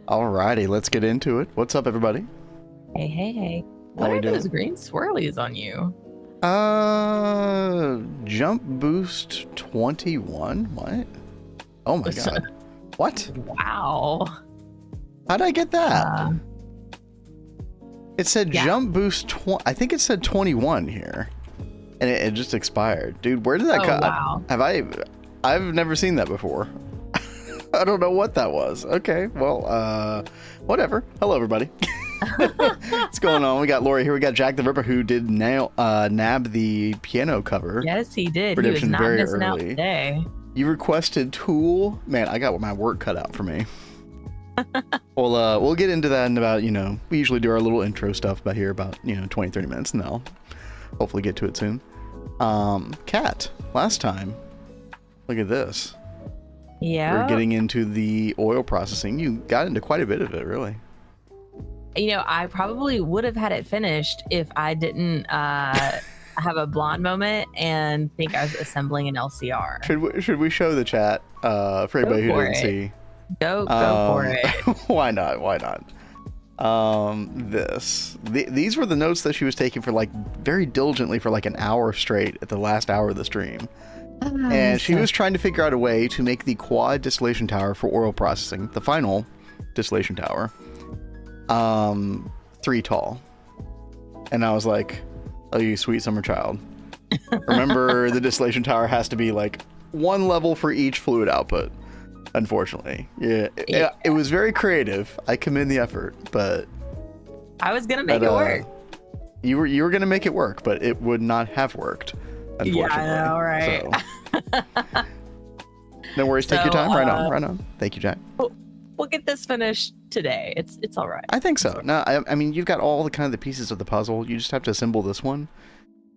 Alrighty, let's get into it. What's up, everybody? Hey, hey, hey. How What we are those doing? green swirlies on you? Jump boost 21? What? Oh my god. What? Wow. How'd I get that? It said yeah. jump boost 20. I think it said 21 here. And it just expired. Dude, where did that come? Wow. I've never seen that before. I don't know what that was. Okay, well, whatever. Hello, everybody. What's going on? We got Lori here. We got Jack the Ripper, who did nab the piano cover. Yes, he did. Redemption He was not very missing out early. today. You requested Tool. Man, I got my work cut out for me. We'll get into that in about, we usually do our little intro stuff about here about, 20, 30 minutes, and I'll hopefully get to it soon. Kat, last time, look at this. Yeah. We're getting into the oil processing. You got into quite a bit of it, really. I probably would have had it finished if I didn't have a blonde moment and think I was assembling an LCR. Should we show the chat for anybody who didn't see? Go for it. Why not? These were the notes that she was taking for very diligently for an hour straight at the last hour of the stream. And she was trying to figure out a way to make the quad distillation tower for oil processing, the final distillation tower, 3 tall. And I was like, oh, you sweet summer child. Remember, the distillation tower has to be 1 level for each fluid output. Unfortunately. Yeah. It was very creative. I commend the effort, but I was gonna make it work. You were gonna make it work, but it would not have worked. Unfortunately. Yeah, I know, right? So. No worries. Take your time. Right on. Thank you, Jack. We'll get this finished today. It's all right. I think so. No, I mean, you've got all the pieces of the puzzle. You just have to assemble this one.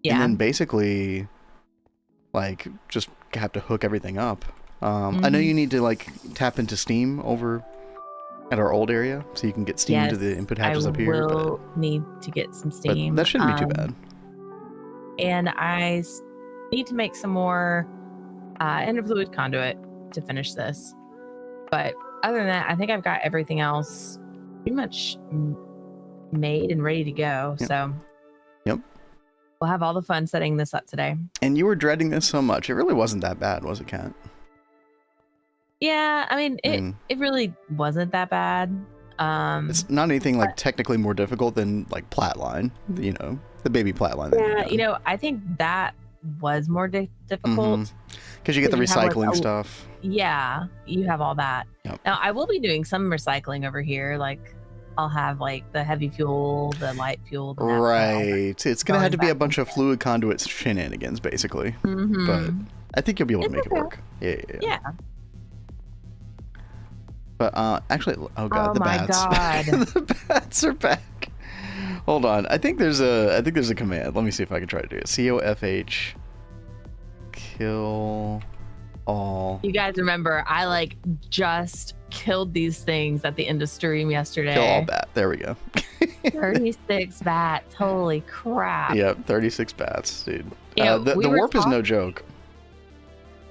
Yeah. And then basically, just have to hook everything up. I know you need to tap into Steam over at our old area, so you can get Steam to the input hatches up here. I will need to get some Steam. But that shouldn't be too bad. And I need to make some more interfluid conduit to finish this. But other than that, I think I've got everything else pretty much made and ready to go. Yep. So yep, we'll have all the fun setting this up today. And you were dreading this so much. It really wasn't that bad, was it, Kat? Yeah, I mean, it really wasn't that bad. It's not anything technically more difficult than Platline, the baby Platline. Yeah, I think that was more difficult. Because you get the recycling stuff. Yeah, you have all that. Yep. Now, I will be doing some recycling over here. I'll have the heavy fuel, the light fuel. Right. It's going to have to be a bunch of fluid conduit shenanigans, basically. But I think you'll be able to make it work. Yeah. But actually, oh god, the bats! God. The bats are back. Hold on, I think there's a command. Let me see if I can try to do it. COFH kill all. You guys remember I just killed these things at the end of stream yesterday. Kill all bat. There we go. 36 bats. Holy crap. Yep, 36 bats, dude. The we warp is no joke.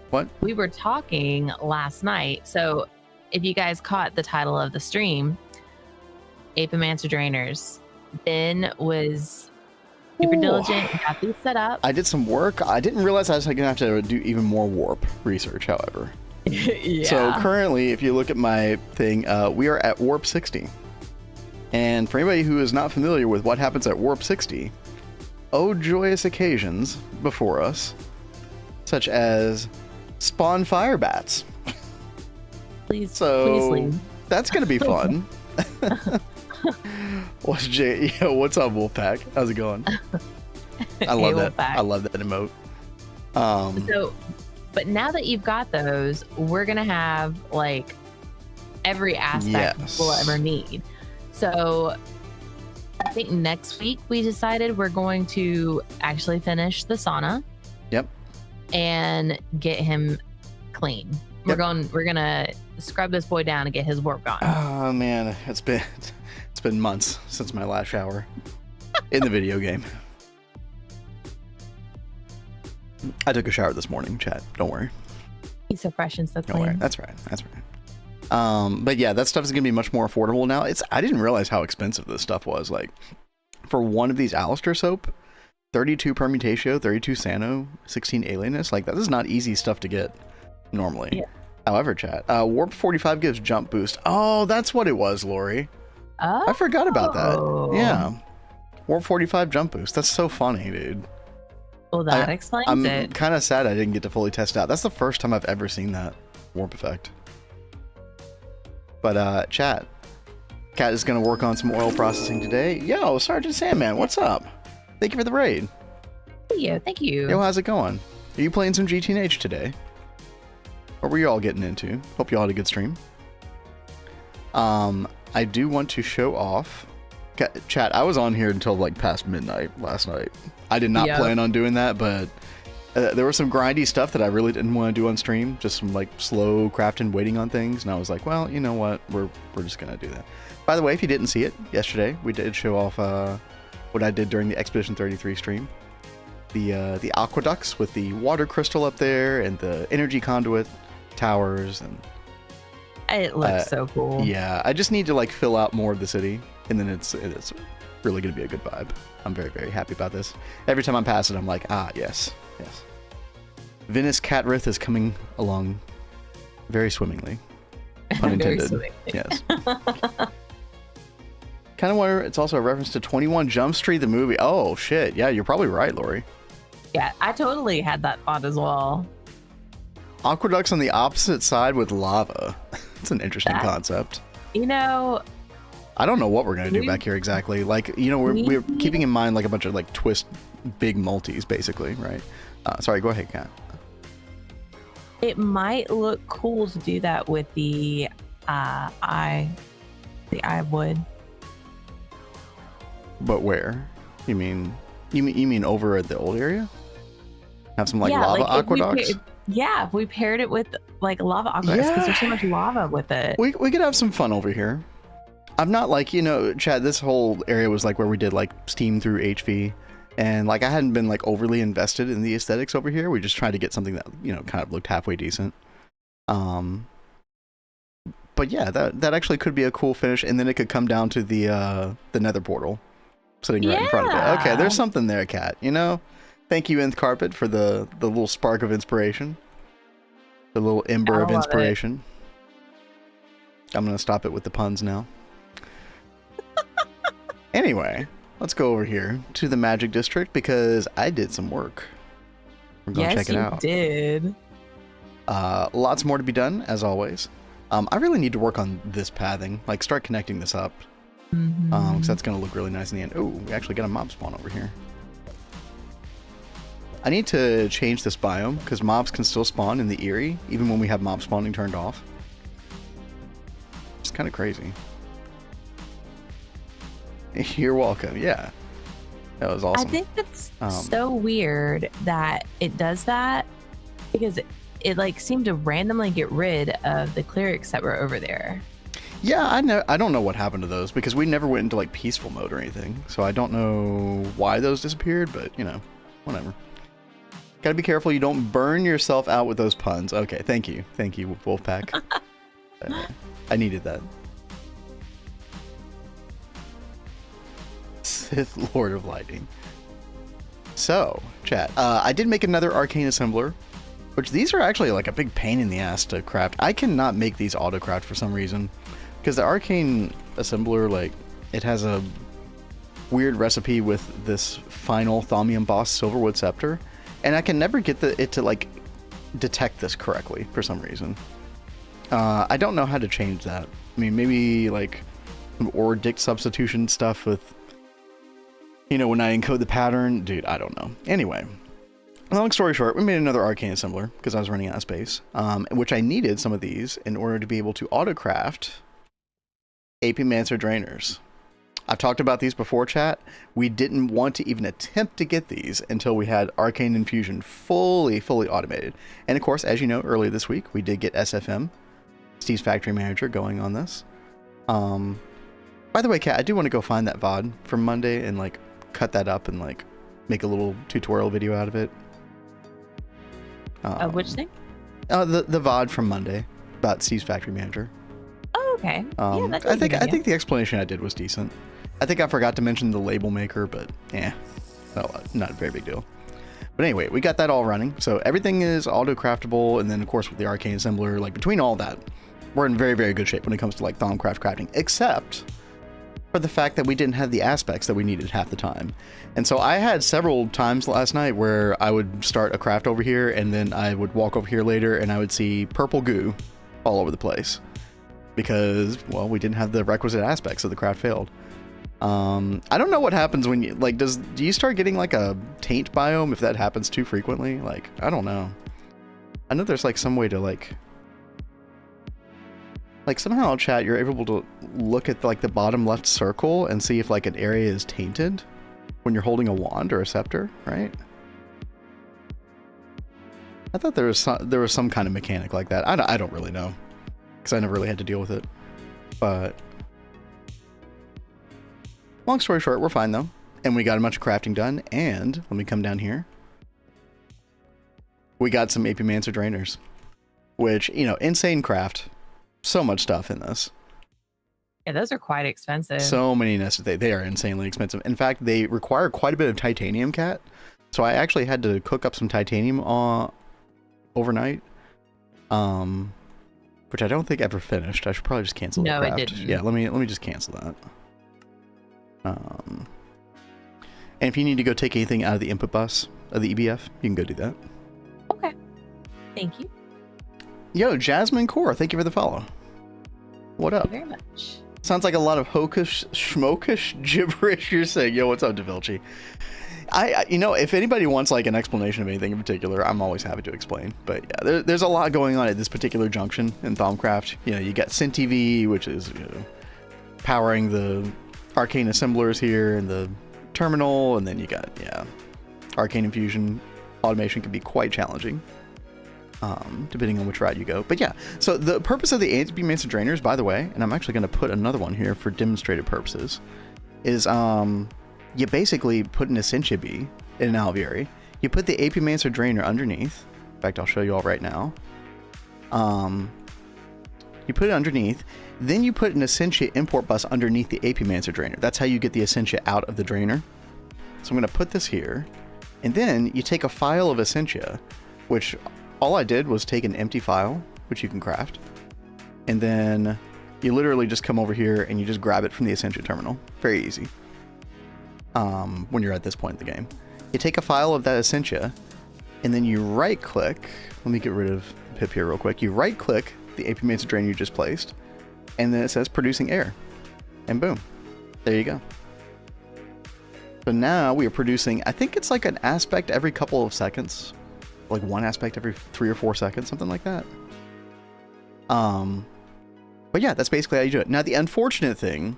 What? We were talking last night, so. If you guys caught the title of the stream, Apimancer Drainers, Ben was super diligent and got these set up. I did some work. I didn't realize I was going to have to do even more warp research, however. Yeah. So currently, if you look at my thing, we are at warp 60. And for anybody who is not familiar with what happens at warp 60, oh joyous occasions before us, such as spawn fire bats. Please leave. That's gonna be fun. What's up, Wolfpack? How's it going? I love that. Wolfpack. I love that emote. But now that you've got those, we're gonna have every aspect we'll ever need. So I think next week we decided we're going to actually finish the sauna. Yep. And get him clean. Yep. We're gonna scrub this boy down and get his warp gone. Oh man, it's been months since my last shower in the video game. I took a shower this morning, chat. Don't worry. He's so fresh and so Don't worry. clean. That's right. But yeah, that stuff is going to be much more affordable now. I didn't realize how expensive this stuff was. Like, for one of these Alistair soap, 32 permutatio, 32 sano, 16 alienness. Like, that is not easy stuff to get normally. Yeah. However, chat, warp 45 gives jump boost. Oh, that's what it was, Lori. Oh. I forgot about that. Yeah. Warp 45 jump boost. That's so funny, dude. Well, that explains I'm it. kind of sad I didn't get to fully test it out. That's the first time I've ever seen that warp effect. But chat, Cat is going to work on some oil processing today. Yo, Sergeant Sandman, what's up? Thank you for the raid. Thank you. Yo, how's it going? Are you playing some GTNH today? What were you all getting into? Hope you all had a good stream. I do want to show off. Chat, I was on here until like past midnight last night. I did not plan on doing that, but there was some grindy stuff that I really didn't want to do on stream. Just some like slow crafting, waiting on things. And I was like, well, you know what? We're just going to do that. By the way, if you didn't see it yesterday, we did show off what I did during the Expedition 33 stream. The aqueducts with the water crystal up there and the energy conduit towers, and it looks so cool. Yeah, I just need to like fill out more of the city, and then it's really gonna be a good vibe. I'm very, very happy about this. Every time I'm past it, I'm like, yes. Vinas Catrith is coming along very swimmingly. Pun intended. Very Yes. Kind of wonder it's also a reference to 21 Jump Street, the movie. Oh shit, yeah, you're probably right, Lori. Yeah, I totally had that thought as well. Aqueducts on the opposite side with lava. It's an interesting concept. You know, I don't know what we're gonna do back here exactly. Like, you know, we're keeping in mind like a bunch of like twist big multis, basically, right? Sorry, go ahead, Kat. It might look cool to do that with the eye of wood. But where? You mean over at the old area? Have some like lava aqueducts? If we paired it with like lava aqueducts, because there's so much lava with it. We could have some fun over here. I'm not like, you know, Chad, this whole area was like where we did like steam through HV, and like I hadn't been like overly invested in the aesthetics over here. We just tried to get something that, you know, kind of looked halfway decent. But yeah, that actually could be a cool finish, and then it could come down to the nether portal sitting right in front of it. Okay, there's something there, Kat, you know? Thank you, Nth Carpet, for the little spark of inspiration. The little ember of inspiration. I'm going to stop it with the puns now. Anyway, let's go over here to the Magic District because I did some work. We're going to check it out. Yes, you did. Lots more to be done, as always. I really need to work on this pathing. Like, start connecting this up. Because that's going to look really nice in the end. Oh, we actually got a mob spawn over here. I need to change this biome because mobs can still spawn in the Eyrie even when we have mob spawning turned off. It's kind of crazy. You're welcome. Yeah, that was awesome. I think it's so weird that it does that because it like seemed to randomly get rid of the clerics that were over there. Yeah, I don't know what happened to those because we never went into like peaceful mode or anything, so I don't know why those disappeared. But you know, whatever. Gotta be careful you don't burn yourself out with those puns. Okay, thank you, Wolfpack. I needed that. Sith Lord of Lighting. So, chat, I did make another arcane assembler, which these are actually like a big pain in the ass to craft. I cannot make these auto craft for some reason because the arcane assembler, like, it has a weird recipe with this final Thaumium boss Silverwood scepter, and I can never get it to like detect this correctly for some reason. I don't know how to change that. I mean, maybe like some OR-dict substitution stuff with, you know, when I encode the pattern. Dude, I don't know. Anyway, long story short, we made another arcane assembler because I was running out of space, which I needed some of these in order to be able to autocraft Apimancer Drainers. I've talked about these before, chat. We didn't want to even attempt to get these until we had Arcane Infusion fully automated. And of course, as you know, earlier this week, we did get SFM, Steve's Factory Manager, going on this. By the way, Kat, I do want to go find that VOD from Monday and like cut that up and like make a little tutorial video out of it. Which thing? The VOD from Monday about Steve's Factory Manager. Okay. Yeah, that's I think the explanation I did was decent. I think I forgot to mention the label maker, but not a very big deal. But anyway, we got that all running. So everything is auto craftable, and then of course with the arcane assembler, like between all that, we're in very, very good shape when it comes to like Thaumcraft crafting, except for the fact that we didn't have the aspects that we needed half the time. And so I had several times last night where I would start a craft over here, and then I would walk over here later and I would see purple goo all over the place because, well, we didn't have the requisite aspects, so the craft failed. I don't know what happens when you, like, do you start getting like a taint biome if that happens too frequently? Like, I don't know. I know there's like some way to like somehow, chat, you're able to look at like the bottom left circle and see if like an area is tainted when you're holding a wand or a scepter, right? I thought there was some kind of mechanic like that. I don't really know because I never really had to deal with it. But long story short, we're fine though, and we got a bunch of crafting done. And let me come down here. We got some Apimancer Drainers, which, you know, insane craft. So much stuff in this. Yeah, those are quite expensive. So many nested. They are insanely expensive. In fact, they require quite a bit of titanium, Cat. So I actually had to cook up some titanium overnight, which I don't think ever finished. I should probably just cancel the craft. No, it didn't. Yeah, let me just cancel that. And if you need to go take anything out of the input bus of the EBF, you can go do that. Okay. Thank you. Yo, Jasmine Core, thank you for the follow. What up? Thank you very much. Sounds like a lot of hokish, schmokish gibberish you're saying. Yo, what's up, DaVilci? You know, if anybody wants like an explanation of anything in particular, I'm always happy to explain. But yeah, there's a lot going on at this particular junction in Thaumcraft. You know, you got SynTV, which is, you know, powering the arcane assemblers here and the terminal, and then you got, yeah, arcane infusion. Automation can be quite challenging, depending on which route you go. But yeah, so the purpose of the Apimancer Drainers, by the way, and I'm actually going to put another one here for demonstrative purposes, is you basically put an Essentia Bee in an alveary. You put the Apimancer Drainer underneath. In fact, I'll show you all right now. You put it underneath, then you put an Essentia import bus underneath the Apimancer Drainer. That's how you get the Essentia out of the drainer. So I'm going to put this here, and then you take a file of Essentia, which all I did was take an empty file, which you can craft, and then you literally just come over here and you just grab it from the Essentia terminal. Very easy. When you're at this point in the game, you take a file of that Essentia, and then you right click. Let me get rid of Pip here real quick. You right click the Apimancer Drainer you just placed, and then it says producing air, and boom, there you go. So now we are producing, I think it's like an aspect every couple of seconds, like one aspect every 3 or 4 seconds, something like that. But yeah, that's basically how you do it. Now the unfortunate thing,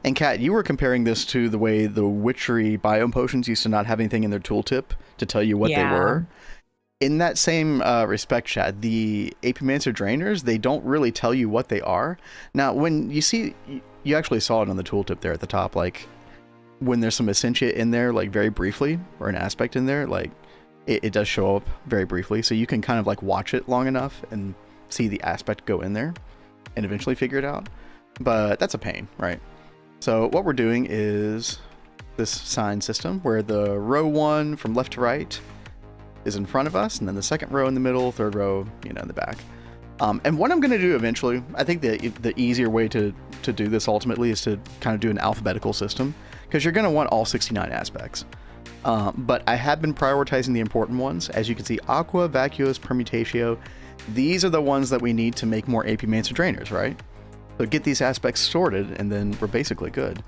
and Kat, you were comparing this to the way the witchery biome potions used to not have anything in their tooltip to tell you what they were. In that same respect, Chad, the Apimancer Drainers, they don't really tell you what they are. Now, when you see, you actually saw it on the tooltip there at the top, like when there's some Essentia in there, like very briefly, or an aspect in there, like it does show up very briefly. So you can kind of like watch it long enough and see the aspect go in there and eventually figure it out. But that's a pain, right? So what we're doing is this sign system where the row 1 from left to right is in front of us, and then the second row in the middle, third row, you know, in the back. And what I'm going to do eventually, I think the easier way to do this ultimately is to kind of do an alphabetical system, because you're going to want all 69 aspects. But I have been prioritizing the important ones. As you can see, Aqua, Vacuous, Permutatio, these are the ones that we need to make more Apimancer Drainers, right? So get these aspects sorted, and then we're basically good.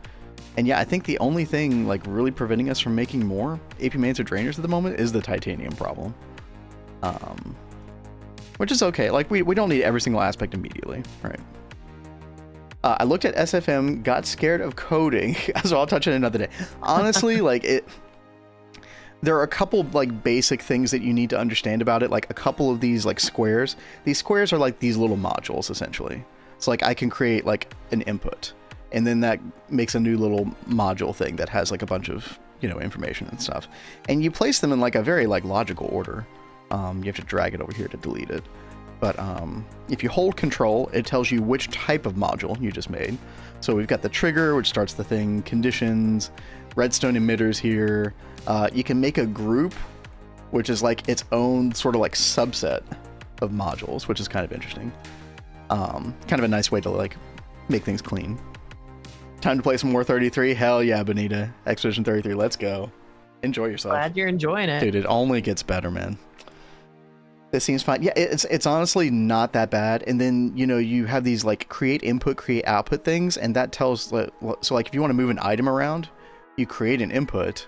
And yeah, I think the only thing like really preventing us from making more Apimancer Drainers at the moment is the titanium problem. Which is okay. Like we don't need every single aspect immediately, right? I looked at SFM, got scared of coding, so I'll touch on it another day. Honestly, like there are a couple like basic things that you need to understand about it. Like a couple of these like squares. These squares are like these little modules essentially. So like I can create like an input, and then that makes a new little module thing that has like a bunch of, you know, information and stuff. And you place them in like a very like logical order. You have to drag it over here to delete it. But if you hold control, it tells you which type of module you just made. So we've got the trigger, which starts the thing, conditions, redstone emitters here. You can make a group, which is like its own sort of like subset of modules, which is kind of interesting. Kind of a nice way to like make things clean. Time to play some more 33. Hell yeah, Benita. Expedition 33, let's go. Enjoy yourself. Glad you're enjoying it. Dude, it only gets better, man. This seems fine. Yeah, it's honestly not that bad. And then, you know, you have these like create input, create output things, and that tells, so like if you want to move an item around, you create an input,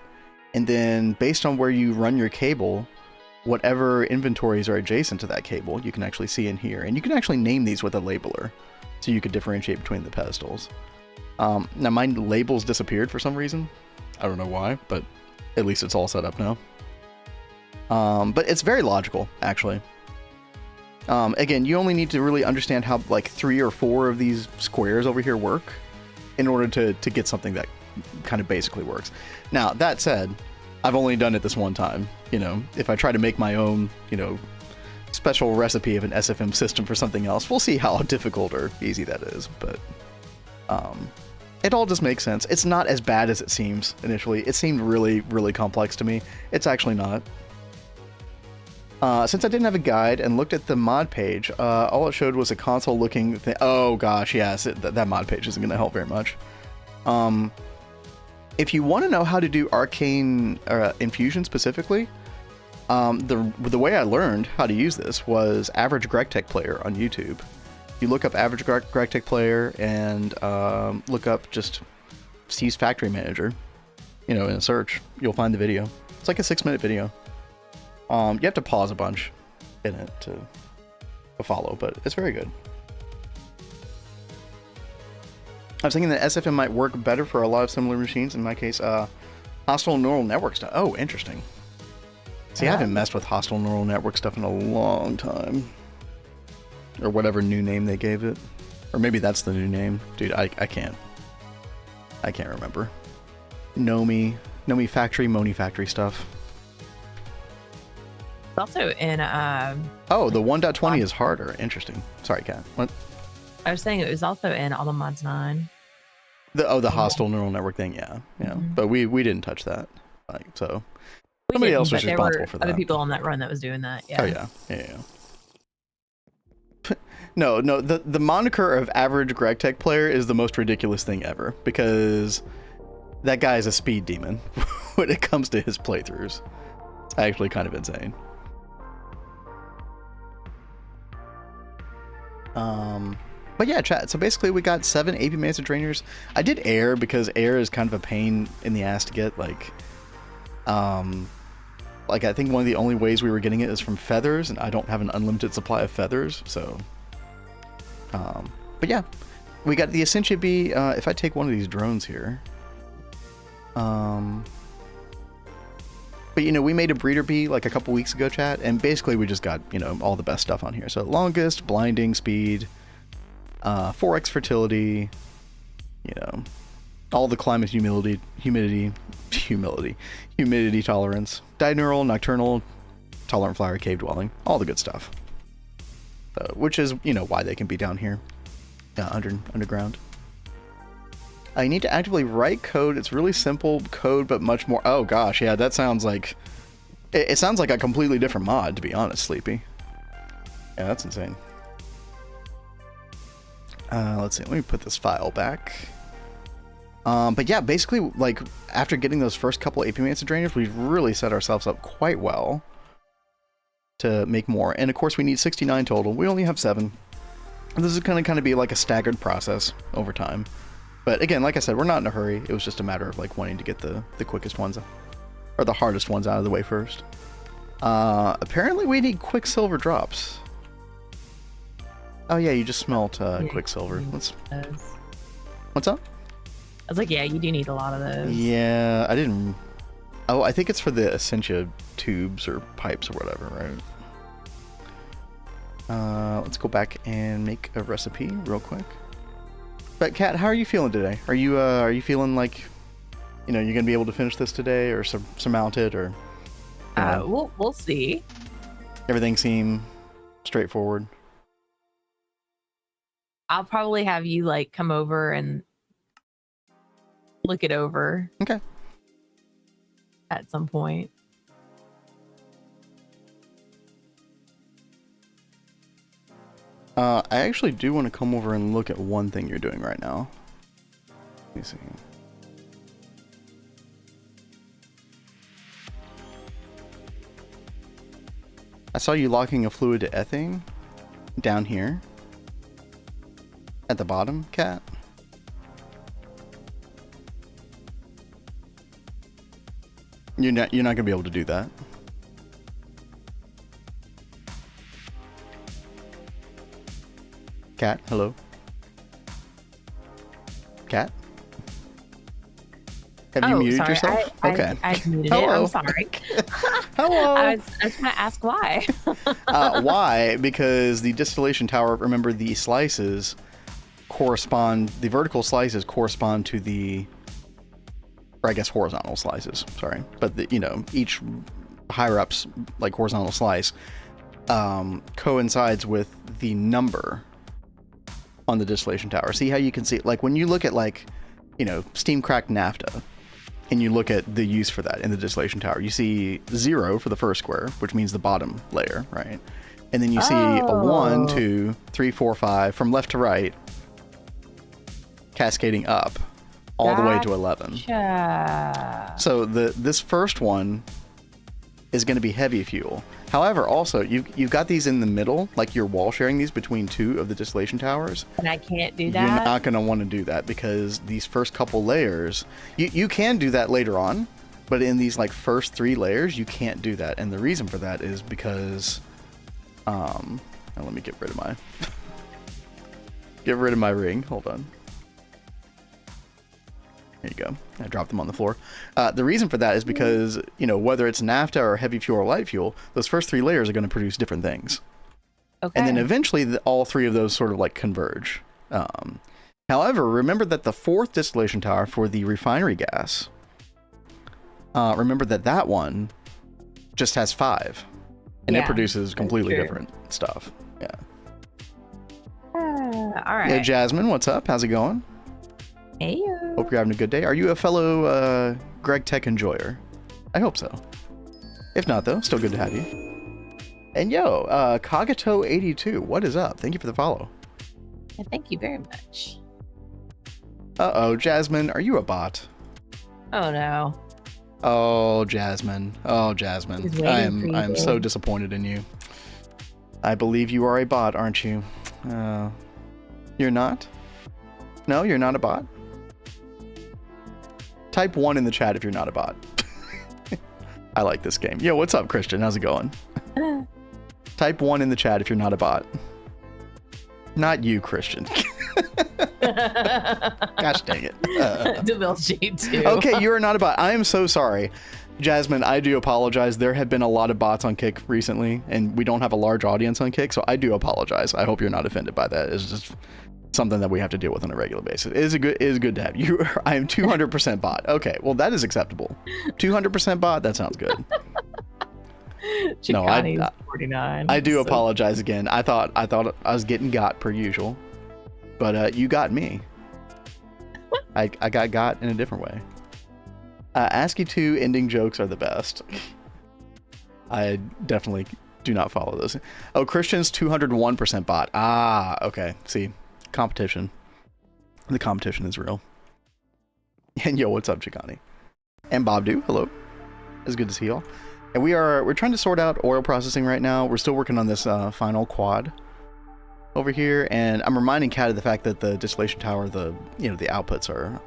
and then based on where you run your cable, whatever inventories are adjacent to that cable, you can actually see in here. And you can actually name these with a labeler, so you could differentiate between the pedestals. Now my labels disappeared for some reason. I don't know why, but at least it's all set up now. But it's very logical, actually. Again, you only need to really understand how like 3 or 4 of these squares over here work in order to get something that kind of basically works. Now, that said, I've only done it this one time. You know, if I try to make my own, you know, special recipe of an SFM system for something else, we'll see how difficult or easy that is. But it all just makes sense. It's not as bad as it seems initially. It seemed really, really complex to me. It's actually not. Since I didn't have a guide and looked at the mod page, all it showed was a console looking thing. Oh gosh, yes, that mod page isn't going to help very much. If you want to know how to do arcane infusion specifically, the way I learned how to use this was average Gregtech player on YouTube. You look up average Gregtech player and look up just Steve's Factory Manager, you know, in a search, you'll find the video. It's like a 6-minute video. You have to pause a bunch in it to follow, but it's very good. I was thinking that SFM might work better for a lot of similar machines. In my case, hostile neural network stuff. Oh, interesting. See, I haven't messed with hostile neural network stuff in a long time. Or whatever new name they gave it. Or maybe that's the new name. Dude, I can't remember. Nomi Factory, Moni Factory stuff. It's also in oh, the 1.20 is harder. Interesting. Sorry, Kat. What? I was saying it was also in All the Mods 9. The hostile neural network thing, yeah. Mm-hmm. But we didn't touch that. Like, so somebody else was responsible for that. Other people on that run that was doing that. Yeah. Oh yeah. No, the moniker of average Gregtech player is the most ridiculous thing ever, because that guy is a speed demon when it comes to his playthroughs. It's actually kind of insane. But yeah, chat. So basically we got 7 Apimancer Drainers. I did air because air is kind of a pain in the ass to get. Like I think one of the only ways we were getting it is from feathers, and I don't have an unlimited supply of feathers, so. But yeah, we got the Essentia Bee. If I take one of these drones here, but you know, we made a breeder bee like a couple weeks ago, chat, and basically we just got, you know, all the best stuff on here. So longest, blinding speed, 4x fertility, you know, all the climate, humidity tolerance, dineural, nocturnal, tolerant flower, cave dwelling, all the good stuff. Which is, you know, why they can be down here, underground. I need to actively write code. It's really simple code, but much more. Oh gosh, yeah, that sounds like it sounds like a completely different mod, to be honest, Sleepy. Yeah, that's insane. Let's see. Let me put this file back. But yeah, basically, like after getting those first couple Apimancer Drainers, we've really set ourselves up quite well to make more. And of course, we need 69 total. We only have 7. This is going to kind of be like a staggered process over time. But again, like I said, we're not in a hurry. It was just a matter of like wanting to get the quickest ones, or the hardest ones out of the way first. Apparently we need quicksilver drops. Oh yeah, you just smelt quicksilver. What's up? I was like, yeah, you do need a lot of those. Yeah, I didn't. Oh, I think it's for the Essentia tubes or pipes or whatever, right? Let's go back and make a recipe real quick. But Kat, how are you feeling today? Are you feeling like, you know, you're gonna be able to finish this today, or surmount it, or? We'll see. Everything seem straightforward. I'll probably have you like come over and look it over. Okay. At some point. I actually do want to come over and look at one thing you're doing right now. Let me see. I saw you locking a fluid to ethane down here at the bottom, Cat. You're not gonna be able to do that. Cat, hello. Cat? Have you muted sorry. yourself? Okay. I muted Hello. it. I'm sorry. Hello. I was trying to ask why. Why? Because the distillation tower, remember the slices correspond, the vertical slices correspond to the, or I guess horizontal slices, sorry. But, each higher up's like horizontal slice coincides with the number on the distillation tower. See how you can see, like when you look at steam cracked naphtha, and you look at the use for that in the distillation tower, you see 0 for the first square, which means the bottom layer, right? And then you see a 1, 2, 3, 4, 5 from left to right, cascading up all the way to 11. So this first one is going to be heavy fuel. However, also you've got these in the middle, like you're wall sharing these between 2 of the distillation towers. And I can't do that. You're not going to want to do that because these first couple layers, you can do that later on, but in these like first 3 layers, you can't do that. And the reason for that is because, now let me get rid of my ring. Hold on. There you go. I dropped them on the floor. The reason for that is because, whether it's naphtha or heavy fuel or light fuel, those first 3 layers are going to produce different things. Okay. And then eventually all 3 of those sort of like converge. However, remember that the 4th distillation tower for the refinery gas, remember that one just has 5. And it produces completely different stuff. Yeah. All right. Yeah, Jasmine, what's up? How's it going? Hey. Hope you're having a good day. Are you a fellow Gregtech enjoyer? I hope so. If not, though, still good to have you. And yo, Kagato82, what is up? Thank you for the follow. Yeah, thank you very much. Uh-oh, Jasmine, are you a bot? Oh, no. Oh, Jasmine. Oh, Jasmine. I am so disappointed in you. I believe you are a bot, aren't you? You're not? No, you're not a bot? Type 1 in the chat if you're not a bot. I like this game. Yo, what's up, Christian? How's it going? Type 1 in the chat if you're not a bot. Not you, Christian. Gosh dang it. DeVilG too. Okay, you are not a bot. I am so sorry. Jasmine, I do apologize. There have been a lot of bots on Kick recently, and we don't have a large audience on Kick, so I do apologize. I hope you're not offended by that. It's just something that we have to deal with on a regular basis. It is good to have you. I am 200% bot. Okay, well that is acceptable. 200% bot. That sounds good. No, I 49. I do apologize again. I thought I was getting got per usual, but you got me. I got in a different way. ASCII 2 ending jokes are the best. I definitely do not follow those. Oh, Christian's 201% bot. Ah, okay. See, competition. The competition is real. And yo, what's up, Chicani? And Bobdu, hello. It's good to see y'all. And we're trying to sort out oil processing right now. We're still working on this final quad over here, and I'm reminding Kat of the fact that the distillation tower, the outputs are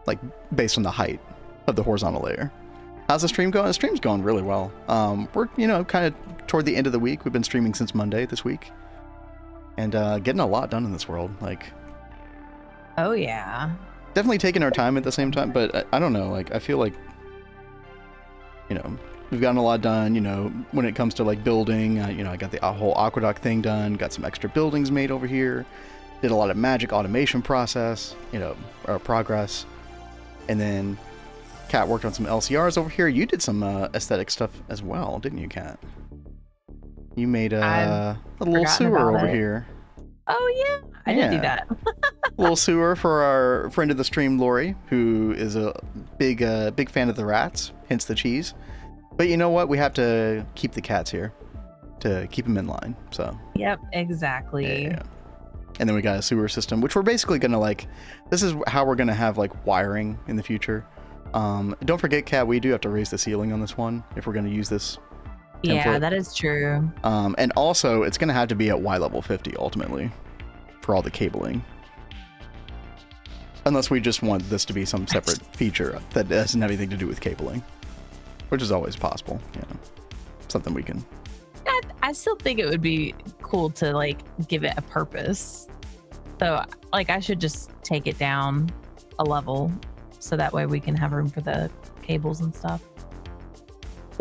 like based on the height of the horizontal layer. How's the stream going? The stream's going really well. We're kind of toward the end of the week. We've been streaming since Monday this week, and getting a lot done in this world. Like, oh yeah, definitely taking our time at the same time. But I don't know. Like, I feel like we've gotten a lot done. When it comes to like building, I got the whole aqueduct thing done. Got some extra buildings made over here. Did a lot of magic automation process, or progress, and then Kat worked on some LCRs over here. You did some aesthetic stuff as well, didn't you, Kat? You made a little sewer over here. Oh yeah, I did do that. Little sewer for our friend of the stream, Lori, who is a big fan of the rats, hence the cheese. But you know what? We have to keep the cats here to keep them in line. So. Yep, exactly. Yeah. And then we got a sewer system, which we're basically gonna like. This is how we're gonna have like wiring in the future. Don't forget, Kat, we do have to raise the ceiling on this one if we're gonna use this template. Yeah, that is true. And also, it's gonna have to be at Y level 50 ultimately for all the cabling. Unless we just want this to be some separate feature that doesn't have anything to do with cabling, which is always possible. You know, something we can. I still think it would be cool to like give it a purpose. So like I should just take it down a level so that way we can have room for the cables and stuff.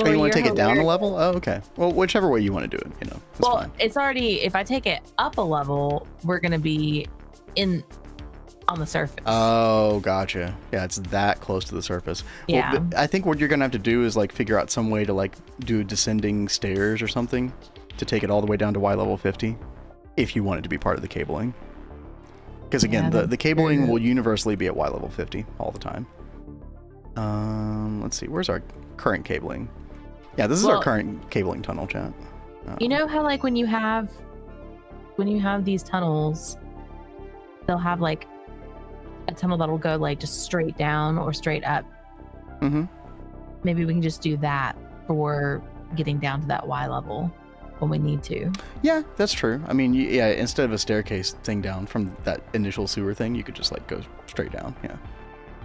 Oh, you want to take it down a level? Oh, okay. Well, whichever way you want to do it, you know, it's fine. It's already, if I take it up a level, we're going to be on the surface. Oh, gotcha. Yeah, it's that close to the surface. Yeah. Well, I think what you're going to have to do is like figure out some way to like do descending stairs or something to take it all the way down to Y level 50 if you want it to be part of the cabling. Because again, the cabling will universally be at Y level 50 all the time. Let's see. Where's our current cabling? Yeah, this is our current cabling tunnel, chat. You know how like when you have these tunnels, they'll have like a tunnel that'll go like just straight down or straight up. Mm-hmm. Maybe we can just do that for getting down to that Y level when we need to. Yeah, that's true. I mean, yeah, instead of a staircase thing down from that initial sewer thing, you could just like go straight down. Yeah.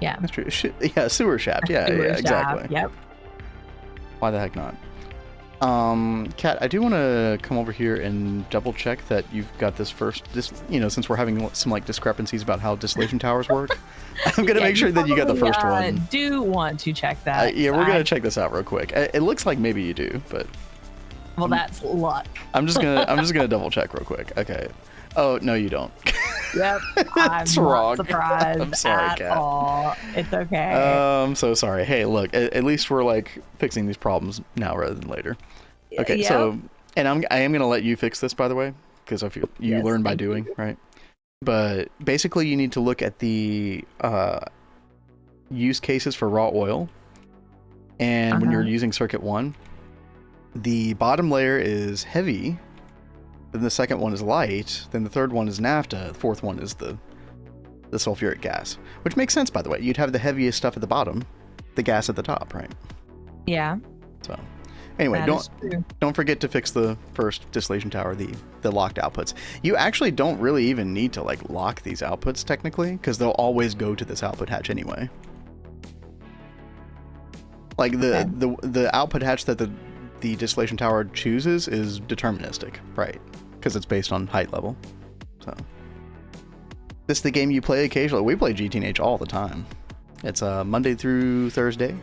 Yeah. That's true. Yeah, sewer shaft. Yeah, exactly. Yep. Why the heck not? Kat, I do want to come over here and double check that you've got this first, since we're having some like discrepancies about how distillation towers work. I'm going to make sure that you got the first one. Do want to check that. Yeah, we're going to check this out real quick. It looks like maybe you do, but. Well, that's luck. I'm just gonna double check real quick. Okay. Oh, no, you don't. Yep. I'm not surprised I'm sorry, at Kat. All. It's okay. I'm so sorry. Hey, look, at least we're like fixing these problems now rather than later. Okay, yep. So, and I am gonna let you fix this, by the way, because I feel you learn by doing, right? But basically, you need to look at the use cases for raw oil, and when you're using circuit 1, the bottom layer is heavy. Then the second one is light, then the third one is naphtha, the fourth one is the sulfuric gas. Which makes sense, by the way. You'd have the heaviest stuff at the bottom, the gas at the top, right? Yeah. So, anyway, don't forget to fix the first distillation tower, the locked outputs. You actually don't really even need to like lock these outputs technically, because they'll always go to this output hatch anyway. Like the output hatch that the distillation tower chooses is deterministic, right? Because it's based on height level. So this is the game you play occasionally. We play GTNH all the time. It's Monday through Thursday.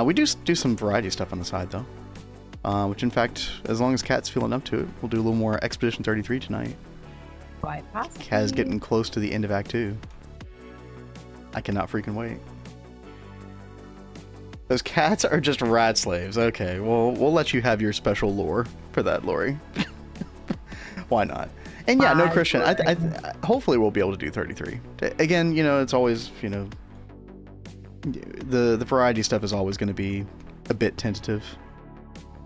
We do some variety stuff on the side though, which in fact, as long as Kat's feeling up to it, we'll do a little more Expedition 33 tonight. Quite possible. Kat's getting close to the end of Act 2. I cannot freaking wait. Those cats are just rat slaves. Okay, well, we'll let you have your special lore for that, Lori. Why not? And yeah, no, Christian, I hopefully we'll be able to do 33. Again, it's always, the variety stuff is always going to be a bit tentative,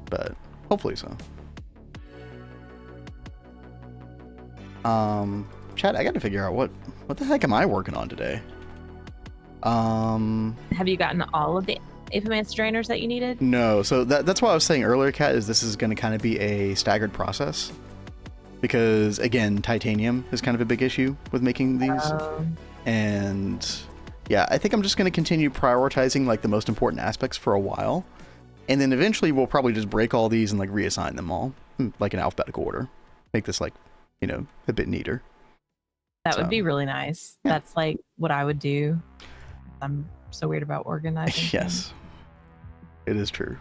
but hopefully so. Chad, I got to figure out what the heck am I working on today? Have you gotten all of the Apimancer Drainers that you needed? No, so that's what I was saying earlier, Kat, is this is going to kind of be a staggered process. Because, again, titanium is kind of a big issue with making these. And, yeah, I think I'm just going to continue prioritizing, like, the most important aspects for a while. And then eventually we'll probably just break all these and, like, reassign them all, like, in alphabetical order. Make this, like, a bit neater. That would be really nice. Yeah. That's, like, what I would do. I'm so weird about organizing. Yes. It is true.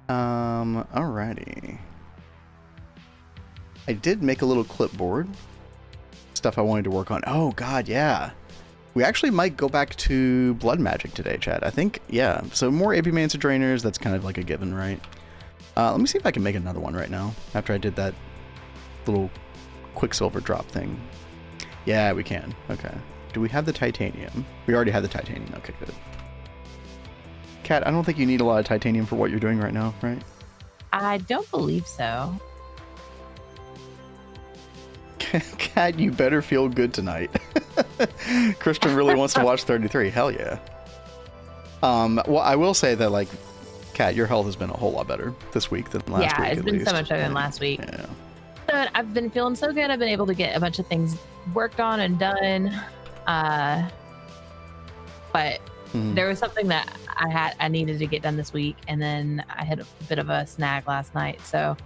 Alrighty. I did make a little clipboard. Stuff I wanted to work on. Oh, God, yeah. We actually might go back to blood magic today, Chad. I think, yeah. So more Apimancer Drainers, that's kind of like a given, right? Let me see if I can make another one right now after I did that little quicksilver drop thing. Yeah, we can. Okay. Do we have the titanium? We already have the titanium. Okay, good. Kat, I don't think you need a lot of titanium for what you're doing right now, right? I don't believe so. Kat, you better feel good tonight. Christian really wants to watch 33. Hell yeah. Well, I will say that, like, Kat, your health has been a whole lot better this week than last week. Yeah, it's been so much better than last week. Yeah. But I've been feeling so good. I've been able to get a bunch of things worked on and done. But there was something that I needed to get done this week, and then I had a bit of a snag last night. So,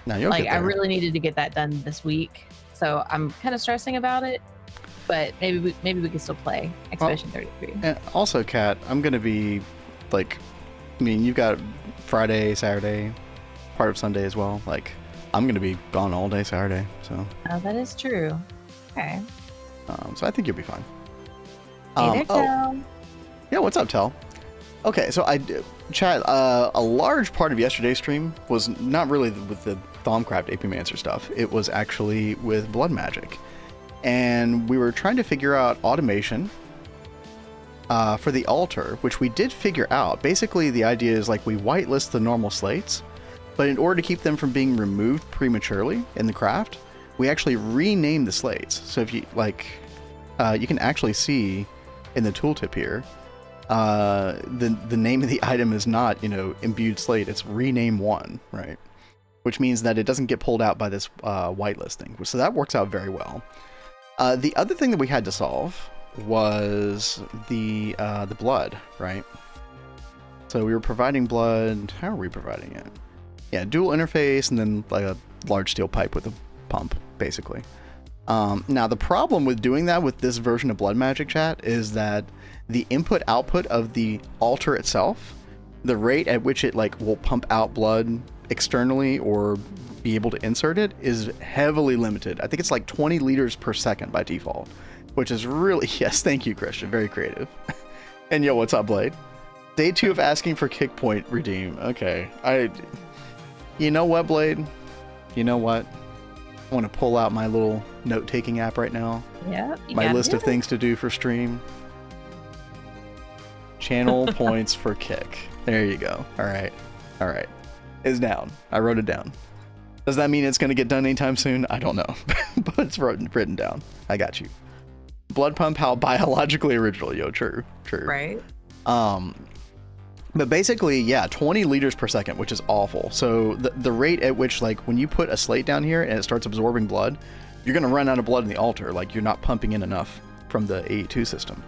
now you'll get there. I really needed to get that done this week. So I'm kind of stressing about it. But maybe we can still play Expedition 33. And also, Kat, I'm gonna be like, I mean, you've got Friday, Saturday, part of Sunday as well. Like, I'm gonna be gone all day Saturday. So. Oh, that is true. Okay. So I think you'll be fine. Hey there, Thaum. Yeah, what's up, Tel? Okay, so chat, a large part of yesterday's stream was not really with the Thaumcraft Apimancer stuff. It was actually with blood magic. And we were trying to figure out automation for the altar, which we did figure out. Basically, the idea is like we whitelist the normal slates, but in order to keep them from being removed prematurely in the craft, we actually rename the slates. So if you like, you can actually see in the tooltip here, the name of the item is not, imbued slate. It's rename 1, right? Which means that it doesn't get pulled out by this whitelisting. So that works out very well. The other thing that we had to solve was the blood, right? So we were providing blood. How are we providing it? Yeah, dual interface and then like a large steel pipe with a pump, basically. Now the problem with doing that with this version of blood magic, chat, is that the input output of the altar itself, the rate at which it will pump out blood externally or be able to insert it, is heavily limited. I think it's like 20 liters per second by default, which is really, yes, thank you, Christian, very creative. And yo, what's up, Blade? Day 2 of asking for kick point redeem. Okay, you know what, Blade? You know what? I want to pull out my little note-taking app right now. Yeah. My list of things to do for stream. Channel points for kick. There you go. All right. It's down. I wrote it down. Does that mean it's going to get done anytime soon? I don't know. But it's written down. I got you. Blood pump, how biologically original. Yo, true. Right. But basically, yeah, 20 liters per second, which is awful. So the rate at which, when you put a slate down here and it starts absorbing blood, you're going to run out of blood in the altar. You're not pumping in enough from the A2 system.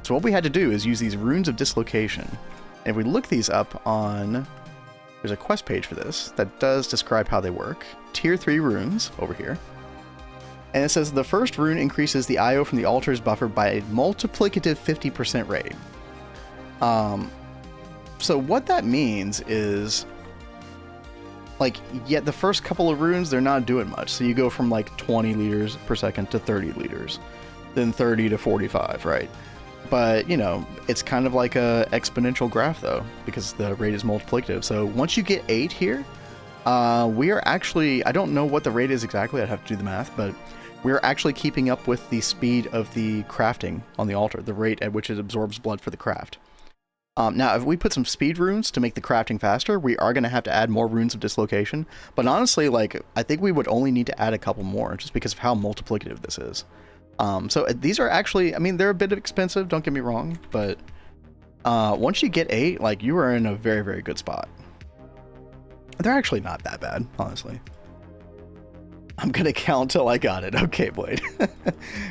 So what we had to do is use these runes of dislocation. And if we look these up on... There's a quest page for this that does describe how they work. Tier 3 runes over here. And it says the first rune increases the IO from the altar's buffer by a multiplicative 50% rate. So what that means is, the first couple of runes, they're not doing much. So you go from 20 liters per second to 30 liters, then 30 to 45, right? But, it's kind of like a exponential graph, though, because the rate is multiplicative. So once you get 8 here, we are actually, I don't know what the rate is exactly, I'd have to do the math, but we're actually keeping up with the speed of the crafting on the altar, the rate at which it absorbs blood for the craft. Now, if we put some speed runes to make the crafting faster, we are going to have to add more runes of dislocation. But honestly, I think we would only need to add a couple more, just because of how multiplicative this is. So these are actually, they're a bit expensive, don't get me wrong, but once you get 8, you are in a very, very good spot. They're actually not that bad, honestly. I'm going to count till I got it. Okay, Blade.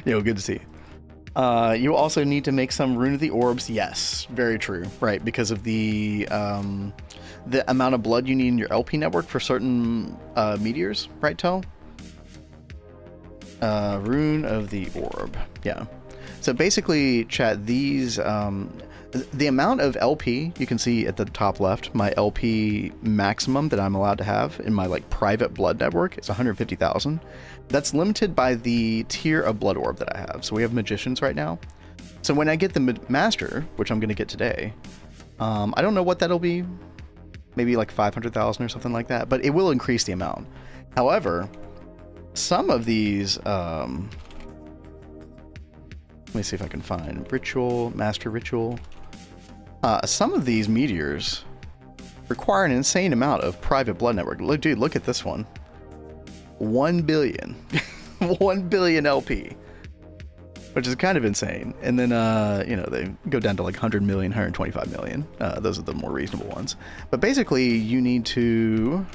Yo, good to see you. You also need to make some Rune of the Orbs. Yes, very true. Right, because of the amount of blood you need in your LP network for certain meteors, right, Tel? Rune of the Orb. Yeah. So basically, chat, these the amount of LP you can see at the top left, my LP maximum that I'm allowed to have in my private blood network is 150,000. That's limited by the tier of blood orb that I have. So we have magicians right now. So when I get the master, which I'm going to get today, I don't know what that'll be. maybe like 500,000 or something like that, but it will increase the amount. However, some of these, let me see if I can find ritual, master ritual. Some of these meteors require an insane amount of private blood network. Look, dude, look at this one. 1 billion. 1 billion LP. Which is kind of insane. And then, you know, they go down to like 100 million, 125 million. Those are the more reasonable ones. But basically, you need to...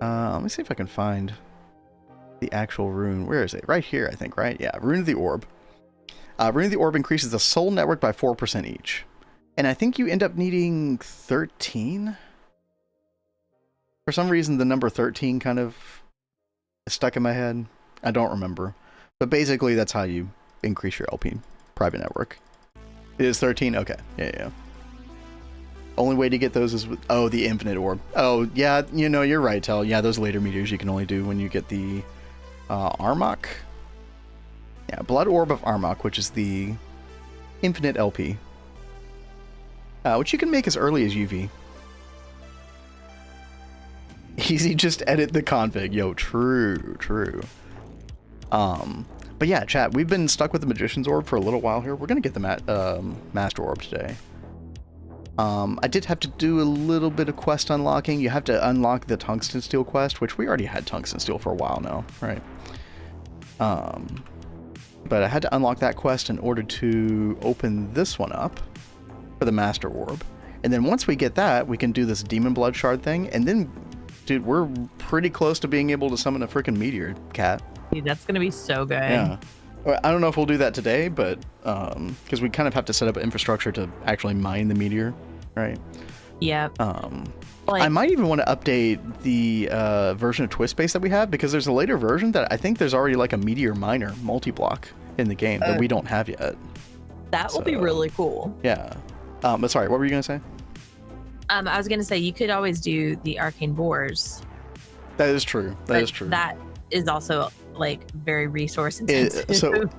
let me see if I can find the actual rune. Where is it? Right here, I think, right? Yeah, Rune of the Orb. Rune of the Orb increases the soul network by 4% each. And I think you end up needing 13? For some reason, the number 13 kind of is stuck in my head. I don't remember. But basically, that's how you increase your LP private network. It is 13? Okay. Yeah. Only way to get those is with... Oh, the Infinite Orb. Oh, yeah, you know, you're right, Tel. Yeah, those later meteors you can only do when you get the Armok. Yeah, Blood Orb of Armok, which is the Infinite LP. Which you can make as early as UV. Easy, just edit the config. Yo, true. But yeah, chat, we've been stuck with the Magician's Orb for a little while here. We're gonna get the Master Orb today. I did have to do a little bit of quest unlocking. You have to unlock the Tungsten Steel quest, which we already had Tungsten Steel for a while now, right? But I had to unlock that quest in order to open this one up for the Master Orb. And then once we get that, we can do this Demon Blood Shard thing. And then, dude, we're pretty close to being able to summon a freaking meteor, Cat. Dude, that's gonna be so good. Yeah. I don't know if we'll do that today, but because we kind of have to set up infrastructure to actually mine the meteor, right? Yep. I might even want to update the version of Twist Space that we have, because there's a later version that I think there's already like a meteor miner multi-block in the game that we don't have yet. That will be really cool. Yeah. But sorry, what were you gonna say? I was gonna say you could always do the arcane boars. That is true. That is true. That is also like very resource intensive. So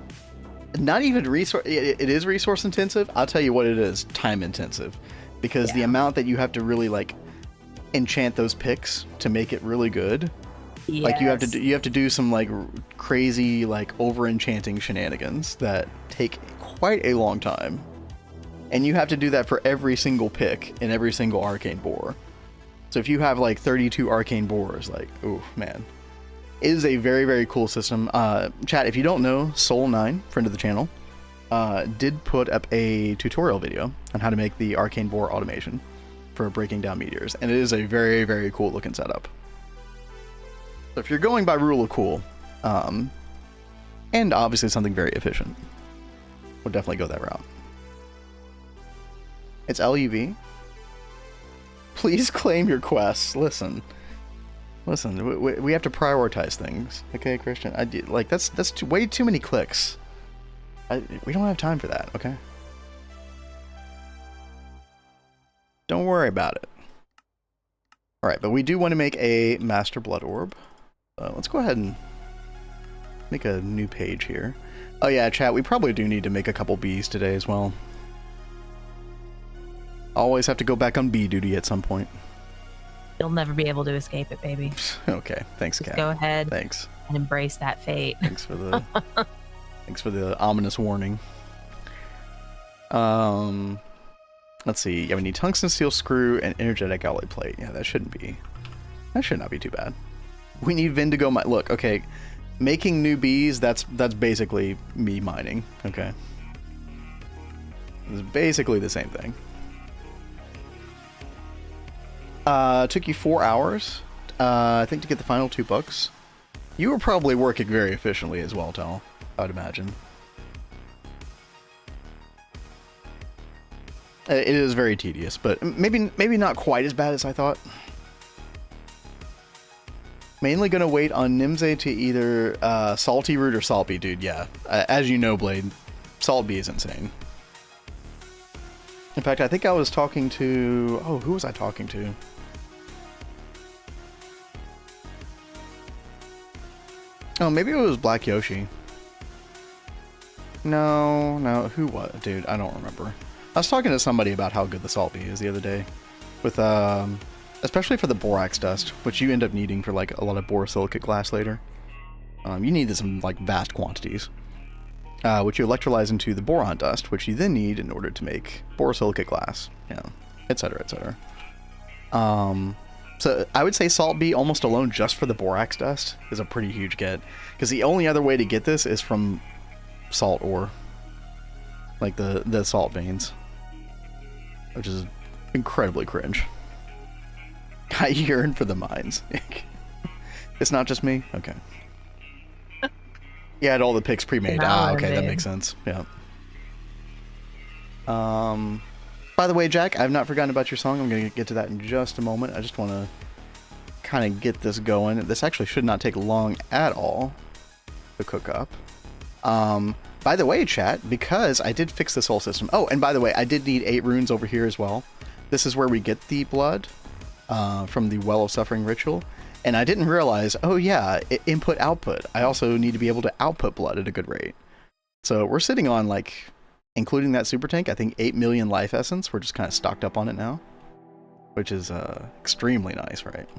not even resource. It is resource intensive. I'll tell you what it is. Time intensive, because the amount that you have to really like enchant those picks to make it really good. Yes. Like you have to do some like crazy like over enchanting shenanigans that take quite a long time, and you have to do that for every single pick in every single arcane boar. So if you have like 32 arcane boars, like, oh man. It is a very, very cool system. Chat, if you don't know, Soul9, friend of the channel, did put up a tutorial video on how to make the arcane boar automation for breaking down meteors, and it is a very, very cool looking setup. So if you're going by rule of cool, and obviously something very efficient, we'll definitely go that route. It's LUV. Please claim your quests. Listen, we have to prioritize things, okay, Christian? Like that's way too many clicks. We don't have time for that, okay? Don't worry about it. All right, but we do want to make a Master Blood Orb. Let's go ahead and make a new page here. Oh yeah, chat, we probably do need to make a couple bees today as well. Always have to go back on bee duty at some point. You'll never be able to escape it, baby. Okay, thanks, Kat. Go ahead. Thanks. And embrace that fate. Thanks for the thanks for the ominous warning. Let's see. Yeah, we need tungsten steel screw and energetic alloy plate. Yeah, that should not be too bad. We need Vindigo mine. Look, okay, making new bees, that's basically me mining, okay? It's basically the same thing. Took you 4 hours, I think, to get the final 2 books. You were probably working very efficiently as well, Tal, I would imagine. It is very tedious, but maybe not quite as bad as I thought. Mainly gonna wait on Nimze to either Salty Root or Salt Bee, dude. Yeah, as you know, Blade, Salt Bee is insane. In fact, I think I was talking to... Oh, who was I talking to? Oh, maybe it was Black Yoshi. No, who was? Dude, I don't remember. I was talking to somebody about how good the Salt Bee is the other day. with especially for the borax dust, which you end up needing for like a lot of borosilicate glass later. You need this in like vast quantities, which you electrolyze into the boron dust, which you then need in order to make borosilicate glass, etc., etc. So I would say Salt B almost alone just for the borax dust is a pretty huge get, because the only other way to get this is from salt ore, like the salt veins, which is incredibly cringe. I yearn for the mines. It's not just me? Okay. You had all the picks pre-made. Okay, that makes sense. Yeah. By the way, Jack, I've not forgotten about your song. I'm going to get to that in just a moment. I just want to kind of get this going. This actually should not take long at all to cook up. By the way, chat, because I did fix this whole system. Oh, and by the way, I did need 8 runes over here as well. This is where we get the blood from the Well of Suffering ritual. And I didn't realize, oh yeah, input output. I also need to be able to output blood at a good rate. So we're sitting on, like, including that super tank, I think 8 million life essence. We're just kind of stocked up on it now, which is extremely nice, right?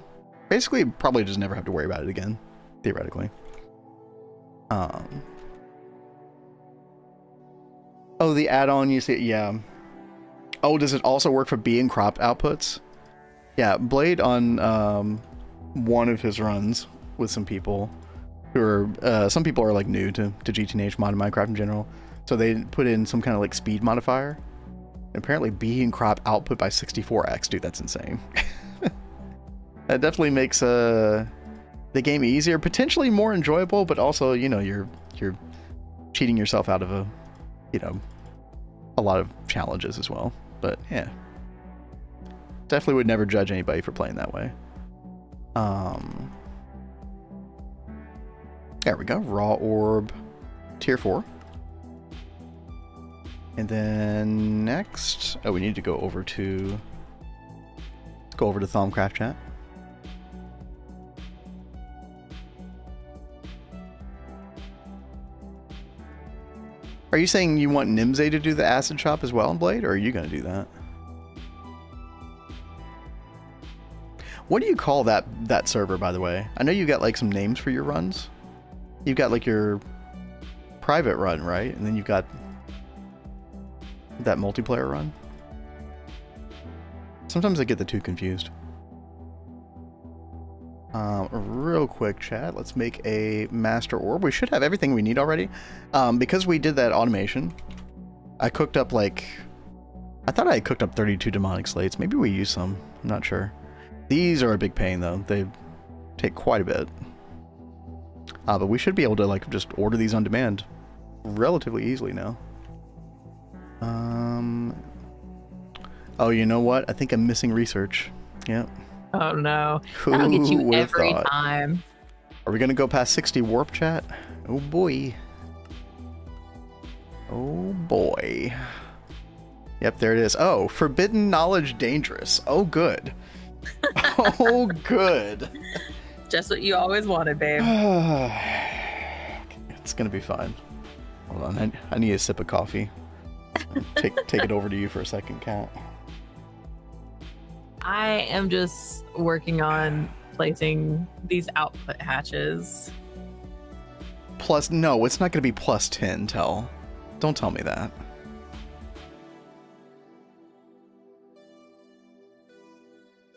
Basically, probably just never have to worry about it again, theoretically. Oh, the add-on, you see, yeah. Oh, does it also work for bee and crop outputs? Yeah, Blade on one of his runs with some people who are, some people are like new to GTNH mod and Minecraft in general. So they put in some kind of like speed modifier. And apparently bee and crop output by 64x. Dude, that's insane. That definitely makes the game easier, potentially more enjoyable, but also, you know, you're cheating yourself out of a lot of challenges as well. But yeah, definitely would never judge anybody for playing that way. There we go. Raw orb, tier 4. And then next, we need to go over to Thaum Craft Chat. Are you saying you want Nimze to do the acid shop as well in Blade, or are you going to do that? What do you call that server, by the way? I know you got like some names for your runs. You've got like your private run, right? And then you've got that multiplayer run. Sometimes I get the two confused. Real quick, chat. Let's make a master orb. We should have everything we need already. Because we did that automation, I cooked up like... I thought I had cooked up 32 demonic slates. Maybe we used some. I'm not sure. These are a big pain, though. They take quite a bit. But we should be able to like just order these on demand relatively easily now. Oh, you know what? I think I'm missing research. Yep. Oh no. That'll get you every time. Are we gonna go past 60 warp, chat? Oh boy. Oh boy. Yep, there it is. Oh, forbidden knowledge dangerous. Oh good. Oh good. Just what you always wanted, babe. It's gonna be fine. Hold on, I need a sip of coffee. Take it over to you for a second, Kat. I am just working on placing these output hatches. No, it's not going to be plus 10, Tell. Don't tell me that.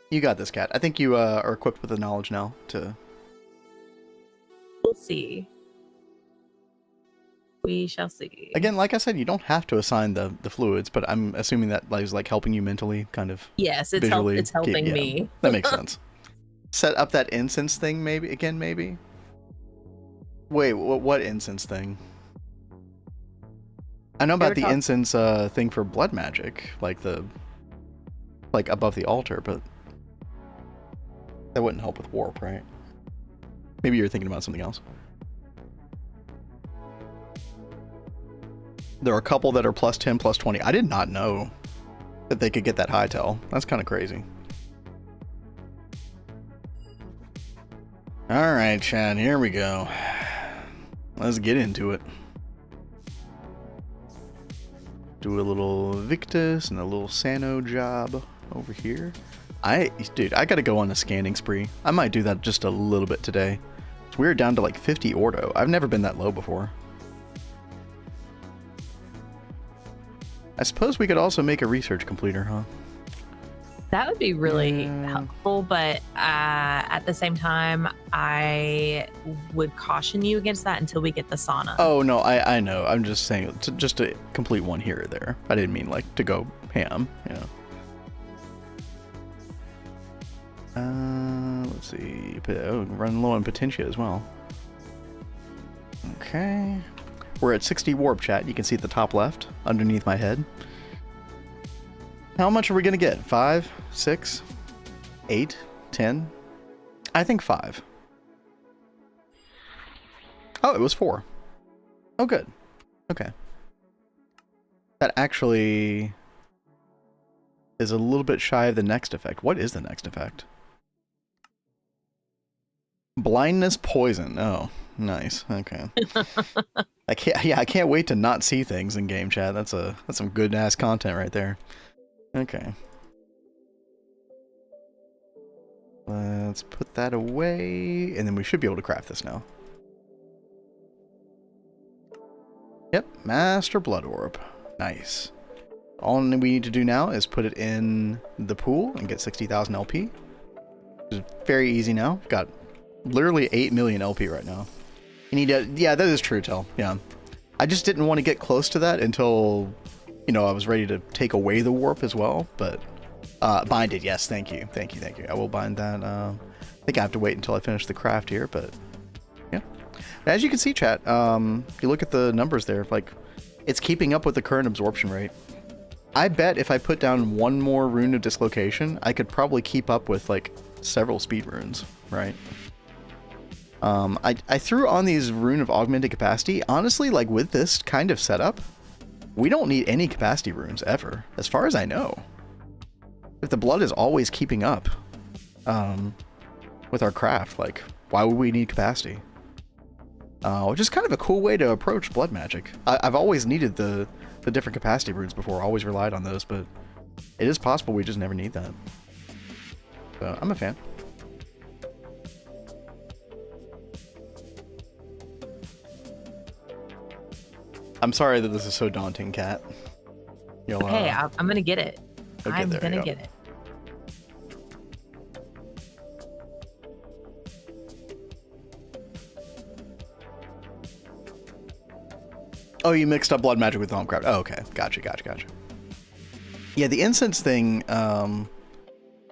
You got this, Kat. I think you are equipped with the knowledge now to... We'll see. We shall see. Again, like I said, you don't have to assign the fluids, but I'm assuming that is like helping you mentally, kind of. Yes, it's helping me. That makes sense. Set up that incense thing, maybe again, maybe. Wait, what incense thing? I know about the incense thing for blood magic, like above the altar, but that wouldn't help with warp, right? Maybe you're thinking about something else. There are a couple that are plus 10, plus 20. I did not know that they could get that high, Tell. That's kind of crazy. Alright, Chad, here we go. Let's get into it. Do a little Victus and a little Sano job. over here. Dude, I gotta go on a scanning spree. I might do that just a little bit today. We're down to like 50 ordo. I've never been that low before. I suppose we could also make a research completer, huh? That would be really helpful, but at the same time, I would caution you against that until we get the sauna. Oh, no, I know. I'm just saying, just to complete one here or there. I didn't mean, like, to go ham, you know. Let's see. Oh, run low on Potentia as well. Okay. We're at 60 warp, chat. You can see at the top left, underneath my head. How much are we going to get? 5, 6, 8, 10? I think 5. Oh, it was 4. Oh, good. Okay. That actually is a little bit shy of the next effect. What is the next effect? Blindness poison. Oh, nice. Okay. I can't wait to not see things in game chat. That's some good ass content right there. Okay. Let's put that away, and then we should be able to craft this now. Yep, Master Blood Orb. Nice. All we need to do now is put it in the pool and get 60,000 LP. Which is very easy now. Got literally 8 million LP right now. You need to, yeah, that is true, Tel. Yeah. I just didn't want to get close to that until, you know, I was ready to take away the warp as well, but bind it, yes, thank you. I will bind that. I think I have to wait until I finish the craft here, but yeah. As you can see, chat, if you look at the numbers there, like, it's keeping up with the current absorption rate. I bet if I put down one more rune of dislocation, I could probably keep up with, like, several speed runes, right? I threw on these rune of augmented capacity. Honestly, like, with this kind of setup, we don't need any capacity runes ever, as far as I know. If the blood is always keeping up with our craft, like, why would we need capacity? Which is kind of a cool way to approach blood magic. I've always needed the different capacity runes before, always relied on those, but it is possible we just never need that. So, I'm a fan. I'm sorry that this is so daunting, Kat. You'll, okay, I'm gonna get it. Okay, I'm gonna go. get it. Oh, you mixed up blood magic with Thaumcraft. Oh, okay. Gotcha. Yeah, the incense thing,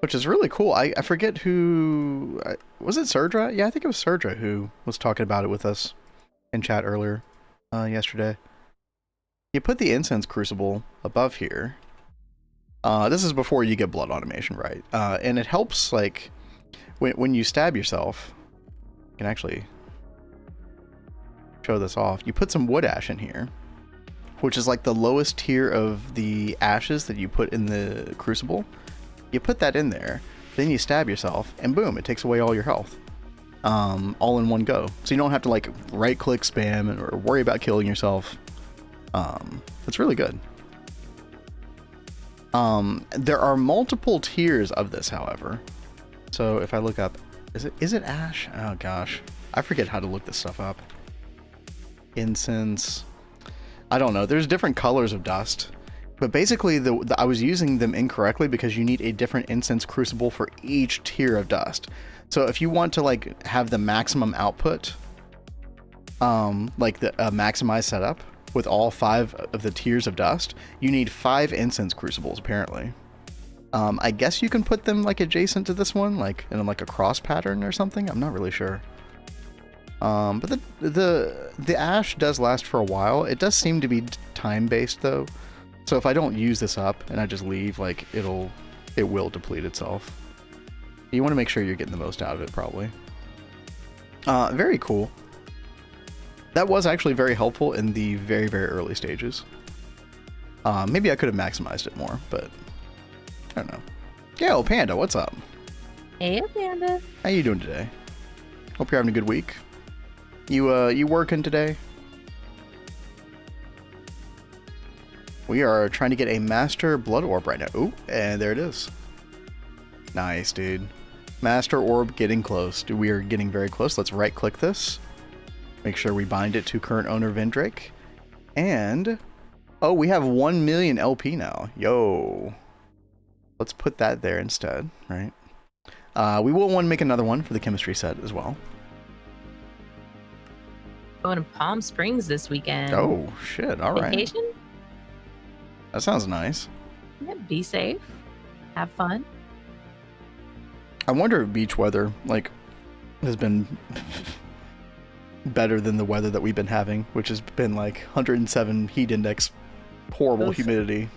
which is really cool. I forget who... was it Surdra? Yeah, I think it was Surdra who was talking about it with us in chat earlier yesterday. You put the incense crucible above here. This is before you get blood automation, right? And it helps, like, when you stab yourself. You can actually show this off. You put some wood ash in here, which is like the lowest tier of the ashes that you put in the crucible. You put that in there, then you stab yourself, and boom, it takes away all your health. All in one go. So you don't have to, like, right click spam or worry about killing yourself. It's really good. There are multiple tiers of this, however. So if I look up, is it ash? Oh gosh, I forget how to look this stuff up. Incense, I don't know. There's different colors of dust, but basically I was using them incorrectly because you need a different incense crucible for each tier of dust. So if you want to, like, have the maximum output, like the maximized setup with all 5 of the tiers of dust, you need 5 incense crucibles apparently. I guess you can put them, like, adjacent to this one, like in, like, a cross pattern or something. I'm not really sure. But the ash does last for a while. It does seem to be time based though, so if I don't use this up and I just leave, like, it will deplete itself. You want to make sure you're getting the most out of it, probably. Very cool. That was actually very helpful in the very, very early stages. Maybe I could have maximized it more, but I don't know. Yo, Panda, what's up? Hey, Panda. How you doing today? Hope you're having a good week. You working today? We are trying to get a Master Blood Orb right now. Ooh, and there it is. Nice, dude. Master Orb getting close. Dude, we are getting very close. Let's right-click this. Make sure we bind it to current owner Vendrake. And... oh, we have 1 million LP now. Yo. Let's put that there instead, right? We will want to make another one for the chemistry set as well. Going to Palm Springs this weekend. Oh, shit. All right. Vacation? That sounds nice. Yeah, be safe. Have fun. I wonder if beach weather, like, has been better than the weather that we've been having, which has been like 107 heat index, horrible humidity.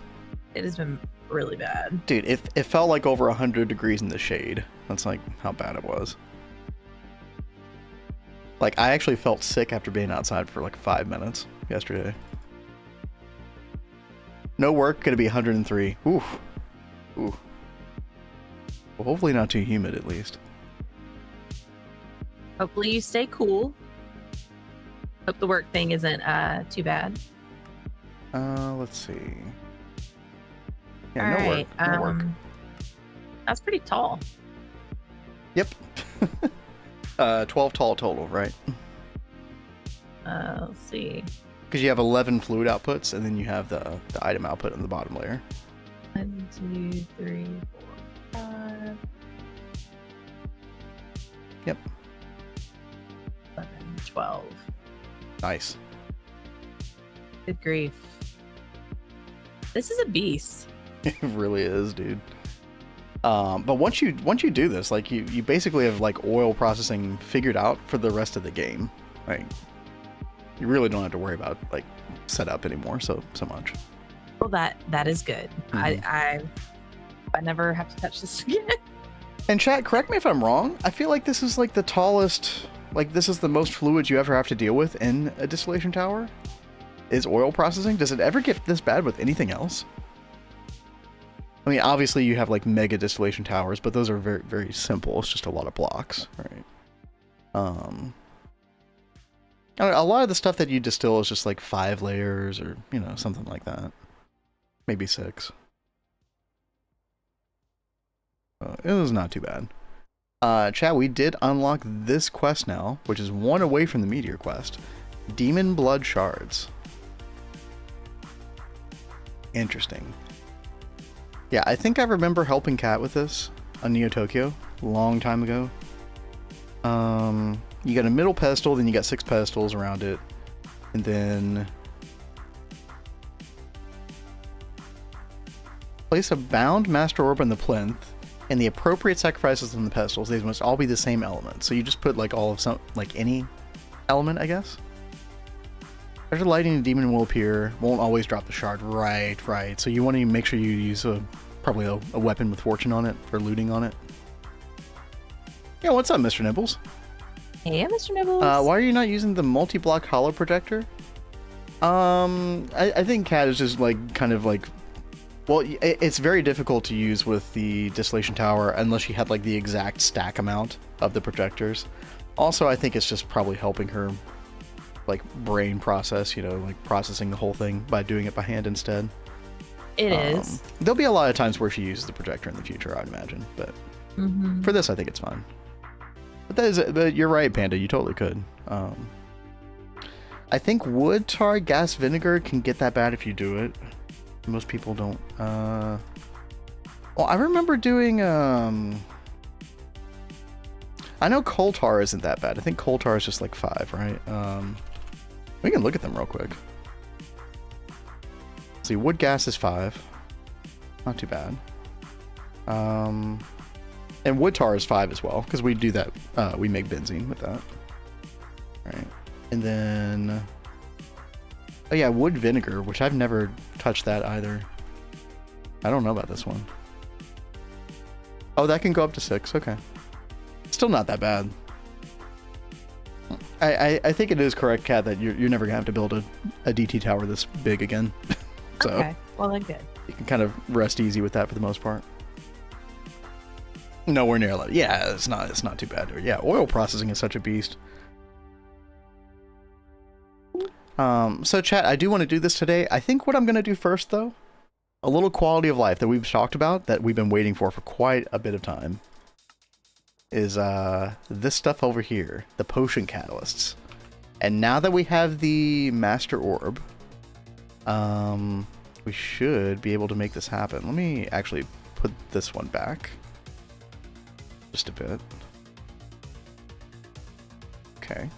It has been really bad. Dude, it felt like over 100 degrees in the shade. That's like how bad it was. Like, I actually felt sick after being outside for like 5 minutes yesterday. No work, gonna be 103. Oof. Ooh. Well, hopefully not too humid at least. Hopefully you stay cool. Hope the work thing isn't too bad. Let's see. Yeah, All no right. work. No work. That's pretty tall. Yep. 12 tall total, right? Let's see. Because you have 11 fluid outputs, and then you have the item output in the bottom layer. 1, 2, 3, 4, 5. Yep. 11, 12. Nice. Good grief. This is a beast. It really is, dude. But once you do this, like you basically have like oil processing figured out for the rest of the game. Like you really don't have to worry about like setup anymore so much. Well, that is good. Mm-hmm. I never have to touch this again. And chat, correct me if I'm wrong. I feel like this is like the tallest, like this is the most fluids you ever have to deal with in a distillation tower. Is oil processing? Does it ever get this bad with anything else? I mean, obviously you have like mega distillation towers, but those are very, very simple. It's just a lot of blocks, right? A lot of the stuff that you distill is just like 5 layers or, you know, something like that. Maybe 6. It was not too bad. Chat, we did unlock this quest now, which is one away from the Meteor quest. Demon Blood Shards. Interesting. Yeah, I think I remember helping Kat with this on Neo Tokyo a long time ago. You got a middle pedestal, then you got 6 pedestals around it, and then place a bound master orb on the plinth, and the appropriate sacrifices on the pedestals. These must all be the same element. So you just put like all of some, like any element, I guess. After lighting, a demon will appear. Won't always drop the shard. Right. So you want to make sure you use probably a weapon with fortune on it for looting on it. Yeah, what's up, Mr. Nibbles? Hey, Mr. Nibbles. Why are you not using the multi-block hollow projector? I think Cat is just like kind of like, well, it's very difficult to use with the distillation tower unless you had like the exact stack amount of the projectors. Also, I think it's just probably helping her like brain process, you know, like processing the whole thing by doing it by hand instead. It is. There'll be a lot of times where she uses the projector in the future, I'd imagine, but for this, I think it's fine. But you're right, Panda. You totally could. I think wood, tar, gas, vinegar can get that bad if you do it. Most people don't. Well, I remember doing. I know coal tar isn't that bad. I think coal tar is just like 5, right? We can look at them real quick. Let's see, wood gas is 5. Not too bad. And wood tar is 5 as well, because we do that. We make benzene with that. Right. And then, oh yeah, wood vinegar, which I've never touched that either. I don't know about this one. Oh, that can go up to 6. Okay. Still not that bad. I think it is correct, Kat, that you're never gonna have to build a DT tower this big again. So okay. Well, then good. You can kind of rest easy with that for the most part. Nowhere near 11. Yeah, it's not too bad. Yeah, oil processing is such a beast. So chat, I do want to do this today. I think what I'm going to do first, though, A little quality of life that we've talked about that we've been waiting for quite a bit of time is this stuff over here, the potion catalysts. And now that we have the Master Orb, we should be able to make this happen. Let me actually put this one back just a bit. Okay.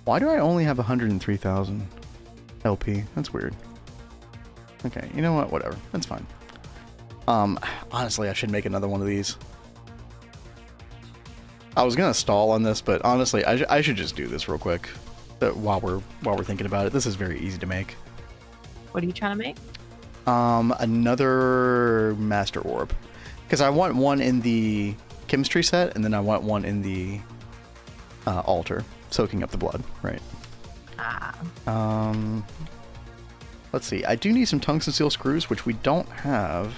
Why do I only have 103,000 LP? That's weird. Okay, you know what? Whatever. That's fine. Honestly, I should make another one of these. I was gonna stall on this, but honestly, I should just do this real quick. While we're thinking about it, this is very easy to make. What are you trying to make? Another Master Orb, because I want one in the chemistry set, and then I want one in the altar, soaking up the blood. Right. Let's see. I do need some tungsten steel screws, which we don't have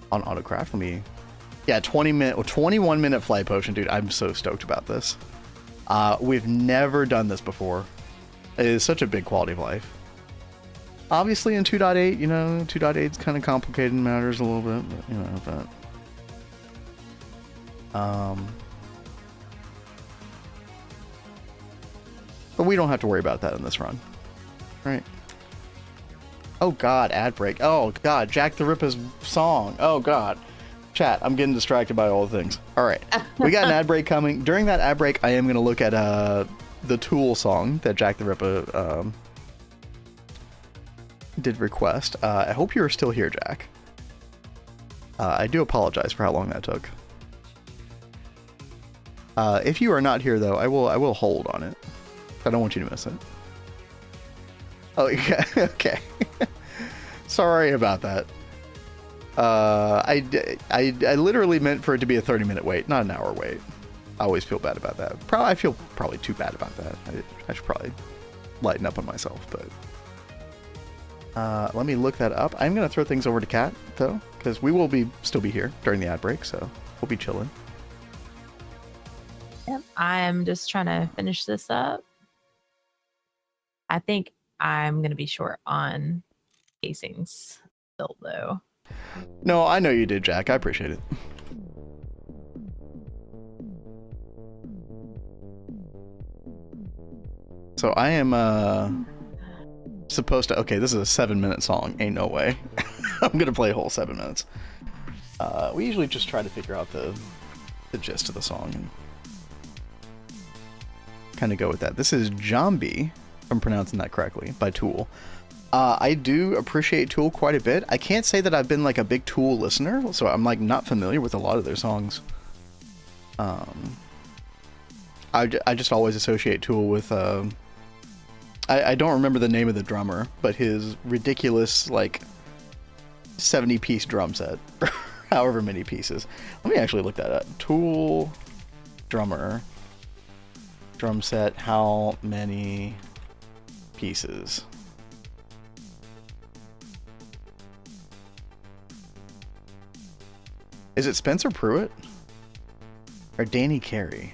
on autocraft. Let me. Yeah, 21 minute flight potion, dude. I'm so stoked about this. We've never done this before. It is such a big quality of life. Obviously in 2.8, you know, 2.8 is kind of complicated matters a little bit, but, you know, but we don't have to worry about that in this run. Right. Oh god, ad break. Oh god, Jack the Ripper's song. Oh god. Chat, I'm getting distracted by all the things. Alright, we got an ad break coming. During that ad break, I am going to look at the Tool song that Jack the Ripper did request. I hope you're still here, Jack. I do apologize for how long that took. If you are not here, though, I will hold on it. I don't want you to miss it. Oh, yeah, okay. Sorry about that. I literally meant for it to be a 30-minute wait, not an hour wait. I always feel bad about that. I feel probably too bad about that. I should probably lighten up on myself, but let me look that up. I'm gonna throw things over to Kat though, because we will still be here during the ad break, so we'll be chilling. Yep, I'm just trying to finish this up. I think I'm gonna be short on casings still though. No, I know you did, Jack. I appreciate it. So I am supposed to. Okay, this is a 7-minute song. Ain't no way. I'm gonna play a whole 7 minutes. We usually just try to figure out the gist of the song and kind of go with that. This is Jambi, if I'm pronouncing that correctly, by Tool. I do appreciate Tool quite a bit. I can't say that I've been like a big Tool listener, so I'm like not familiar with a lot of their songs. I just always associate Tool with I don't remember the name of the drummer, but his ridiculous like 70-piece drum set, however many pieces. Let me actually look that up. Tool drummer drum set, how many pieces? Is it Spencer Pruitt? Or Danny Carey?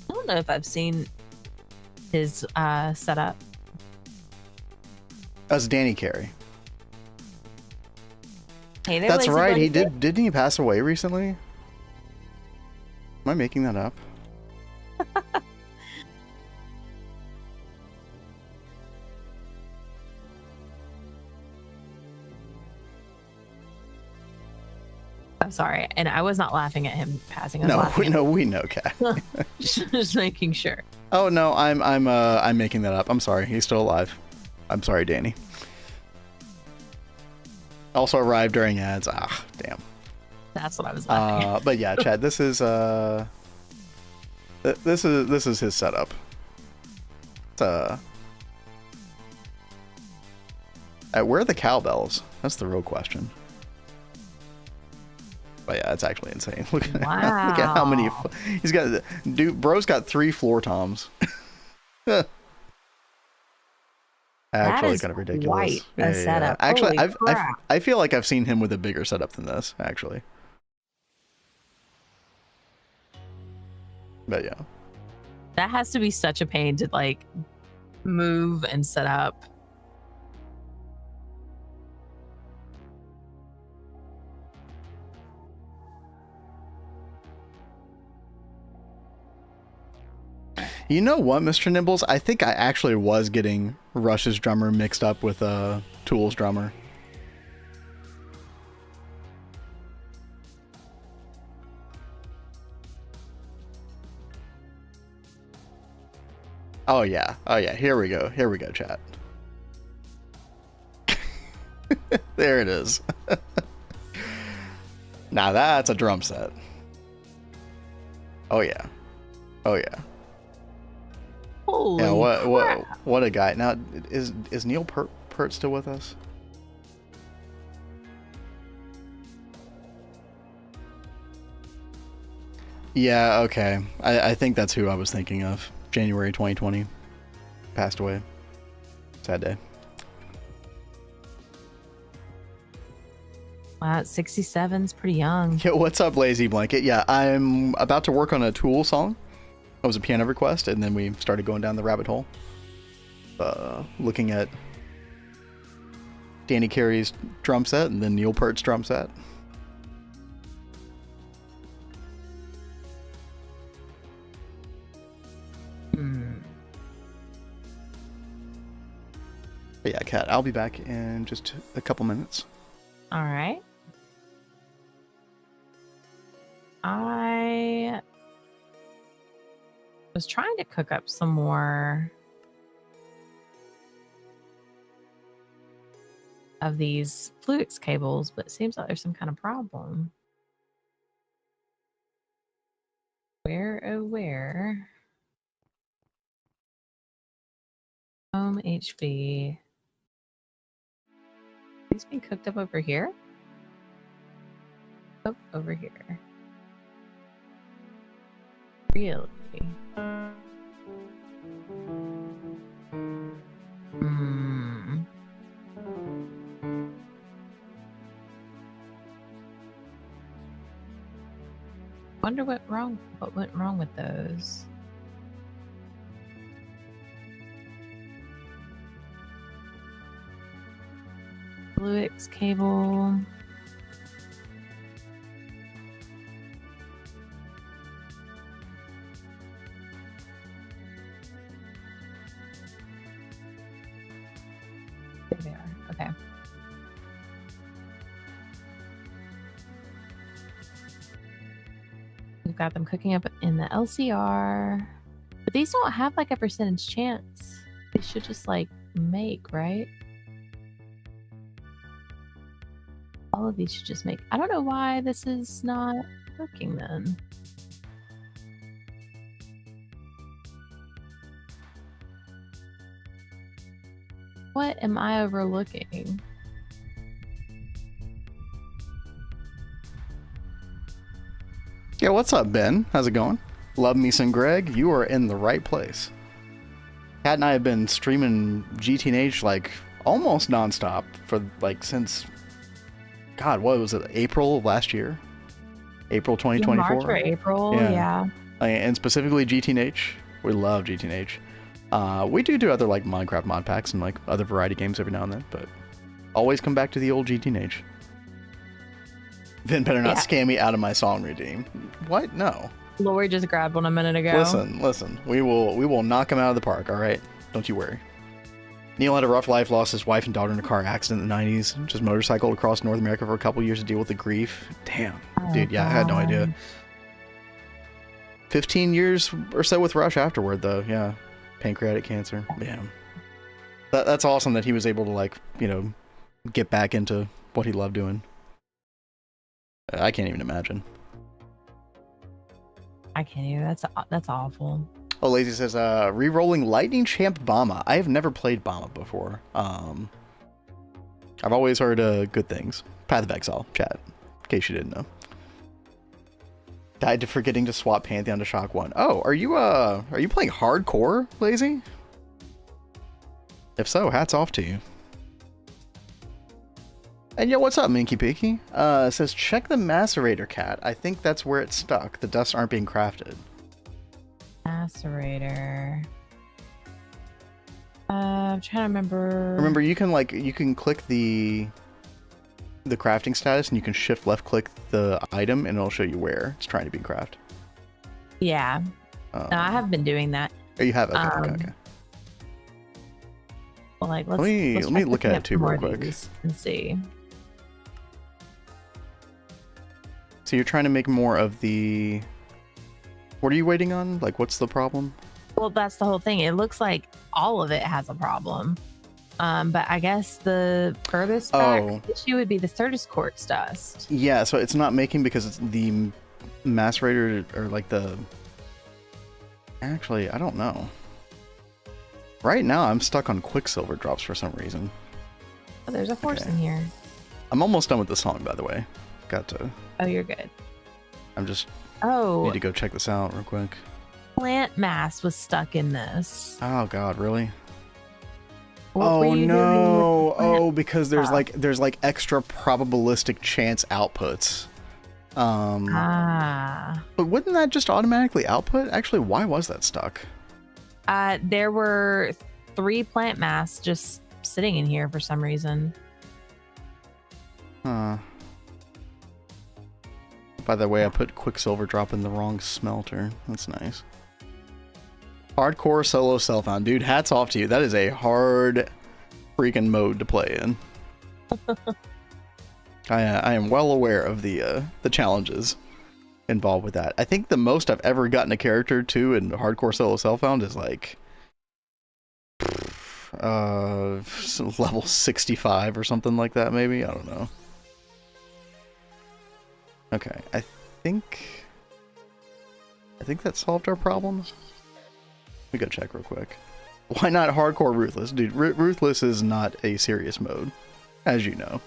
I don't know if I've seen his setup. That's Danny Carey. Hey there, that's Lazy right, Bunny he Kid. didn't he pass away recently? Am I making that up? I'm sorry, and I was not laughing at him passing. I was No, laughing at we know, Kat. just making sure. Oh no, I'm making that up. I'm sorry, he's still alive. I'm sorry, Danny. Also arrived during ads. Ah, damn. That's what I was laughing at. But yeah, Chad, this is his setup. It's where are the cowbells? That's the real question. But yeah, it's actually insane. Look at look at how many he's got. Dude, bro's got 3 floor toms. Actually, kind of ridiculous. Quite a setup. Actually, Holy crap. I feel like I've seen him with a bigger setup than this. Actually, But yeah. That has to be such a pain to like move and set up. You know what, Mr. Nibbles? I think I actually was getting Rush's drummer mixed up with Tool's drummer. Oh yeah. Oh yeah. Here we go. Here we go, chat. There it is. Now that's a drum set. Oh yeah. Oh yeah. Holy yeah, what a guy. Now is Neil Peart still with us? Yeah, okay. I think that's who I was thinking of. January 2020. Passed away. Sad day. Wow, 67's pretty young. Yeah, what's up, Lazy Blanket? Yeah, I'm about to work on a Tool song. It was a piano request, and then we started going down the rabbit hole. Looking at Danny Carey's drum set and then Neil Peart's drum set. But yeah, Kat, I'll be back in just a couple minutes. All right. I was trying to cook up some more of these Fluix cables, but it seems like there's some kind of problem. Where, oh, where? Home HV. These being cooked up over here? Oh, over here. Really? Wonder what went wrong with those. Fluix cable. There they are. Okay. We've got them cooking up in the LCR. But these don't have like a percentage chance. They should just like make, right? All of these should just make. I don't know why this is not working then. What am I overlooking? Yeah, what's up, Ben? How's it going? Love me some Greg. You are in the right place. Kat and I have been streaming GTNH like almost nonstop for like since, God, what was it? April of last year? April 2024? March or April, yeah. And specifically GTNH. We love GTNH. We do other like Minecraft mod packs and like other variety games every now and then, but always come back to the old GTNH. Then better not scam me out of my song redeem. What? No. Lori just grabbed one a minute ago. Listen. We will knock him out of the park, all right? Don't you worry. Neil had a rough life, lost his wife and daughter in a car accident in the 90s. Just motorcycled across North America for a couple years to deal with the grief. Damn. Dude, yeah, I had no idea. 15 years or so with Rush afterward, though. Yeah. Pancreatic cancer. Damn. That's awesome that he was able to, like, you know, get back into what he loved doing. I can't even imagine. I can't even. That's awful. Oh, Lazy says, re-rolling Lightning Champ Bama. I have never played Bama before. I've always heard good things. Path of Exile, chat, in case you didn't know. Died to forgetting to swap Pantheon to Shock 1. Oh, are you playing hardcore, Lazy? If so, hats off to you. And yo, what's up, Minky Peaky? Says, check the macerator, Cat. I think that's where it's stuck. The dusts aren't being crafted. Macerator. I'm trying to remember. Remember, you can click the crafting status, and you can shift left click the item, and it'll show you where it's trying to be craft. Yeah. No, I have been doing that. Oh, you have? Okay. Well, like, let me look at it too real quick and see. So you're trying to make more of the. What are you waiting on? Like, what's the problem? Well, that's the whole thing. It looks like all of it has a problem. But I guess the furthest back issue would be the Certus quartz dust. Yeah, so it's not making because it's the macerator or like the. Actually, I don't know. Right now, I'm stuck on Quicksilver drops for some reason. Oh, there's a horse in here. I'm almost done with the song, by the way. Got to. Oh, you're good. I'm just. Oh. Need to go check this out real quick. Plant mass was stuck in this. Oh God, really? What no! Oh, because there's like extra probabilistic chance outputs. But wouldn't that just automatically output? Actually, why was that stuck? There were 3 plant mass just sitting in here for some reason. Huh. By the way, I put Quicksilver drop in the wrong smelter. That's nice. Hardcore solo self-found. Dude, hats off to you. That is a hard freaking mode to play in. I am well aware of the challenges involved with that. I think the most I've ever gotten a character to in hardcore solo self-found is like level 65 or something like that, maybe. I don't know. Okay, I think that solved our problem. We gotta check real quick. Why not hardcore ruthless? Dude, ruthless is not a serious mode, as you know.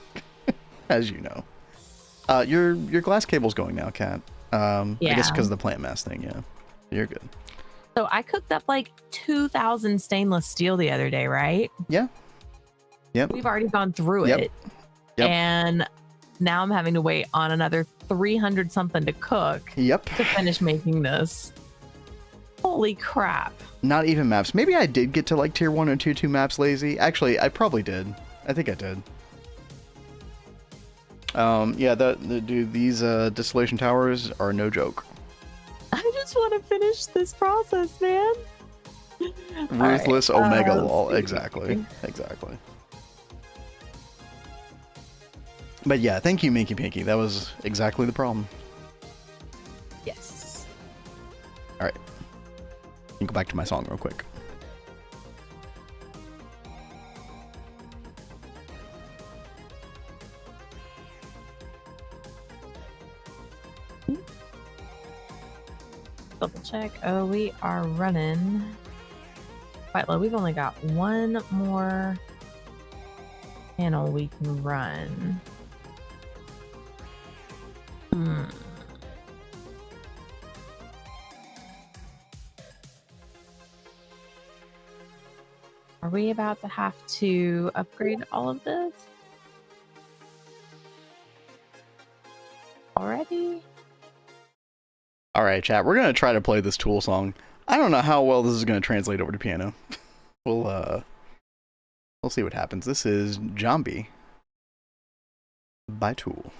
As you know. Your glass cable's going now, Kat. Yeah. I guess because of the plant mass thing, yeah. You're good. So I cooked up like 2,000 stainless steel the other day, right? Yeah. Yep. We've already gone through it. Yep. And now I'm having to wait on another 300 something to cook. Yep. To finish making this. Holy crap. Not even maps. Maybe I did get to like tier 1 or tier 2 maps lazy. Actually, I probably did. I think I did. Yeah, dude, these distillation towers are no joke. I just want to finish this process, man. Ruthless right, Omega lol. Exactly. But yeah, thank you, Minky Pinky. That was exactly the problem. Yes. All right. Let me go back to my song real quick. Double check. Oh, we are running quite low. We've only got one more panel we can run. Are we about to have to upgrade all of this already? All right, chat. We're gonna try to play this Tool song. I don't know how well this is gonna translate over to piano. We'll see what happens. This is Jambi by Tool.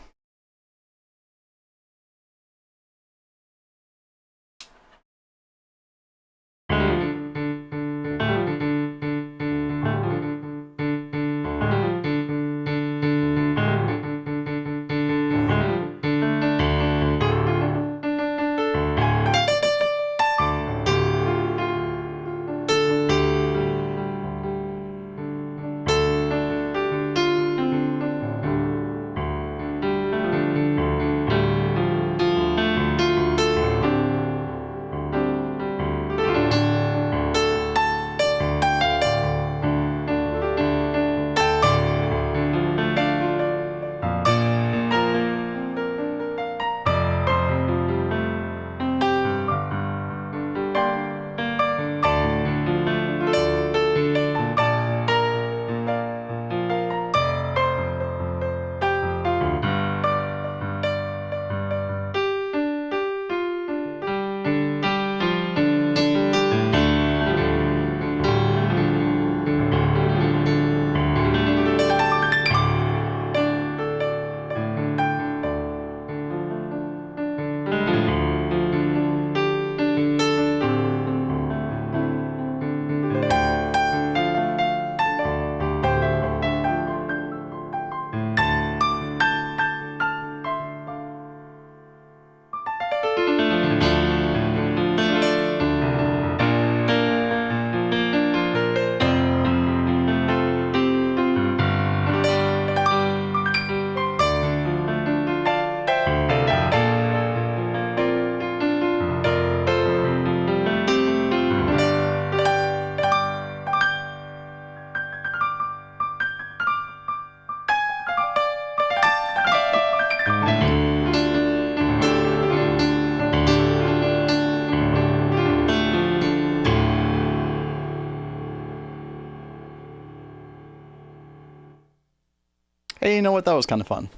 Hey, you know what? That was kind of fun.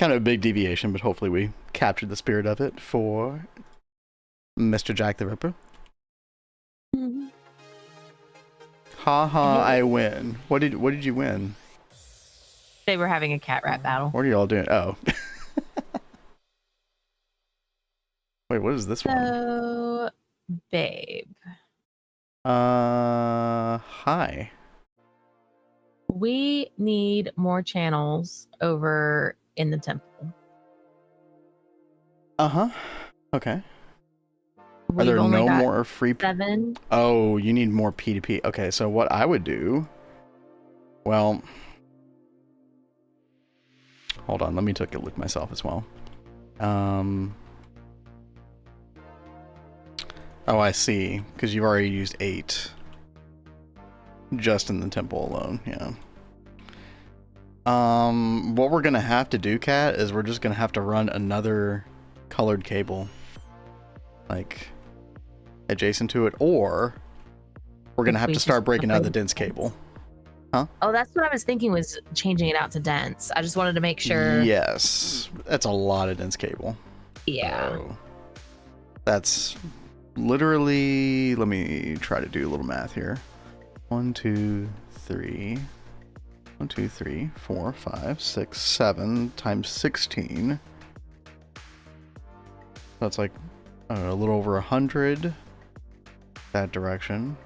Kind of a big deviation, but hopefully we captured the spirit of it for Mr. Jack the Ripper. Mhm. Ha ha! I win. What did you win? They were having a cat rat battle. What are y'all doing? Oh. Wait, what is this one? So, babe, Hi. we need more channels over in the temple. Uh-huh. Okay. Are We've there only no got more free... 7. Oh, you need more P2P. Okay, so what I would do... Well... Hold on, let me take a look myself as well. Oh, I see. Because you've already used 8. Just in the temple alone, yeah. What we're gonna have to do, Kat, is we're just gonna have to run another colored cable. Like, adjacent to it, or we're gonna have to start breaking out the dense cable. Huh? Oh, that's what I was thinking, was changing it out to dense. I just wanted to make sure. Yes. That's a lot of dense cable. Yeah. So that's literally, let me try to do a little math here. 1, 2, 3. 1, 2, 3, 4, 5, 6, 7 times 16. That's like a little over 100 that direction.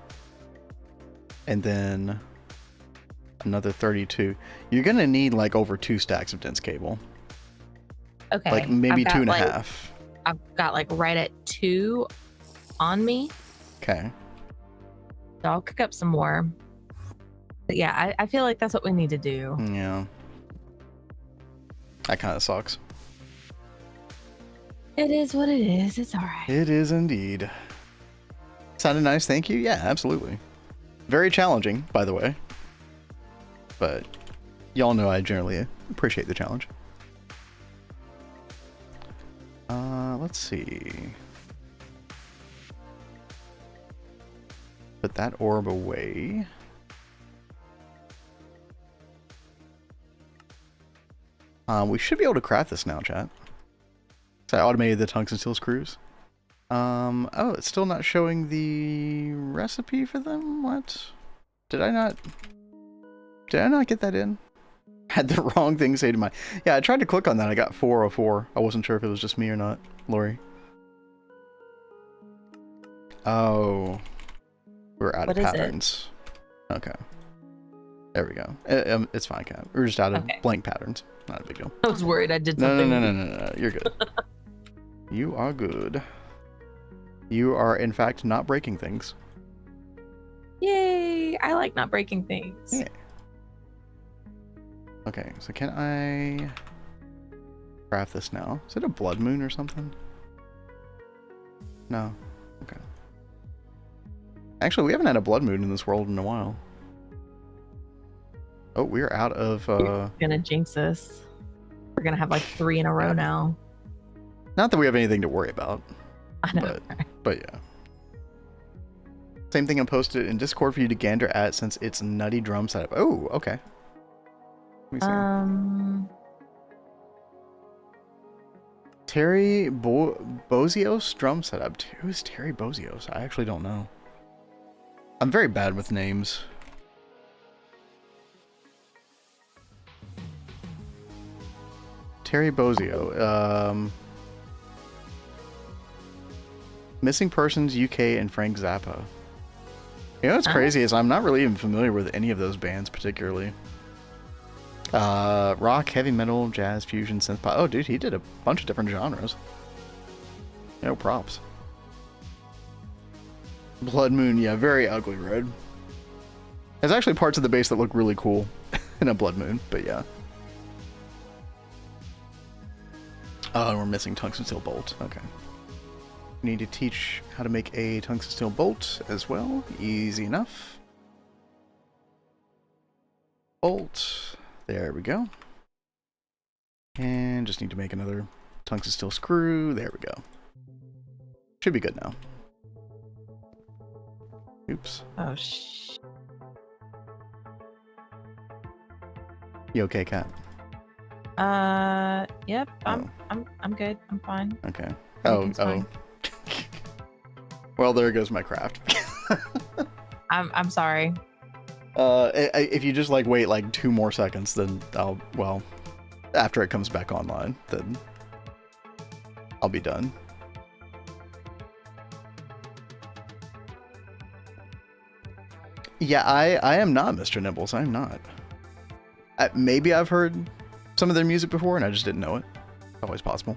And then another 32. You're gonna need like over 2 stacks of dense cable. Okay. Like maybe 2.5. Like, I've got like right at 2 on me. Okay. So I'll cook up some more. But yeah, I feel like that's what we need to do. Yeah. That kind of sucks. It is what it is. It's all right. It is indeed. Sounded nice, thank you. Yeah, absolutely. Very challenging, by the way. But y'all know I generally appreciate the challenge. Let's see. Put that orb away. We should be able to craft this now, chat. So I automated the tungsten steel screws. Oh, it's still not showing the recipe for them? What? Did I not get that in? Had the wrong thing saved in my... Yeah, I tried to click on that. I got 404. I wasn't sure if it was just me or not. Lori. Oh. We're out of patterns. Okay. There we go. It's fine, Kat. We're just out of blank patterns. Not a big deal. I was worried I did something. No. You're good. You are good. You are, in fact, not breaking things. Yay! I like not breaking things. Yeah. Okay, so can I craft this now? Is it a blood moon or something? No. Okay. Actually, we haven't had a blood moon in this world in a while. Oh, we're out of... We're gonna jinx this. We're gonna have like 3 in a row now. Not that we have anything to worry about. I know. But yeah. Same thing, I posted in Discord for you to gander at since it's nutty drum setup. Oh, okay. Terry Bozios drum setup. Who's Terry Bozios? I actually don't know. I'm very bad with names. Terry Bozio. Missing Persons UK and Frank Zappa. You know what's crazy is I'm not really even familiar with any of those bands particularly. Rock, heavy metal, jazz, fusion, synth pop. Oh, dude, he did a bunch of different genres. No props. Blood Moon, yeah, very ugly red. There's actually parts of the bass that look really cool in a Blood Moon, but yeah. Oh, we're missing tungsten steel bolt. Okay. We need to teach how to make a tungsten steel bolt as well. Easy enough. Bolt. There we go. And just need to make another tungsten steel screw. There we go. Should be good now. Oops. Oh, You okay, Kat? Yep. Oh. I'm good. I'm fine. Okay. Everything's Oh. fine. Well, there goes my craft. I'm sorry. If you just like wait like 2 more seconds, then well, after it comes back online, then I'll be done. Yeah, I am not Mr. Nibbles. I'm not. Maybe I've heard some of their music before and I just didn't know it. Always possible.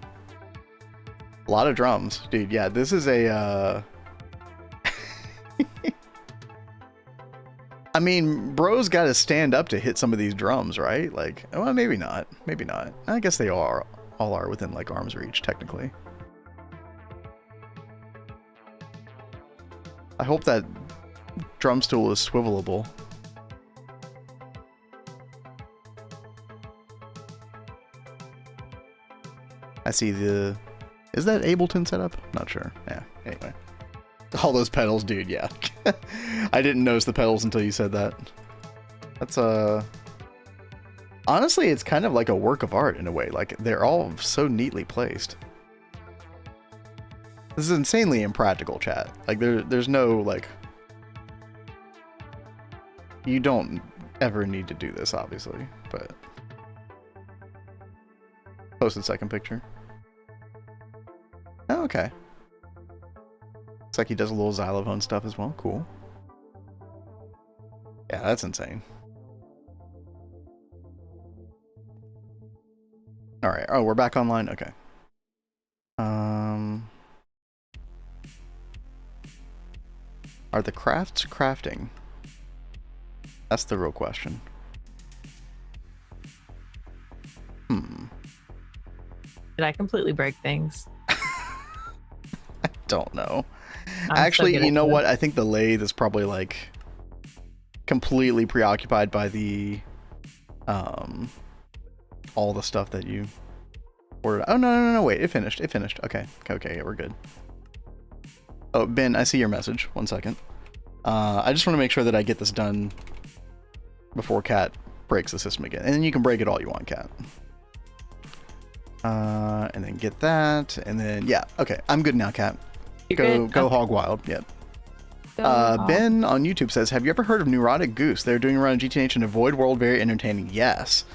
A lot of drums, dude. Yeah, this is a I mean, bro's got to stand up to hit some of these drums, right? Like, well, maybe not. Maybe not. I guess they all are within like arm's reach, technically. I hope that drum stool is swivelable. I see the... Is that Ableton setup? Not sure. Yeah, anyway. All those pedals, dude, yeah. I didn't notice the pedals until you said that. That's honestly, it's kind of like a work of art in a way. Like, they're all so neatly placed. This is insanely impractical, chat. Like, there's no, like... You don't ever need to do this, obviously, but... Posted second picture. Oh, okay. Looks like he does a little xylophone stuff as well. Cool. Yeah, that's insane. Alright. Oh, we're back online? Okay. Are the crafts crafting? That's the real question. Did I completely break things? I don't know. I'm Actually, so you know what? I think the lathe is probably like completely preoccupied by the all the stuff that you ordered. Oh no, wait, it finished. Okay, yeah, we're good. Oh, Ben, I see your message. 1 second. I just want to make sure that I get this done before Kat breaks the system again. And then you can break it all you want, Kat. And then get that, and then yeah, okay, I'm good now, Kat. Go okay. hog wild. Yep. Go Ben on YouTube says, have you ever heard of Neurotic Goose? They're doing around GTNH in a Void World, very entertaining. Yes.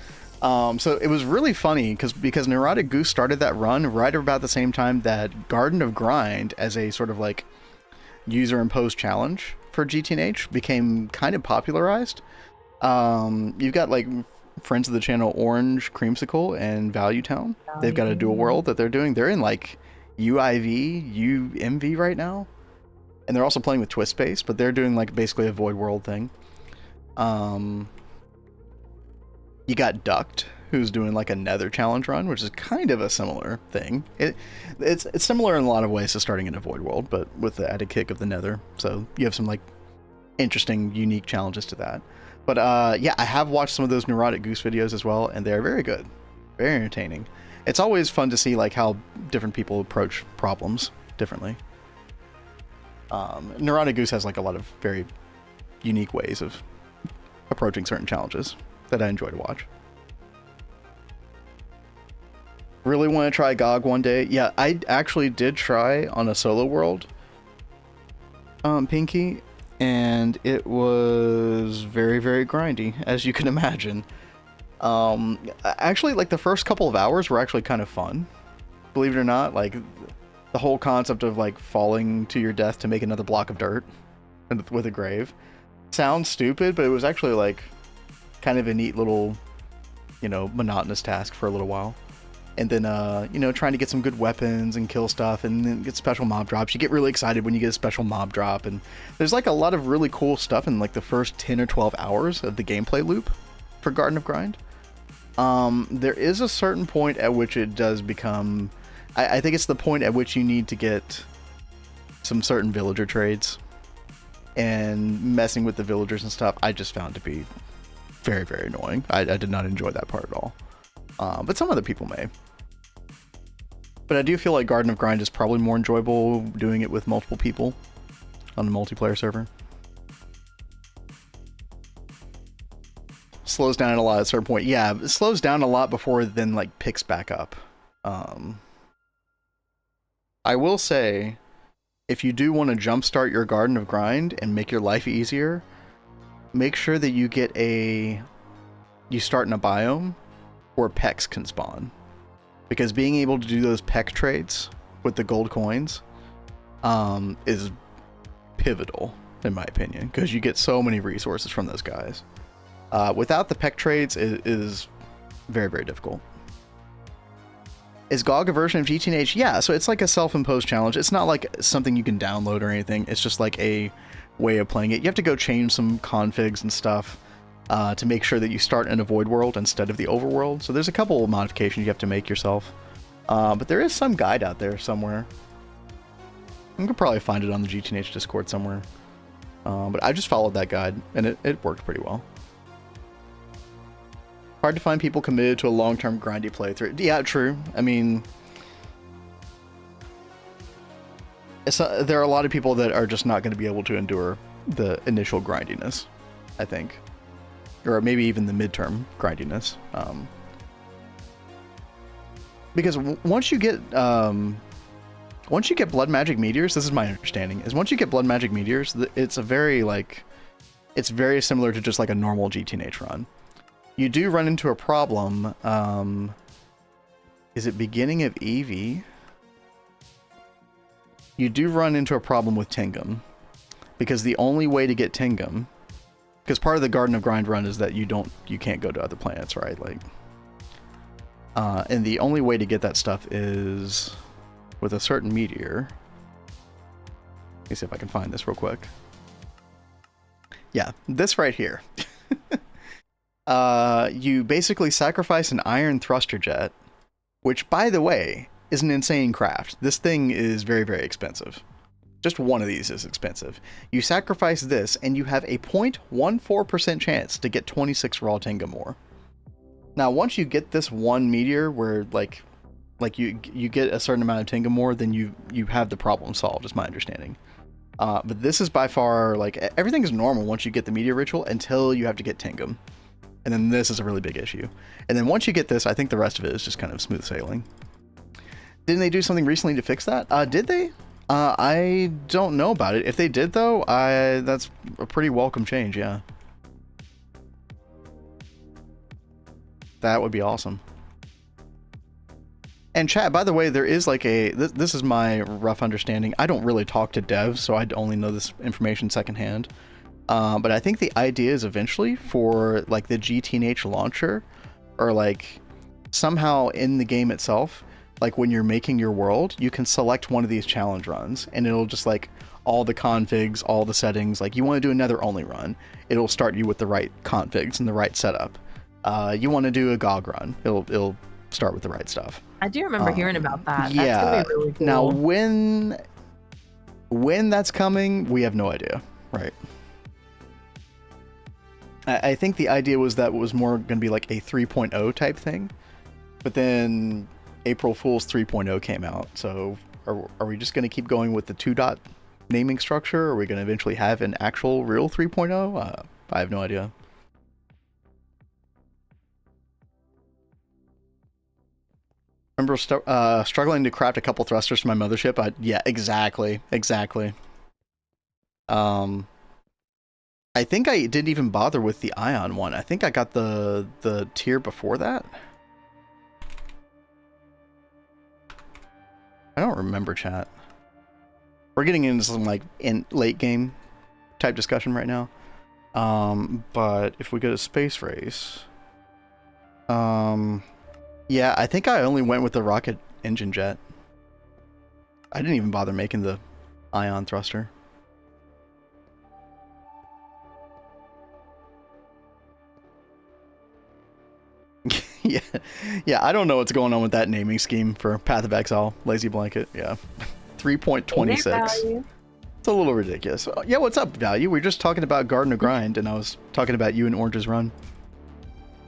So it was really funny because Neurotic Goose started that run right about the same time that Garden of Grind, as a sort of like user imposed challenge for GTNH, became kind of popularized. You've got like friends of the channel Orange Creamsicle and Value Town. They've got a dual world that they're doing. They're in like UIV, UMV right now. And they're also playing with Twist Space, but they're doing like basically a Void World thing. You got Duct, who's doing like a Nether challenge run, which is kind of a similar thing. It's similar in a lot of ways to starting in a Void World, but with the added kick of the Nether. So you have some like interesting, unique challenges to that. But yeah, I have watched some of those Neurotic Goose videos as well, and they're very good, very entertaining. It's always fun to see like how different people approach problems differently. Neurotic Goose has like a lot of very unique ways of approaching certain challenges that I enjoy to watch. Really want to try GOG one day. Yeah, I actually did try on a solo world, Pinky, and it was very, very grindy, as you can imagine. Actually, like the first couple of hours were actually kind of fun, believe it or not. Like the whole concept of like falling to your death to make another block of dirt with a grave sounds stupid, but it was actually like kind of a neat little, you know, monotonous task for a little while. And then, you know, trying to get some good weapons and kill stuff and then get special mob drops. You get really excited when you get a special mob drop. And there's like a lot of really cool stuff in like the first 10 or 12 hours of the gameplay loop for Garden of Grind. There is a certain point at which it does become... I think it's the point at which you need to get some certain villager trades. And messing with the villagers and stuff, I just found to be very, very annoying. I did not enjoy that part at all. But some other people may. But I do feel like Garden of Grind is probably more enjoyable doing it with multiple people on the multiplayer server. slows down a lot at a certain point. Yeah, it slows down a lot before it then like picks back up. I will say, if you do want to jumpstart your Garden of Grind and make your life easier, make sure that you start in a biome where pecks can spawn. Because being able to do those peck trades with the gold coins is pivotal, in my opinion, because you get so many resources from those guys. Without the peck trades, it is very, very difficult. Is GOG a version of GTNH? Yeah, so it's like a self-imposed challenge. It's not like something you can download or anything. It's just like a way of playing it. You have to go change some configs and stuff to make sure that you start in a void world instead of the overworld. So there's a couple of modifications you have to make yourself. But there is some guide out there somewhere. You can probably find it on the GTNH Discord somewhere. But I just followed that guide, and it worked pretty well. Hard to find people committed to a long-term grindy playthrough. Yeah, true. I mean, there are a lot of people that are just not going to be able to endure the initial grindiness, I think. Or maybe even the midterm grindiness. Because once you get blood magic meteors, this is my understanding, is once you get blood magic meteors, it's very similar to just like a normal GTNH run. You do run into a problem. Is it beginning of EV? You do run into a problem with Tingum, because the only way to get Tingum, because part of the Garden of Grind run is that you can't go to other planets, right? Like, and the only way to get that stuff is with a certain meteor. Let me see if I can find this real quick. Yeah, this right here. You basically sacrifice an iron thruster jet, which, by the way, is an insane craft. This thing is very, very expensive. Just one of these is expensive. You sacrifice this, and you have a 0.14% chance to get 26 raw Tingum ore. Now, once you get this one meteor where, like you get a certain amount of Tingum ore, then you have the problem solved, is my understanding. But this is by far, like, everything is normal once you get the meteor ritual until you have to get Tingum. And then this is a really big issue. And then once you get this, I think the rest of it is just kind of smooth sailing. Didn't they do something recently to fix that? Did they? I don't know about it. If they did, though, that's a pretty welcome change, yeah. That would be awesome. And chat, by the way, there is like this is my rough understanding. I don't really talk to devs, so I only know this information secondhand. But I think the idea is eventually for like the GTNH launcher, or like somehow in the game itself, like when you're making your world, you can select one of these challenge runs, and it'll just like all the configs, all the settings. Like you want to do a nether only run, it'll start you with the right configs and the right setup. You want to do a GOG run, it'll start with the right stuff. I do remember hearing about that. Yeah. That's gonna be really cool. Now when that's coming, we have no idea, right? I think the idea was that it was more going to be like a 3.0 type thing, but then April Fool's 3.0 came out. So are we just going to keep going with the 2-dot naming structure? Or are we going to eventually have an actual real 3.0? I have no idea. Remember struggling to craft a couple thrusters for my mothership? Yeah, exactly. I think I didn't even bother with the Ion one. I think I got the tier before that. I don't remember, chat. We're getting into some like late game type discussion right now. But if we go to Space Race, yeah, I think I only went with the rocket engine jet. I didn't even bother making the Ion thruster. Yeah, I don't know what's going on with that naming scheme for Path of Exile, Lazy Blanket. Yeah, 3.26. It's a little ridiculous. Yeah, what's up, Value? We were just talking about Garden of Grind, and I was talking about you and Orange's Run.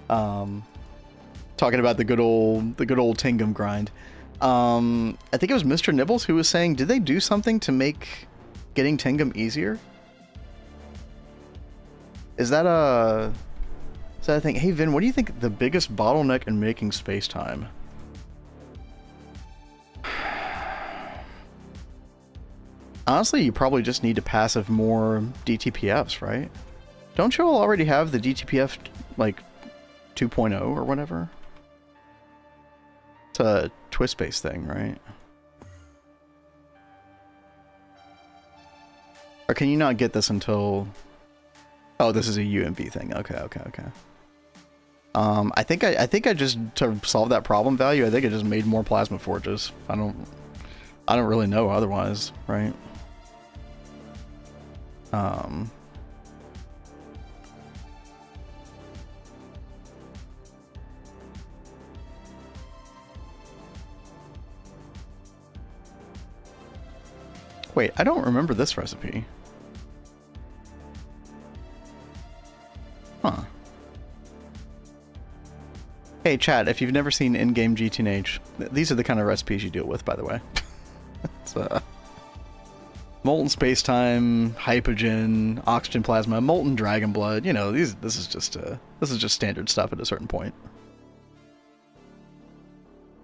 Talking about the good old Tingum grind. I think it was Mr. Nibbles who was saying, did they do something to make getting Tingum easier? Is that So I think, hey Vin, what do you think the biggest bottleneck in making space-time? Honestly, you probably just need to passive more DTPFs, right? Don't you all already have the DTPF, like, 2.0 or whatever? It's a twist-based thing, right? Or can you not get this until... Oh, this is a UMV thing. Okay. I think I just, to solve that problem value, I think I just made more plasma forges. I don't really know otherwise, right? Wait, I don't remember this recipe. Huh. Hey, chat, if you've never seen in-game GTNH, these are the kind of recipes you deal with, by the way. It's, molten space-time, hypogen, oxygen plasma, molten dragon blood. You know, this is just standard stuff at a certain point.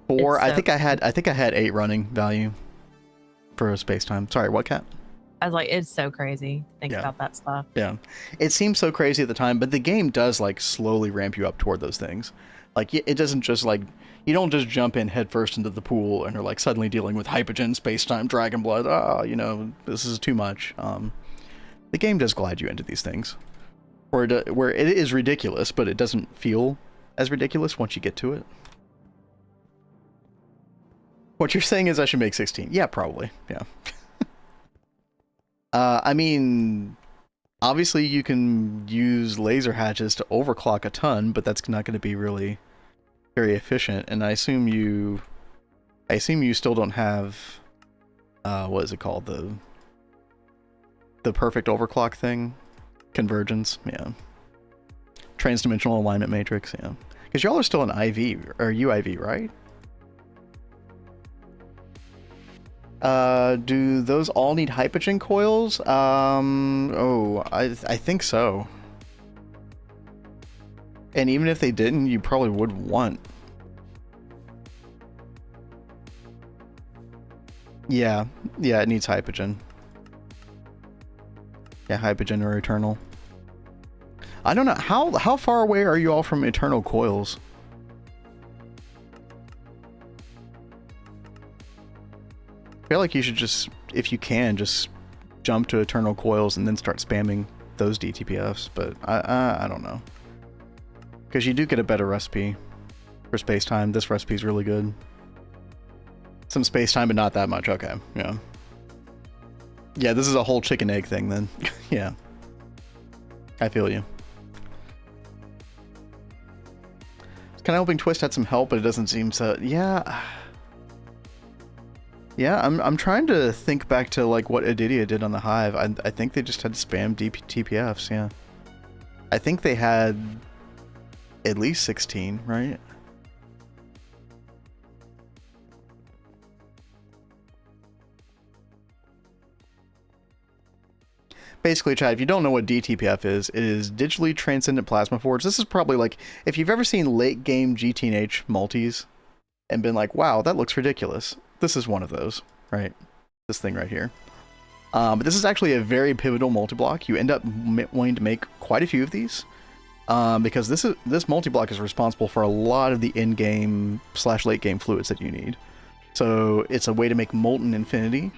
Or I think I had 8 running value for space-time. Sorry, what, Cat? I was like, it's so crazy to think about that stuff. Yeah, it seems so crazy at the time, but the game does like slowly ramp you up toward those things. Like it doesn't just like, you don't just jump in headfirst into the pool and are like suddenly dealing with hypogen, space-time, dragon blood. Oh, you know, this is too much. The game does glide you into these things, where it is ridiculous, but it doesn't feel as ridiculous once you get to it. What you're saying is I should make 16. Yeah, probably. Yeah. I mean, obviously you can use laser hatches to overclock a ton, but that's not going to be really very efficient. And I assume you still don't have, what is it called? The perfect overclock thing? Convergence, yeah. Transdimensional alignment matrix, yeah. Because y'all are still an IV, or UIV, right? Do those all need hypogen coils? Oh, I think so. And even if they didn't, you probably would want. Yeah, it needs hypogen. Yeah, hypogen or eternal. I don't know, how far away are you all from eternal coils? I feel like you should just, if you can, just jump to eternal coils and then start spamming those DTPFs, but I don't know. Because you do get a better recipe for space-time. This recipe is really good. Some space-time, but not that much. Okay, yeah. Yeah, this is a whole chicken egg thing then. Yeah. I feel you. I was kind of hoping Twist had some help, but it doesn't seem so. Yeah. Yeah, I'm trying to think back to like what Adidia did on the Hive. I think they just had to spam TPFs, yeah. I think they had at least 16, right? Basically, Chad, if you don't know what DTPF is, it is Digitally Transcendent Plasma Forge. This is probably like, if you've ever seen late game GTNH multis and been like, wow, that looks ridiculous. This is one of those, right? This thing right here. But this is actually a very pivotal multi-block. You end up wanting to make quite a few of these because this multi-block is responsible for a lot of the in-game / late-game fluids that you need. So it's a way to make molten infinity,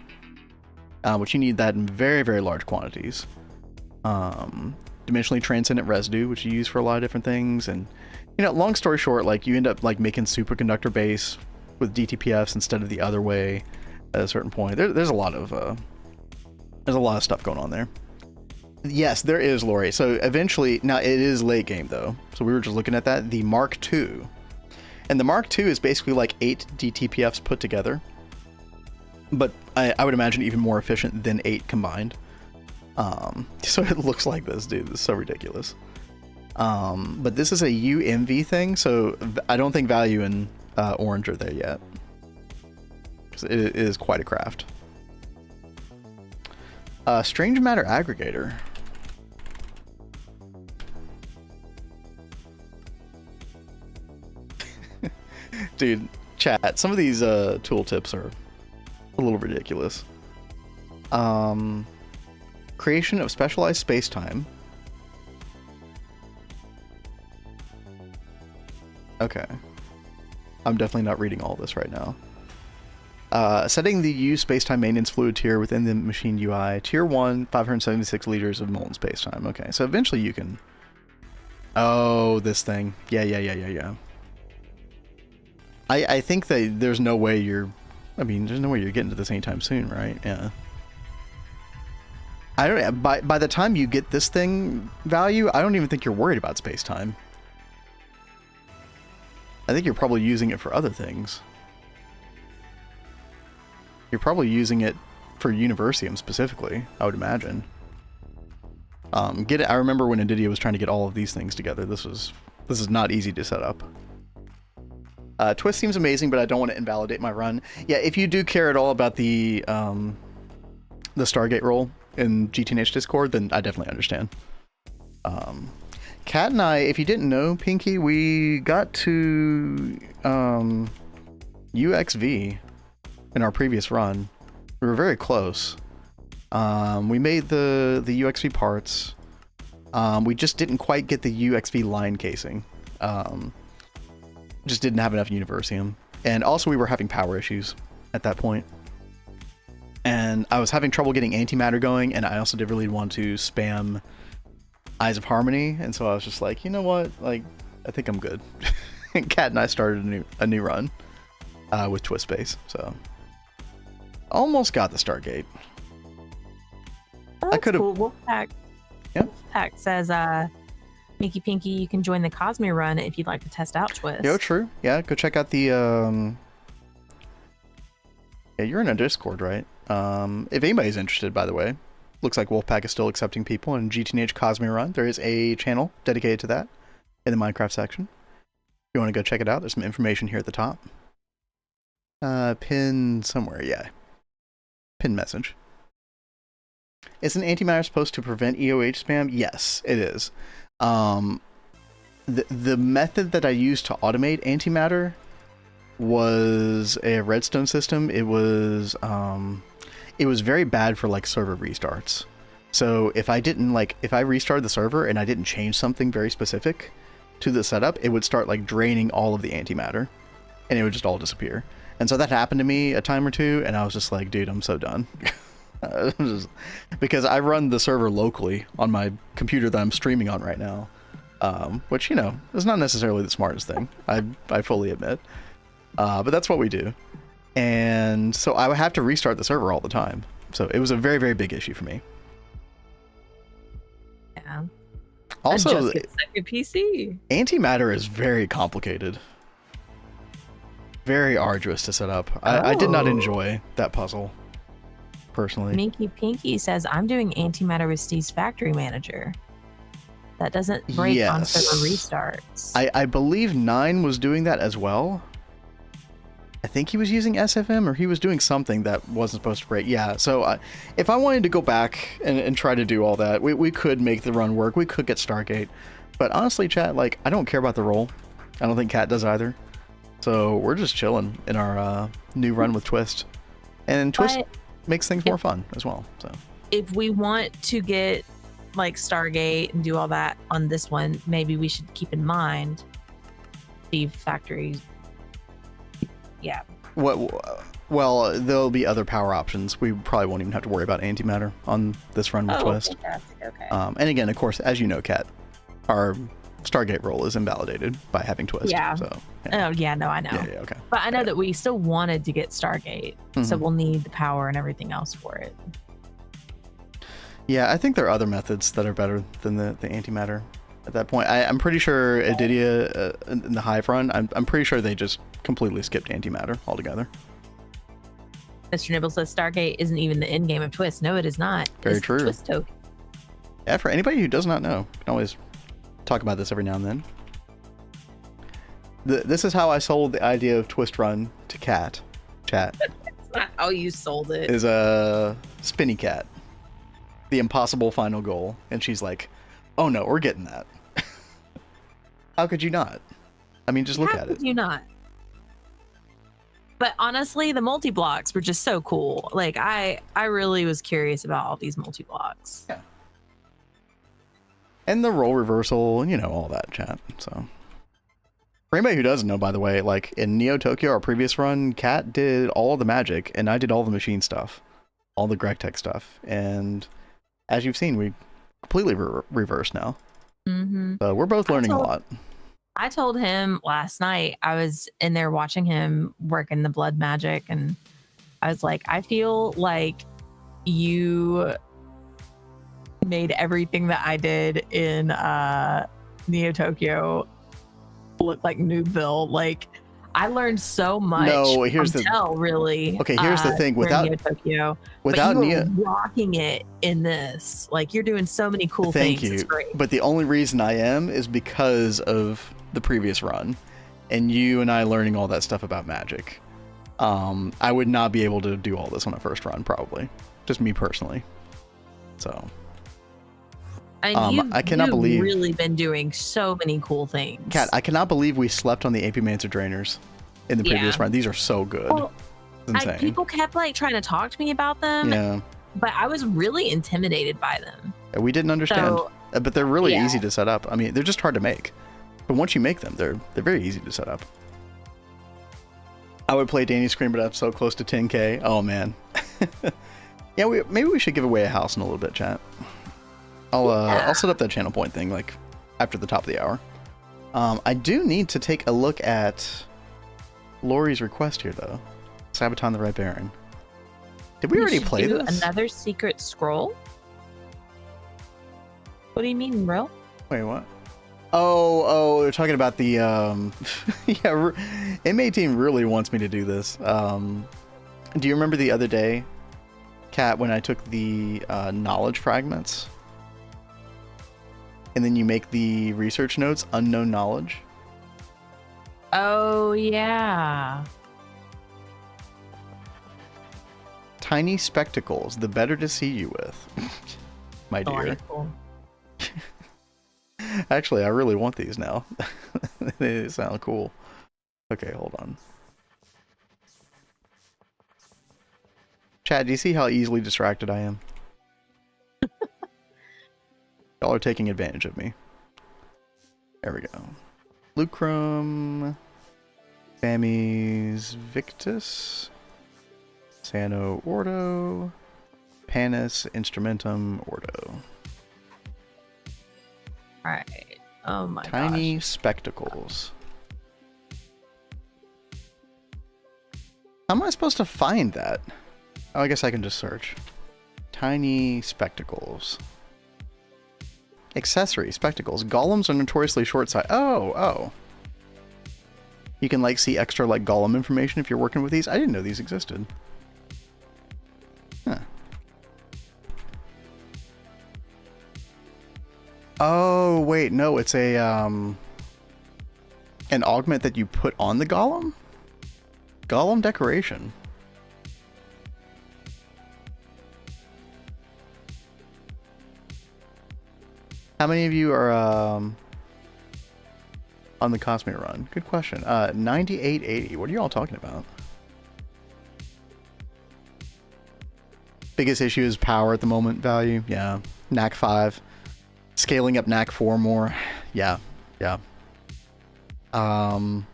which you need that in very, very large quantities. Dimensionally transcendent residue, which you use for a lot of different things. And, you know, long story short, like you end up like making superconductor base with DTPFs instead of the other way at a certain point. There's a lot of stuff going on there. Yes, there is, Lori. So eventually, now it is late game though. So we were just looking at that, the Mark II. And the Mark II is basically like 8 DTPFs put together. But I would imagine even more efficient than 8 combined. So it looks like this, dude. This is so ridiculous. But this is a UMV thing, so I don't think value and orange are there yet. Because it is quite a craft. Strange Matter Aggregator. Dude, chat, some of these tooltips are a little ridiculous. Creation of specialized space-time. Okay. I'm definitely not reading all this right now. Setting the use spacetime maintenance fluid tier within the machine UI. Tier 1, 576 liters of molten spacetime. Okay, so eventually you can... Oh, this thing. Yeah. I think that there's no way you're... I mean, there's no way you're getting to this anytime soon, right? Yeah. I don't... By the time you get this thing value, I don't even think you're worried about spacetime. I think you're probably using it for other things. You're probably using it for Universium specifically, I would imagine. I remember when Nvidia was trying to get all of these things together. This is not easy to set up. Twist seems amazing, but I don't want to invalidate my run. Yeah, if you do care at all about the Stargate role in GTNH Discord, then I definitely understand. Kat and I, if you didn't know, Pinky, we got to UXV in our previous run. We were very close. We made the UXV parts. We just didn't quite get the UXV line casing. Just didn't have enough Universium. And also we were having power issues at that point. And I was having trouble getting antimatter going, and I also didn't really want to spam Eyes of Harmony, and so I was just like, you know what, like, I think I'm good. And Kat and I started a new run with Twist Base, so almost got the Stargate. Oh, I could have. Cool. Wolfpack. Yep. Wolfpack says, Mickey Pinky, you can join the Cosme run if you'd like to test out Twist. Yo, true. Yeah, go check out the. Yeah, you're in a Discord, right? If anybody's interested, by the way. Looks like Wolfpack is still accepting people in GTNH Cosme Run. There is a channel dedicated to that in the Minecraft section. If you want to go check it out, there's some information here at the top. Pin somewhere, yeah. Pin message. Is an antimatter supposed to prevent EOH spam? Yes, it is. The method that I used to automate antimatter was a redstone system. It was very bad for like server restarts. So if I restarted the server and I didn't change something very specific to the setup, it would start like draining all of the antimatter and it would just all disappear. And so that happened to me a time or two, and I was just like, dude, I'm so done. Because I run the server locally on my computer that I'm streaming on right now, which, you know, is not necessarily the smartest thing. I fully admit. But that's what we do. And so I would have to restart the server all the time. So it was a very, very big issue for me. Yeah. Also, just get second PC. Antimatter is very complicated. Very arduous to set up. I did not enjoy that puzzle, personally. Minky Pinky says, I'm doing antimatter with Steve's Factory Manager. That doesn't break on server restarts. I believe 9 was doing that as well. I think he was using SFM, or he was doing something that wasn't supposed to break. Yeah, so if I wanted to go back and try to do all that, we could make the run work. We could get Stargate. But honestly, chat, like, I don't care about the role. I don't think Kat does either. So we're just chilling in our new run with Twist. And Twist makes things more fun as well. So if we want to get, like, Stargate and do all that on this one, maybe we should keep in mind Steve Factory. Yeah. Well, there'll be other power options. We probably won't even have to worry about antimatter on this run with Twist. Fantastic. Okay. And again, of course, as you know, Kat, our Stargate role is invalidated by having Twist. Yeah. So, yeah. Oh, yeah, no, I know. Yeah, okay. But I know that we still wanted to get Stargate, so we'll need the power and everything else for it. Yeah, I think there are other methods that are better than the antimatter at that point. I'm pretty sure Edidia in the Hive run, I'm pretty sure they just completely skipped antimatter altogether. Mr. Nibble says Stargate isn't even the end game of Twist. No, it is not. Very it's true. Twist token. Yeah, for anybody who does not know, you can always talk about this every now and then. This is how I sold the idea of Twist Run to Kat. Chat. That's not how you sold it. Is a Spinny Cat. The impossible final goal. And she's like, oh no, we're getting that. How could you not? I mean, just look at it. How could you not? But honestly, the multi-blocks were just so cool. Like I really was curious about all these multi-blocks. Yeah. And the role reversal, you know, all that chat. So for anybody who doesn't know, by the way, like in Neo Tokyo, our previous run, Kat did all the magic and I did all the machine stuff, all the Gregtech stuff. And as you've seen, we completely reversed now. Mm-hmm. So we're both learning a lot. I told him last night, I was in there watching him working the blood magic, and I was like, I feel like you made everything that I did in Neo Tokyo look like Noobville. Like, I learned so much. No, here's the really. Okay, here's the thing. Without Neo Tokyo, without but you were rocking it in this. Like, you're doing so many cool things. Thank you. It's great. But the only reason I am is because of the previous run, and you and I learning all that stuff about magic. I would not be able to do all this on a first run, probably. Just me personally. So. And I cannot believe you've really been doing so many cool things. Kat, I cannot believe we slept on the Apimancer Drainers in the previous run. These are so good. Well, it's insane. People kept like trying to talk to me about them. Yeah. But I was really intimidated by them. We didn't understand. But they're really yeah. easy to set up. I mean, they're just hard to make. But once you make them, they're very easy to set up. I would play Danny Scream, but I'm so close to 10K. Oh man. Yeah, maybe we should give away a house in a little bit, chat. I'll set up that channel point thing like after the top of the hour. I do need to take a look at Lori's request here though. Sabaton the Red Baron. Did we already play this? Another secret scroll? What do you mean, bro? Wait, what? Oh, they're talking about the yeah, MA team really wants me to do this. Do you remember the other day, Kat, when I took the knowledge fragments? And then you make the research notes unknown knowledge? Oh, yeah. Tiny spectacles, the better to see you with. My dear. Delightful. Actually, I really want these now. They sound cool. Okay, hold on. Chad, do you see how easily distracted I am? Y'all are taking advantage of me. There we go. Lucrum, Famies Victus, Sano Ordo, Panis Instrumentum Ordo. Alright. Oh my Tiny gosh. spectacles. How am I supposed to find that? Oh, I guess I can just search. Tiny spectacles. Accessory spectacles. Golems are notoriously short-sighted. Oh. You can like see extra like golem information if you're working with these. I didn't know these existed. Huh. Oh, wait, no, it's a an augment that you put on the golem? Golem decoration. How many of you are on the Cosmic Run? Good question. 9880. What are you all talking about? Biggest issue is power at the moment value. Yeah. NAC 5. Scaling up NAC 4 more. Yeah. I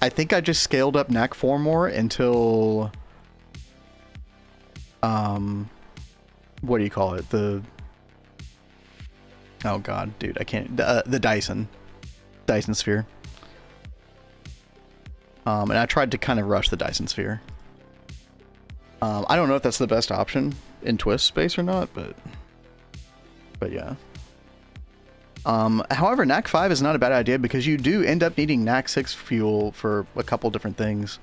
think I just scaled up NAC 4 more until what do you call it? Oh god, dude, I can't. The Dyson sphere. And I tried to kind of rush the Dyson sphere. I don't know if that's the best option in Twist space or not, but yeah. However, NAC 5 is not a bad idea because you do end up needing NAC 6 fuel for a couple different things.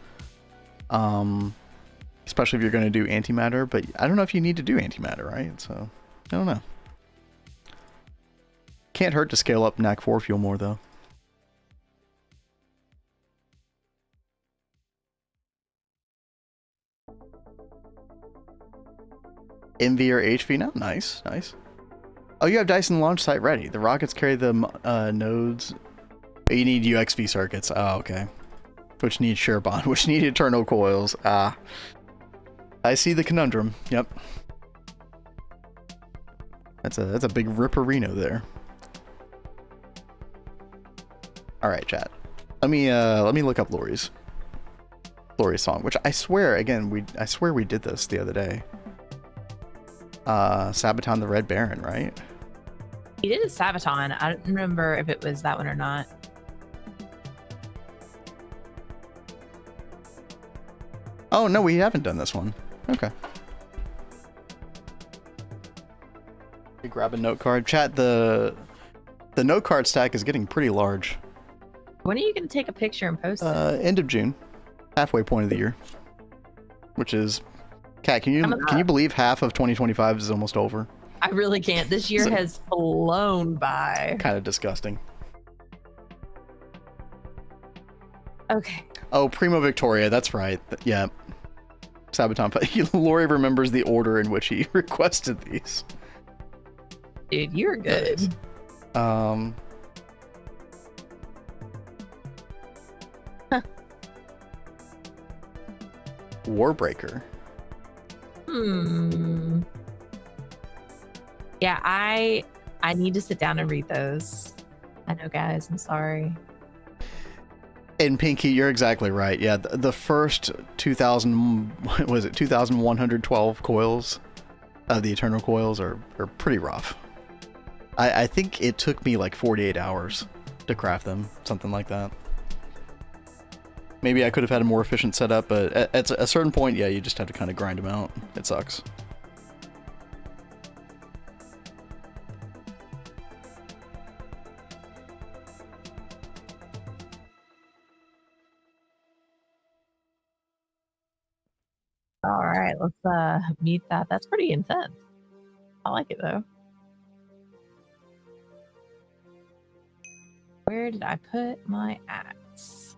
Especially if you're going to do antimatter, but I don't know if you need to do antimatter, right? So, I don't know. Can't hurt to scale up NAC 4 fuel more, though. MV or HV now? Nice. Oh, you have Dyson launch site ready. The rockets carry the nodes. You need UXV circuits. Oh, okay. which need Sherbon, which need eternal coils. Ah, I see the conundrum. Yep. That's a big ripperino there. All right, chat. Let me look up Lori's song, which I swear we did this the other day. Sabaton the Red Baron, right? He did a Sabaton. I don't remember if it was that one or not. Oh no, we haven't done this one. Okay. You grab a note card. Chat, the note card stack is getting pretty large. When are you going to take a picture and post it? End of June, halfway point of the year, which is, Kat, can you believe half of 2025 is almost over? I really can't. This year has flown by. Kind of disgusting. Okay. Oh, Primo Victoria, that's right. Yeah. Sabaton. Lori remembers the order in which he requested these. Dude, you're good. Huh. Warbreaker. Yeah, I need to sit down and read those. I know, guys. I'm sorry. And Pinky, you're exactly right. Yeah, the first 2,112 coils of the Eternal Coils are pretty rough. I think it took me like 48 hours to craft them, something like that. Maybe I could have had a more efficient setup, but at a certain point, yeah, you just have to kind of grind them out. It sucks. All right, let's meet that. That's pretty intense. I like it though. Where did I put my axe?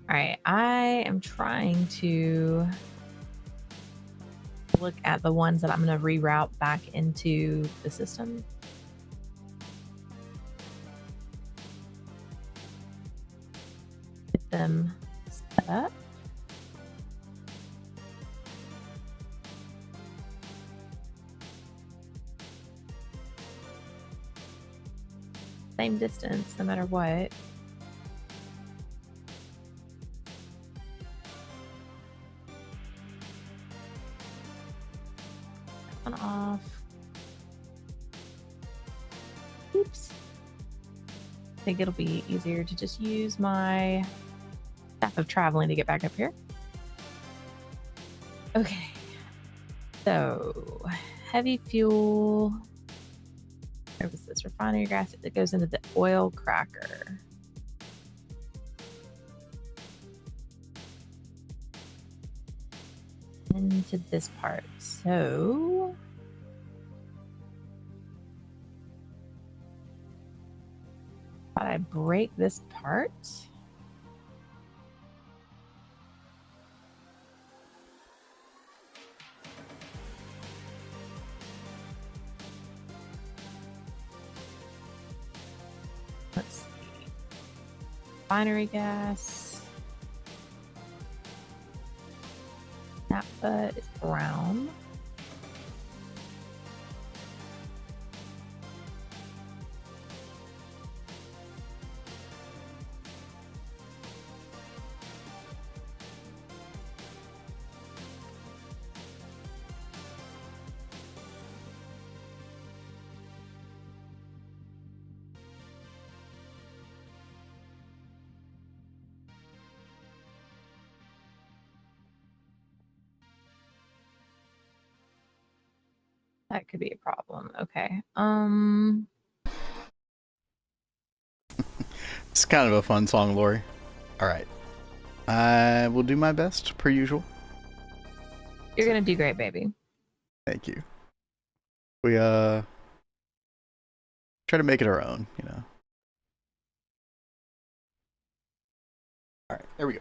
All right, I am trying to look at the ones that I'm going to reroute back into the system. Get them set up. Same distance, no matter what. One off. Oops. I think it'll be easier to just use my staff of traveling to get back up here. Okay. So, heavy fuel. Where was this? Refinery gas that goes into the oil cracker. Into this part. So thought I'd break this part. Let's see. Refinery gas. Naphtha is brown. That could be a problem. Okay. It's kind of a fun song, Lori. All right. I will do my best, per usual. You're going to do great, baby. Thank you. We try to make it our own, you know. All right, there we go.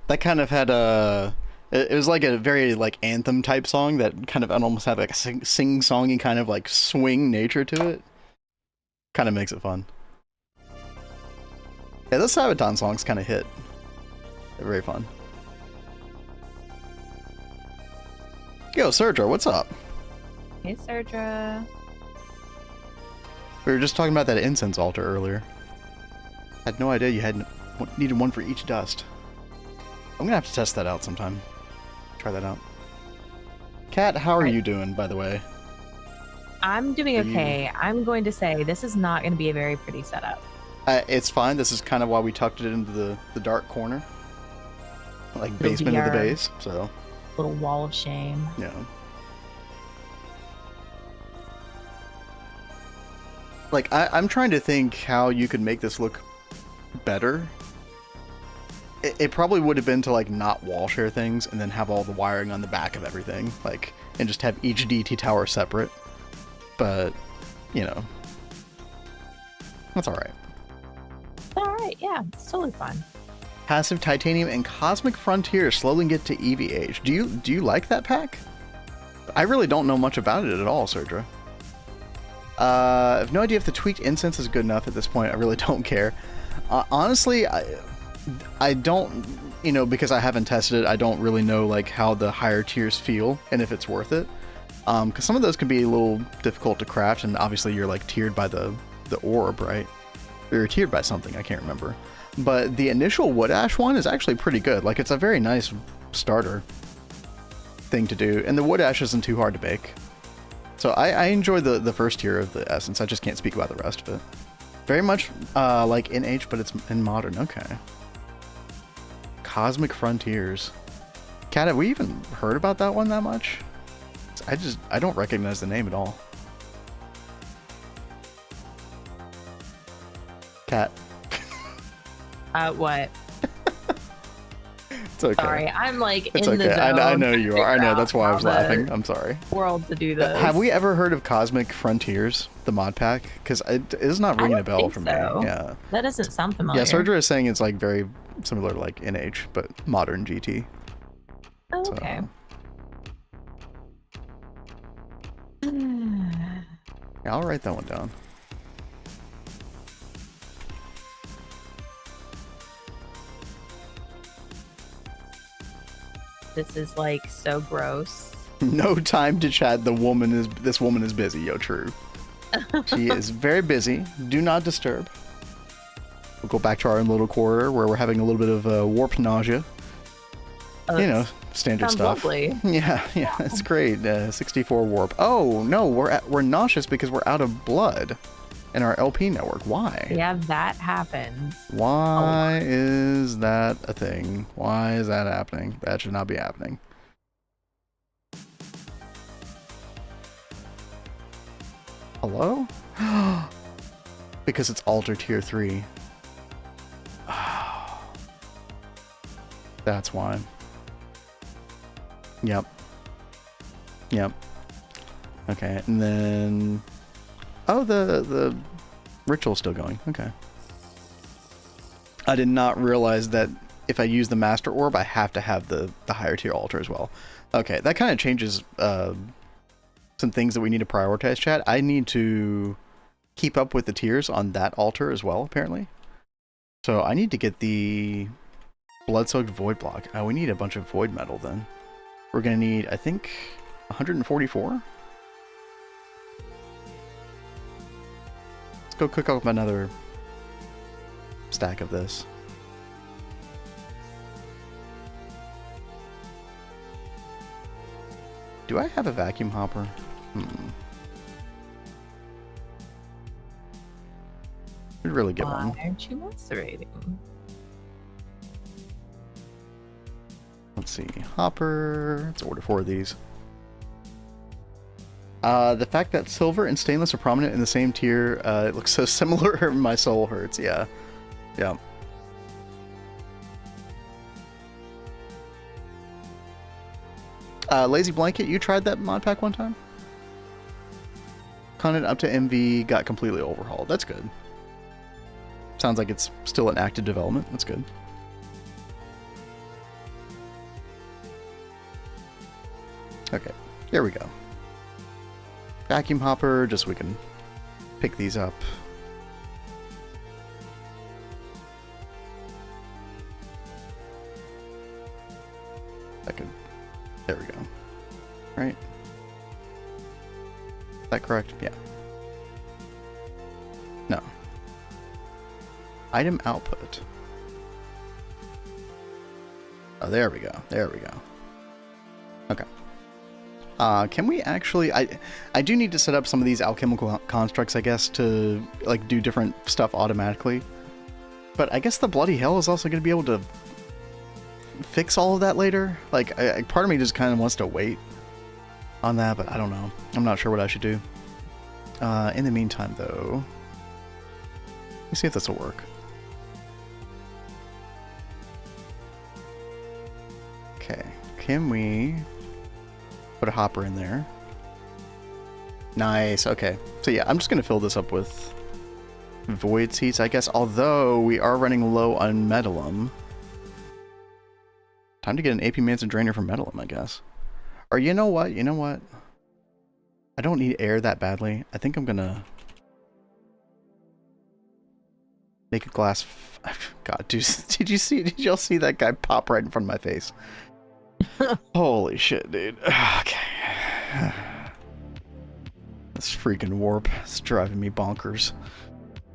That kind of had a... It was like a very like anthem type song that kind of almost had like a sing-songy kind of like swing nature to it. Kind of makes it fun. Yeah, those Sabaton songs kind of hit. They're very fun. Yo, Serdra, what's up? Hey, Serdra. We were just talking about that incense altar earlier. I had no idea you needed one for each dust. I'm gonna have to test that out sometime. Try that out. Kat, how are you doing, by the way? I'm doing okay. I'm going to say this is not going to be a very pretty setup. It's fine. This is kind of why we tucked it into the dark corner. Like basement of the base, so. Little wall of shame. Yeah. Like, I'm trying to think how you could make this look better. It probably would have been to, like, not wall share things and then have all the wiring on the back of everything. Like, and just have each DT tower separate. But, you know. That's alright. Alright, yeah. It's totally fun. Passive Titanium and Cosmic Frontier slowly get to EVH. Do you like that pack? I really don't know much about it at all, Serdra. I have no idea if the tweaked incense is good enough at this point. I really don't care. Honestly, I don't, you know, because I haven't tested it, I don't really know like how the higher tiers feel and if it's worth it. Because some of those can be a little difficult to craft, and obviously you're like tiered by the orb, right? Or you're tiered by something, I can't remember. But the initial wood ash one is actually pretty good. Like, it's a very nice starter thing to do, and the wood ash isn't too hard to bake. So I enjoy the first tier of the essence. I just can't speak about the rest of it. Very much like NH, but it's in modern. Okay. Cosmic Frontiers. Kat, have we even heard about that one that much? I don't recognize the name at all. Kat. What? It's okay. Sorry, I'm like it's in okay. the zone. I know you are. I know, that's why I was laughing. I'm sorry. World to do this. Have we ever heard of Cosmic Frontiers, the mod pack? Because it is not ringing a bell for me. Yeah. That doesn't sound familiar. Yeah, Serdra is saying it's like very similar to like NH, but modern GT. Oh, okay. So, yeah, I'll write that one down. This is like so gross. No time to chat. This woman is busy. Yo, true. She is very busy. Do not disturb. We'll go back to our own little corridor where we're having a little bit of warp nausea. Oh, you know, standard stuff. Lovely. Yeah, it's great. 64 warp. Oh no, we're nauseous because we're out of blood in our LP network. Why? Yeah, that happens. Why is that a thing? Why is that happening? That should not be happening. Hello? Because it's Alter Tier 3. That's why. Yep. Okay, and then... Oh, the ritual's still going. Okay. I did not realize that if I use the Master Orb, I have to have the higher tier altar as well. Okay, that kind of changes some things that we need to prioritize, chat. I need to keep up with the tiers on that altar as well, apparently. So I need to get the Blood-Soaked Void Block. Oh, we need a bunch of Void Metal then. We're going to need, I think, 144? Let's go cook up another stack of this. Do I have a vacuum hopper? Should really get one. Why aren't you macerating? Let's see. Hopper. Let's order 4 of these. The fact that silver and stainless are prominent in the same tier, it looks so similar, my soul hurts. Yeah. Yeah. Lazy Blanket, you tried that mod pack one time? Content up to MV got completely overhauled. That's good. Sounds like it's still in active development. That's good. Okay, here we go. Vacuum hopper, just so we can pick these up. There we go. Right? Is that correct? Yeah. No. Item output. Oh, there we go. There we go. Okay. Can we actually... I do need to set up some of these alchemical constructs, I guess, to like do different stuff automatically. But I guess the bloody hell is also going to be able to fix all of that later. Like, part of me just kind of wants to wait on that, but I don't know. I'm not sure what I should do. In the meantime, though, let's see if this will work. Okay, can we put a hopper in there? Nice. Okay, so yeah, I'm just gonna fill this up with void seeds, I guess. Although we are running low on metallum. Time to get an Apimancer Drainer for metallum, I guess. Or you know what? You know what? I don't need air that badly. I think I'm gonna make a glass. God, did y'all see that guy pop right in front of my face? Holy shit, dude. Okay. This freaking warp is driving me bonkers.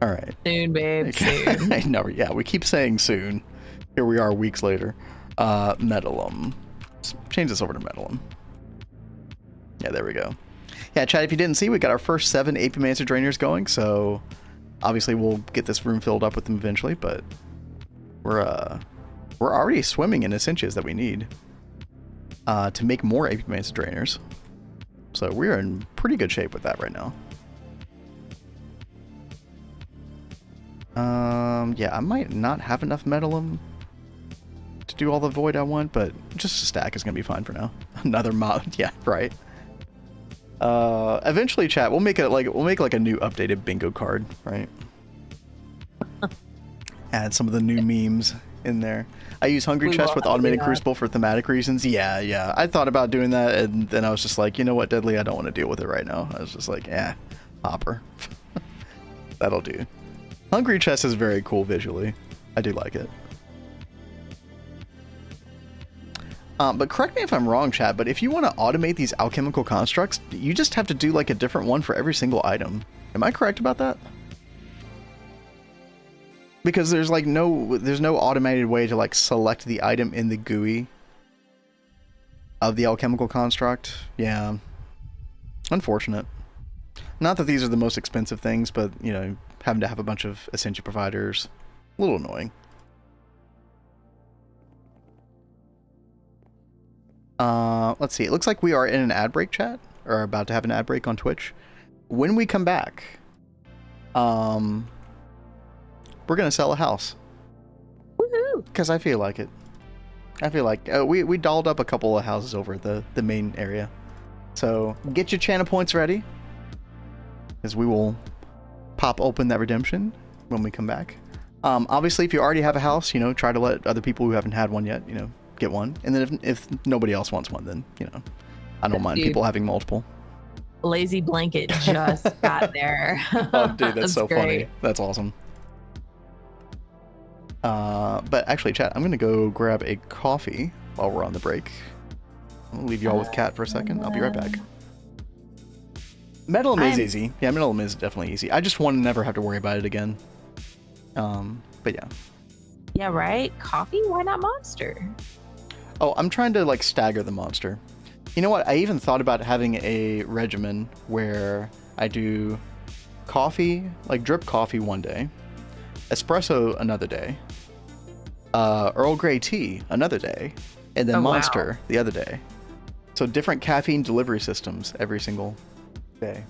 All right. Soon, babe. Soon. I know. Yeah, we keep saying soon. Here we are, weeks later. Metallum. Let's change this over to metallum. Yeah, there we go. Yeah, Chad, if you didn't see, we got our first 7 Apimancer Drainers going, so obviously we'll get this room filled up with them eventually, but we're already swimming in essentials that we need to make more Apimancer Drainers. So we're in pretty good shape with that right now. Yeah, I might not have enough metallum to do all the void I want, but just a stack is gonna be fine for now. Another mod, yeah, right. Eventually, chat, we'll make like a new updated bingo card, right? Add some of the new memes in there. I use Hungry Chest with Automated Crucible for thematic reasons. Yeah. I thought about doing that, and then I was just like, you know what, Deadly, I don't want to deal with it right now. I was just like, hopper. That'll do. Hungry Chest is very cool visually. I do like it. But correct me if I'm wrong, chat, but if you want to automate these alchemical constructs, you just have to do like a different one for every single item. Am I correct about that? Because there's like there's no automated way to like select the item in the GUI of the alchemical construct. Yeah. Unfortunate. Not that these are the most expensive things, but, you know, having to have a bunch of essential providers, a little annoying. Let's see. It looks like we are in an ad break, chat, or about to have an ad break on Twitch. When we come back, we're gonna sell a house. Woohoo! Because I feel like it. I feel like we dolled up a couple of houses over at the main area. So get your channel points ready, because we will pop open that redemption when we come back. Obviously, if you already have a house, you know, try to let other people who haven't had one yet, you know, get one. And then if nobody else wants one, then, you know, I don't mind people having multiple. Lazy Blanket just got there. Oh, dude, that's so great. funny. That's awesome. But actually, chat, I'm gonna go grab a coffee while we're on the break. I'll leave you all with Kat for a second. I'll be right back. Metallum is easy. Yeah, metallum is definitely easy. I just want to never have to worry about it again. But yeah. Yeah, right? Coffee? Why not monster? Oh, I'm trying to like stagger the monster. You know what? I even thought about having a regimen where I do coffee, like drip coffee one day, espresso another day, Earl Grey tea another day, and then monster the other day. So different caffeine delivery systems every single day.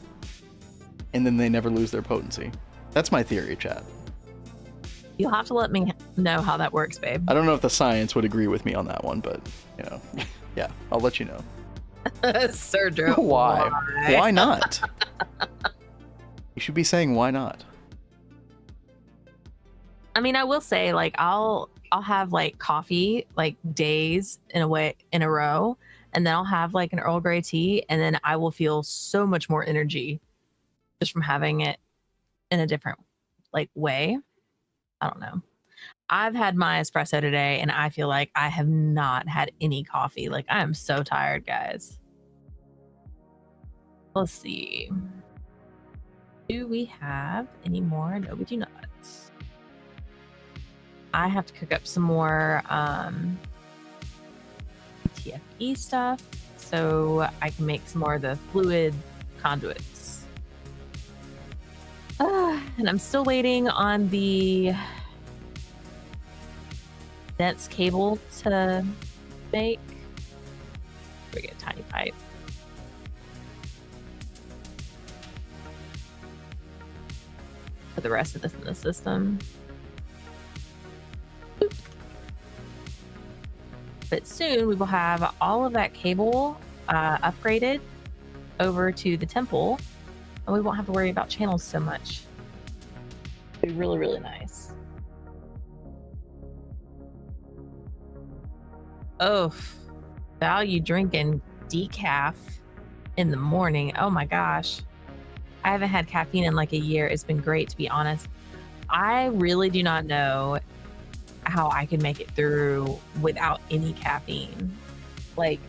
And then they never lose their potency. That's my theory, chat. You'll have to let me know how that works, babe. I don't know if the science would agree with me on that one, but, you know, yeah, I'll let you know. Sir Drew. Why? Why not? You should be saying why not. I mean, I will say, like, I'll have like coffee like days in a row, and then I'll have like an Earl Grey tea, and then I will feel so much more energy just from having it in a different like way. I don't know. I've had my espresso today, and I feel like I have not had any coffee. Like, I am so tired, guys. Let's see. Do we have any more? No, we do not. I have to cook up some more TFE stuff so I can make some more of the fluid conduits. And I'm still waiting on the dense cable to make. We get a tiny pipe. Put the rest of this in the system. Boop. But soon we will have all of that cable upgraded over to the temple, and we won't have to worry about channels so much. It'll be really, really nice. Oh, value drinking decaf in the morning. Oh my gosh. I haven't had caffeine in like a year. It's been great, to be honest. I really do not know how I could make it through without any caffeine. Like,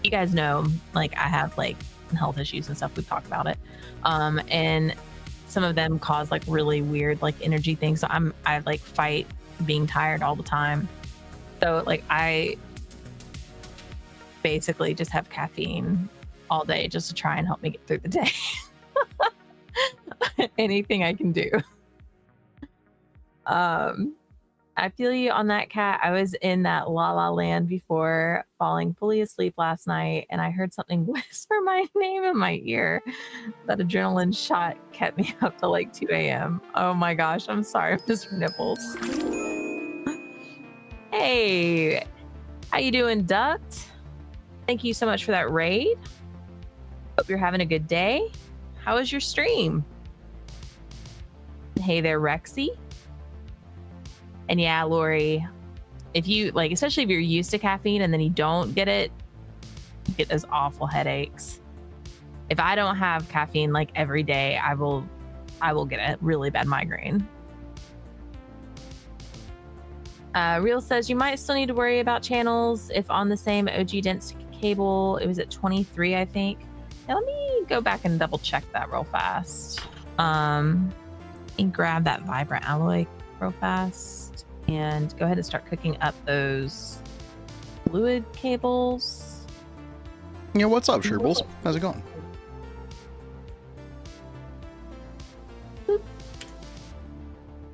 you guys know, like, I have like health issues and stuff. We've talked about it. And some of them cause like really weird like energy things. So I like fight being tired all the time. So like I basically just have caffeine all day just to try and help me get through the day. Anything I can do. I feel you on that, Cat. I was in that la la land before falling fully asleep last night, and I heard something whisper my name in my ear. That adrenaline shot kept me up till like 2 a.m. Oh my gosh, I'm sorry, Mr. Nipples. Hey, how you doing, Duct? Thank you so much for that raid. Hope you're having a good day. How was your stream? Hey there, Rexy. And yeah, Lori, if you like, especially if you're used to caffeine and then you don't get it, you get those awful headaches. If I don't have caffeine like every day, I will get a really bad migraine. Real says you might still need to worry about channels if on the same OG dense cable. It was at 23, I think. Now, let me go back and double check that real fast. And grab that vibrant alloy real fast and go ahead and start cooking up those fluid cables. Yeah, what's up, Sherbles? How's it going? Boop.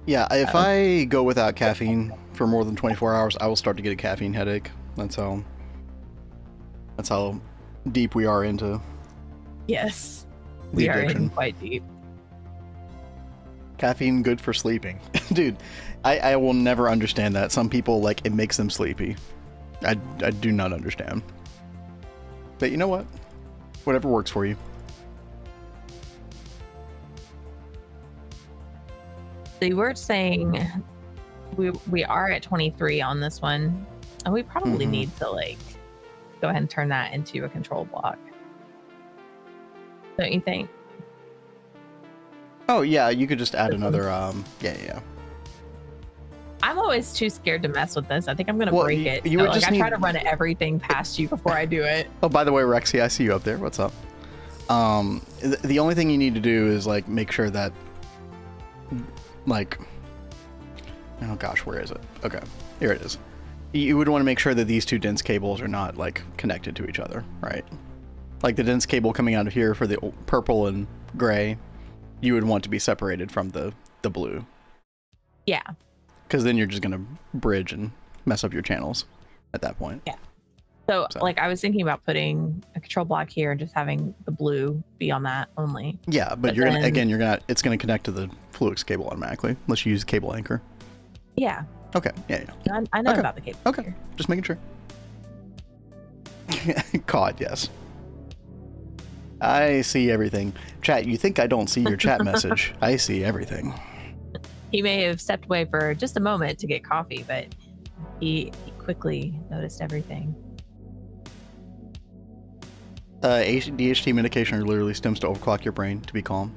Yeah, if I go without caffeine for more than 24 hours, I will start to get a caffeine headache. That's how deep we are into. Yes, the we addiction. are in quite deep. Caffeine good for sleeping. Dude, I will never understand that. Some people, like, it makes them sleepy. I do not understand. But you know what? Whatever works for you. They were saying we are at 23 on this one, and we probably need to like go ahead and turn that into a control block. Don't you think? Oh yeah, you could just add another yeah. I'm always too scared to mess with this. I think I'm gonna break it. You So, would like, just I try need- to run everything past you before I do it. Oh, by the way, Rexy, I see you up there. What's up? The only thing you need to do is like make sure that, like, oh gosh, where is it? Okay, here it is. You would want to make sure that these two dense cables are not like connected to each other, right? Like the dense cable coming out of here for the purple and gray, you would want to be separated from the blue. Yeah. Because then you're just gonna bridge and mess up your channels at that point. Yeah. So, like, I was thinking about putting a control block here and just having the blue be on that only. Yeah, but you're it's gonna connect to the Fluix cable automatically unless you use cable anchor. Yeah. Okay. Yeah. I know Okay. about the cable. Okay. Here. Just making sure. COD, yes. I see everything. Chat, you think I don't see your chat message? I see everything. He may have stepped away for just a moment to get coffee, but he quickly noticed everything. ADHD medication literally stems to overclock your brain to be calm.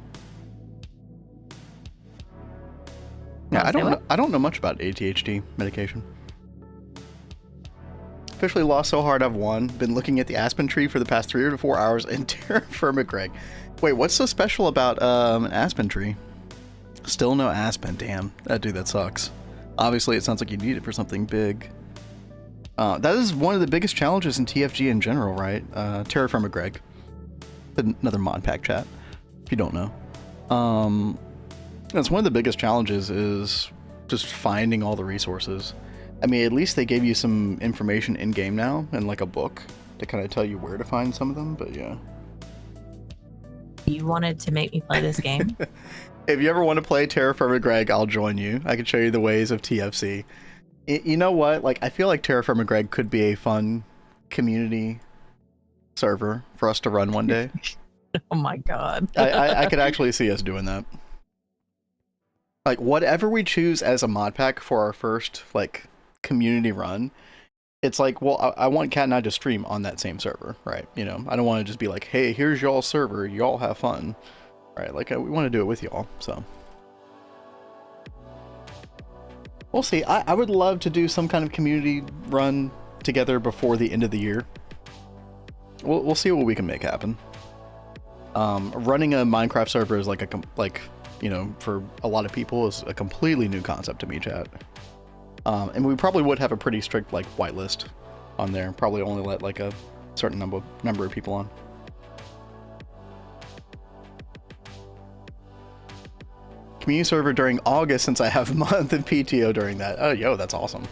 Yeah, I don't know much about ADHD medication. Officially lost so hard I've won. Been looking at the aspen tree for the past 3 to 4 hours in terra firma, Greg. Wait, what's so special about an aspen tree? Still no aspen, damn. Dude, that sucks. Obviously, it sounds like you need it for something big. That is one of the biggest challenges in TFG in general, right? Terra firma, Greg. Another mod pack chat, if you don't know. That's one of the biggest challenges is just finding all the resources. I mean, at least they gave you some information in-game now, and like a book to kind of tell you where to find some of them, but yeah. You wanted to make me play this game? If you ever want to play Terra firma, Greg, I'll join you. I can show you the ways of TFC. You know what? Like, I feel like Terra firma, Greg could be a fun community server for us to run one day. Oh my god. I could actually see us doing that. Like, whatever we choose as a mod pack for our first, like, community run, it's like, well, I want Cat and I to stream on that same server, right? You know, I don't want to just be like, hey, here's y'all's server, y'all have fun, right? Like, we want to do it with y'all, so. We'll see. I would love to do some kind of community run together before the end of the year. We'll see what we can make happen. Running a Minecraft server is like you know, for a lot of people is a completely new concept to me, chat. And we probably would have a pretty strict like whitelist on there. Probably only let like a certain number of people on. Community server during August since I have a month of PTO during that. Oh, yo, that's awesome.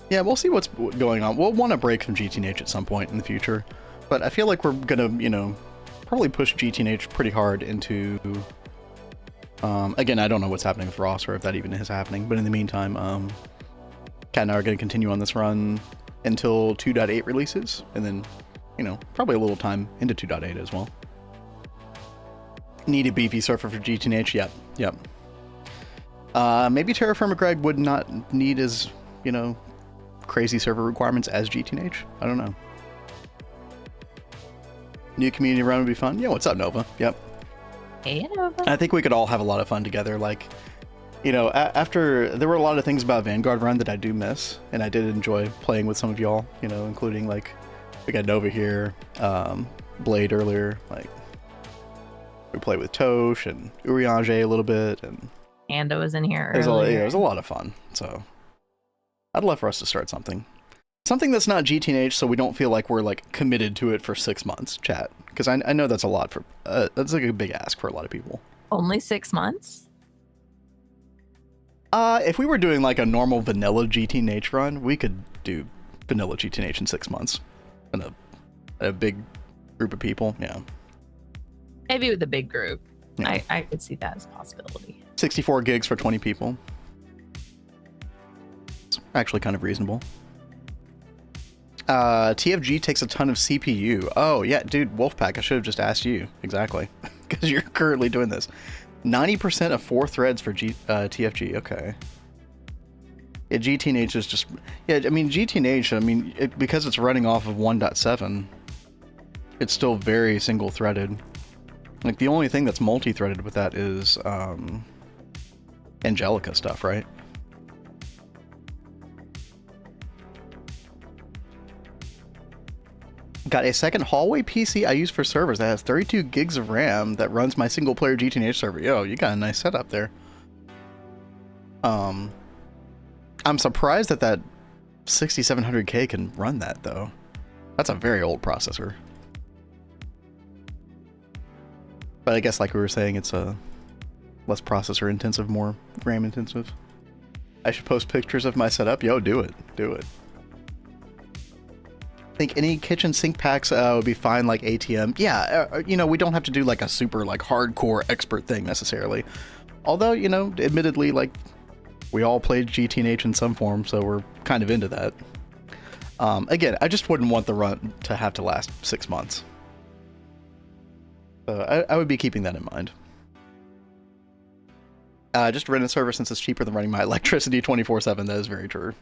Yeah, we'll see what's going on. We'll want to break from GTNH at some point in the future, but I feel like we're gonna, you know, probably push GTNH pretty hard into. Again, I don't know what's happening with Ross or if that even is happening, but in the meantime, Cat and I are going to continue on this run until 2.8 releases, and then, you know, probably a little time into 2.8 as well. Need a beefy server for GTNH? Yep. Maybe Terra firma, Greg would not need as, you know, crazy server requirements as GTNH. I don't know. New community run would be fun. Yeah, what's up, Nova? Yep. Hey, Nova. I think we could all have a lot of fun together. Like, you know, after there were a lot of things about Vanguard run that I do miss, and I did enjoy playing with some of y'all. You know, including like we got Nova here, Blade earlier. Like we played with Tosh and Uriange a little bit, and Ando was in here. It was a lot of fun. So I'd love for us to start something that's not GTNH, so we don't feel like we're like committed to it for 6 months, chat. Because I know that's a lot for that's like a big ask for a lot of people. Only 6 months? If we were doing like a normal vanilla GTNH run, we could do vanilla GTNH in 6 months, in a big group of people. Yeah. Maybe with a big group. Yeah. I could see that as a possibility. 64 gigs for 20 people. It's actually kind of reasonable. TFG takes a ton of CPU. Oh, yeah, dude, Wolfpack, I should have just asked you. Exactly. Because you're currently doing this. 90% of 4 threads for TFG. Okay. Yeah, GTNH is just... Yeah, I mean, GTNH, I mean, because it's running off of 1.7, it's still very single-threaded. Like, the only thing that's multi-threaded with that is Angelica stuff, right? Got a second hallway PC I use for servers that has 32 gigs of RAM that runs my single-player GTNH server. Yo, you got a nice setup there. I'm surprised that 6700K can run that, though. That's a very old processor. But I guess, like we were saying, it's a less processor intensive, more RAM intensive. I should post pictures of my setup. Yo, do it. Do it. I think any kitchen sink packs would be fine, like ATM. Yeah, you know, we don't have to do like a super like hardcore expert thing necessarily. Although, you know, admittedly, like we all played GTNH in some form, so we're kind of into that. Again, I just wouldn't want the run to have to last 6 months. So I would be keeping that in mind. Just rent a server since it's cheaper than running my electricity 24/7. That is very true.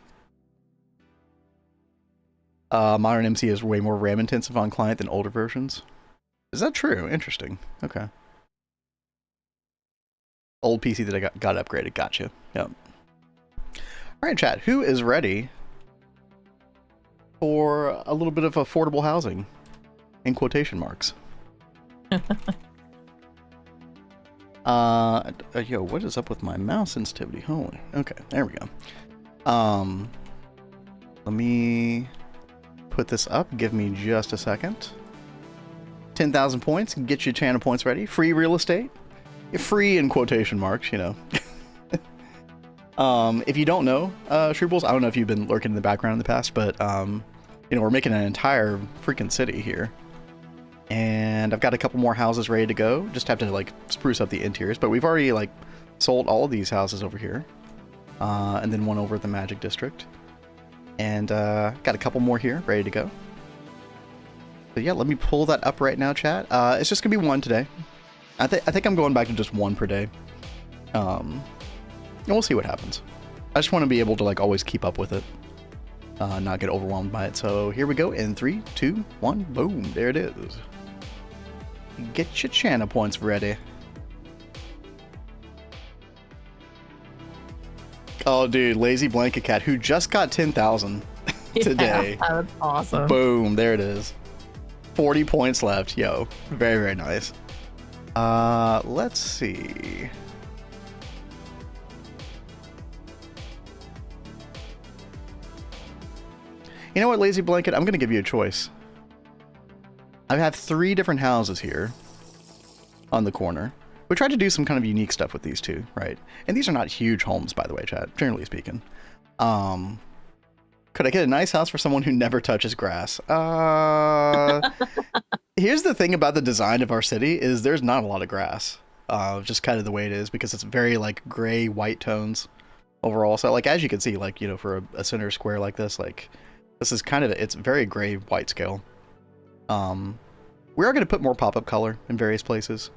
Modern MC is way more RAM intensive on client than older versions. Is that true? Interesting. Okay. Old PC that I got upgraded. Gotcha. Yep. All right, chat. Who is ready for a little bit of affordable housing? In quotation marks. Yo, what is up with my mouse sensitivity? Holy. Okay, there we go. Let me put this up. Give me just a second. 10,000 points. Get your channel points ready. Free real estate. Free in quotation marks, you know. If you don't know, Shrewbles, I don't know if you've been lurking in the background in the past, but, you know, we're making an entire freaking city here. And I've got a couple more houses ready to go. Just have to, like, spruce up the interiors. But we've already, like, sold all of these houses over here. And then one over at the Magic District. And got a couple more here ready to go. So yeah, let me pull that up right now, chat. It's just going to be one today. I think I'm going back to just one per day. And we'll see what happens. I just want to be able to, like, always keep up with it. Not get overwhelmed by it. So here we go in 3, 2, 1, boom. There it is. Get your channel points ready. Oh, dude, Lazy Blanket Cat, who just got 10,000 today. Yeah, that's awesome. Boom, there it is. 40 points left. Yo, very, very nice. Let's see. You know what, Lazy Blanket? I'm going to give you a choice. I have 3 different houses here on the corner. We tried to do some kind of unique stuff with these two, right? And these are not huge homes, by the way, chat, generally speaking. Could I get a nice house for someone who never touches grass? Here's the thing about the design of our city is there's not a lot of grass. Just kind of the way it is, because it's very, like, gray, white tones overall. So, like, as you can see, like, you know, for a center square like this, like, this is kind of, it's very gray, white scale. We are going to put more pop-up color in various places.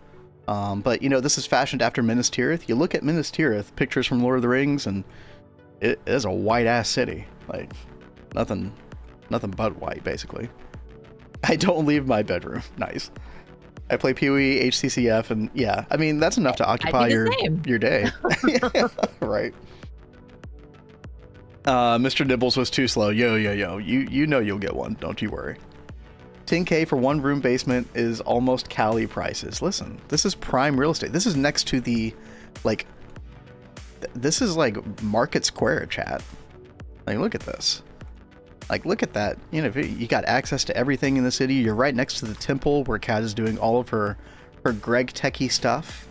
But, you know, this is fashioned after Minas Tirith. You look at Minas Tirith, pictures from Lord of the Rings, and it is a white-ass city. Like, nothing but white, basically. I don't leave my bedroom. Nice. I play PoE, HCCF, and yeah, I mean, that's enough to occupy your day. Right. Mr. Nibbles was too slow. Yo. You know you'll get one. Don't you worry. 10K for one room basement is almost Cali prices. Listen, this is prime real estate. This is next to the, like, this is like Market Square, chat. Like, look at this. Like, look at that. You know, you got access to everything in the city. You're right next to the temple where Kat is doing all of her Gregtech stuff.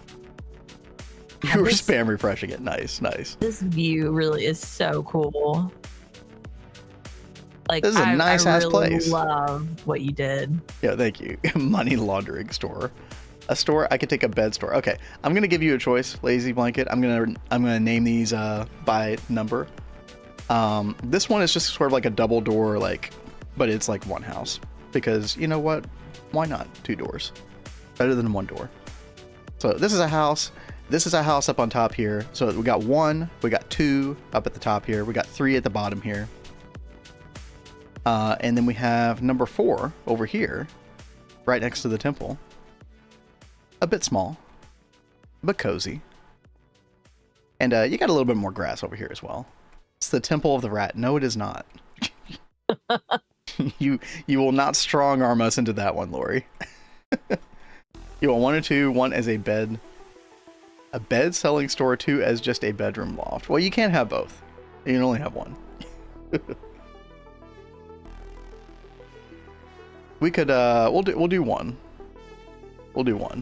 You were spam refreshing it. Nice. This view really is so cool. Like, this is a nice ass place. I love what you did. Yeah, thank you. Money laundering store. A store. I could take a bed store. Okay, I'm gonna give you a choice, Lazy Blanket. I'm gonna name these by number. This one is just sort of like a double door, like, but it's like one house, because you know what? Why not 2 doors? Better than 1 door. So this is a house. This is a house up on top here. So we got 1, we got 2 up at the top here. We got 3 at the bottom here. And then we have number 4 over here, right next to the temple. A bit small, but cozy. And you got a little bit more grass over here as well. It's the Temple of the Rat. No, it is not. You will not strong arm us into that one, Lori. You want 1 or 2, 1 as a bed selling store, 2 as just a bedroom loft. Well, you can't have both. You can only have 1. We could we'll do 1. We'll do 1.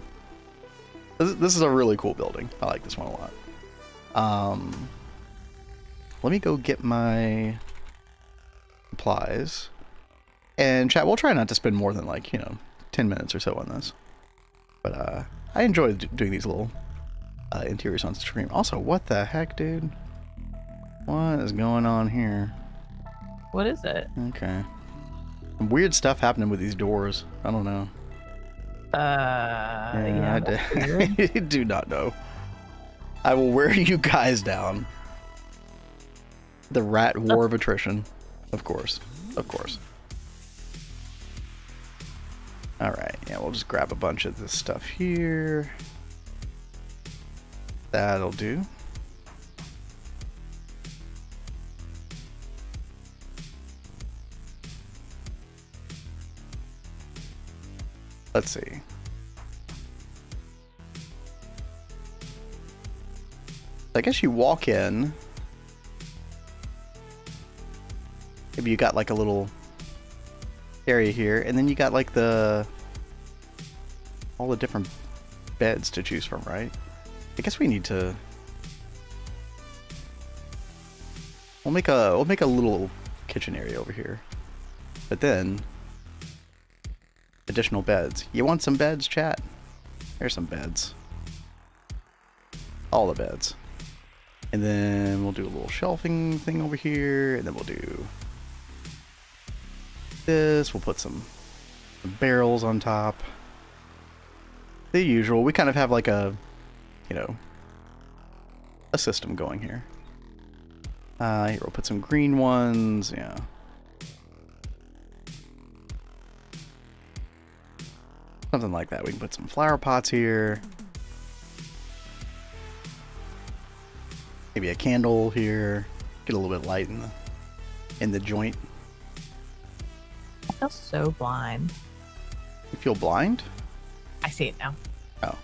This is a really cool building. I like this one a lot. Let me go get my supplies. And chat, we'll try not to spend more than, like, you know, 10 minutes or so on this. But I enjoy doing these little interiors on stream. Also, what the heck, dude? What is going on here? What is it? Okay. Some weird stuff happening with these doors. I don't know. Yeah, I do not know. I will wear you guys down. The rat war of attrition. Of course. Of course. All right, yeah, we'll just grab a bunch of this stuff here. That'll do. Let's see. I guess you walk in. Maybe you got like a little area here, and then you got like all the different beds to choose from, right? I guess we need to. We'll make a little kitchen area over here, but then additional beds. You want some beds, chat? There's some beds. All the beds. And then we'll do a little shelving thing over here, and then we'll do this. We'll put some barrels on top. The usual. We kind of have like a, you know, a system going here. Here we'll put some green ones. Yeah. Something like that. We can put some flower pots here. Maybe a candle here. Get a little bit of light in the joint. I feel so blind. You feel blind? I see it now. Oh.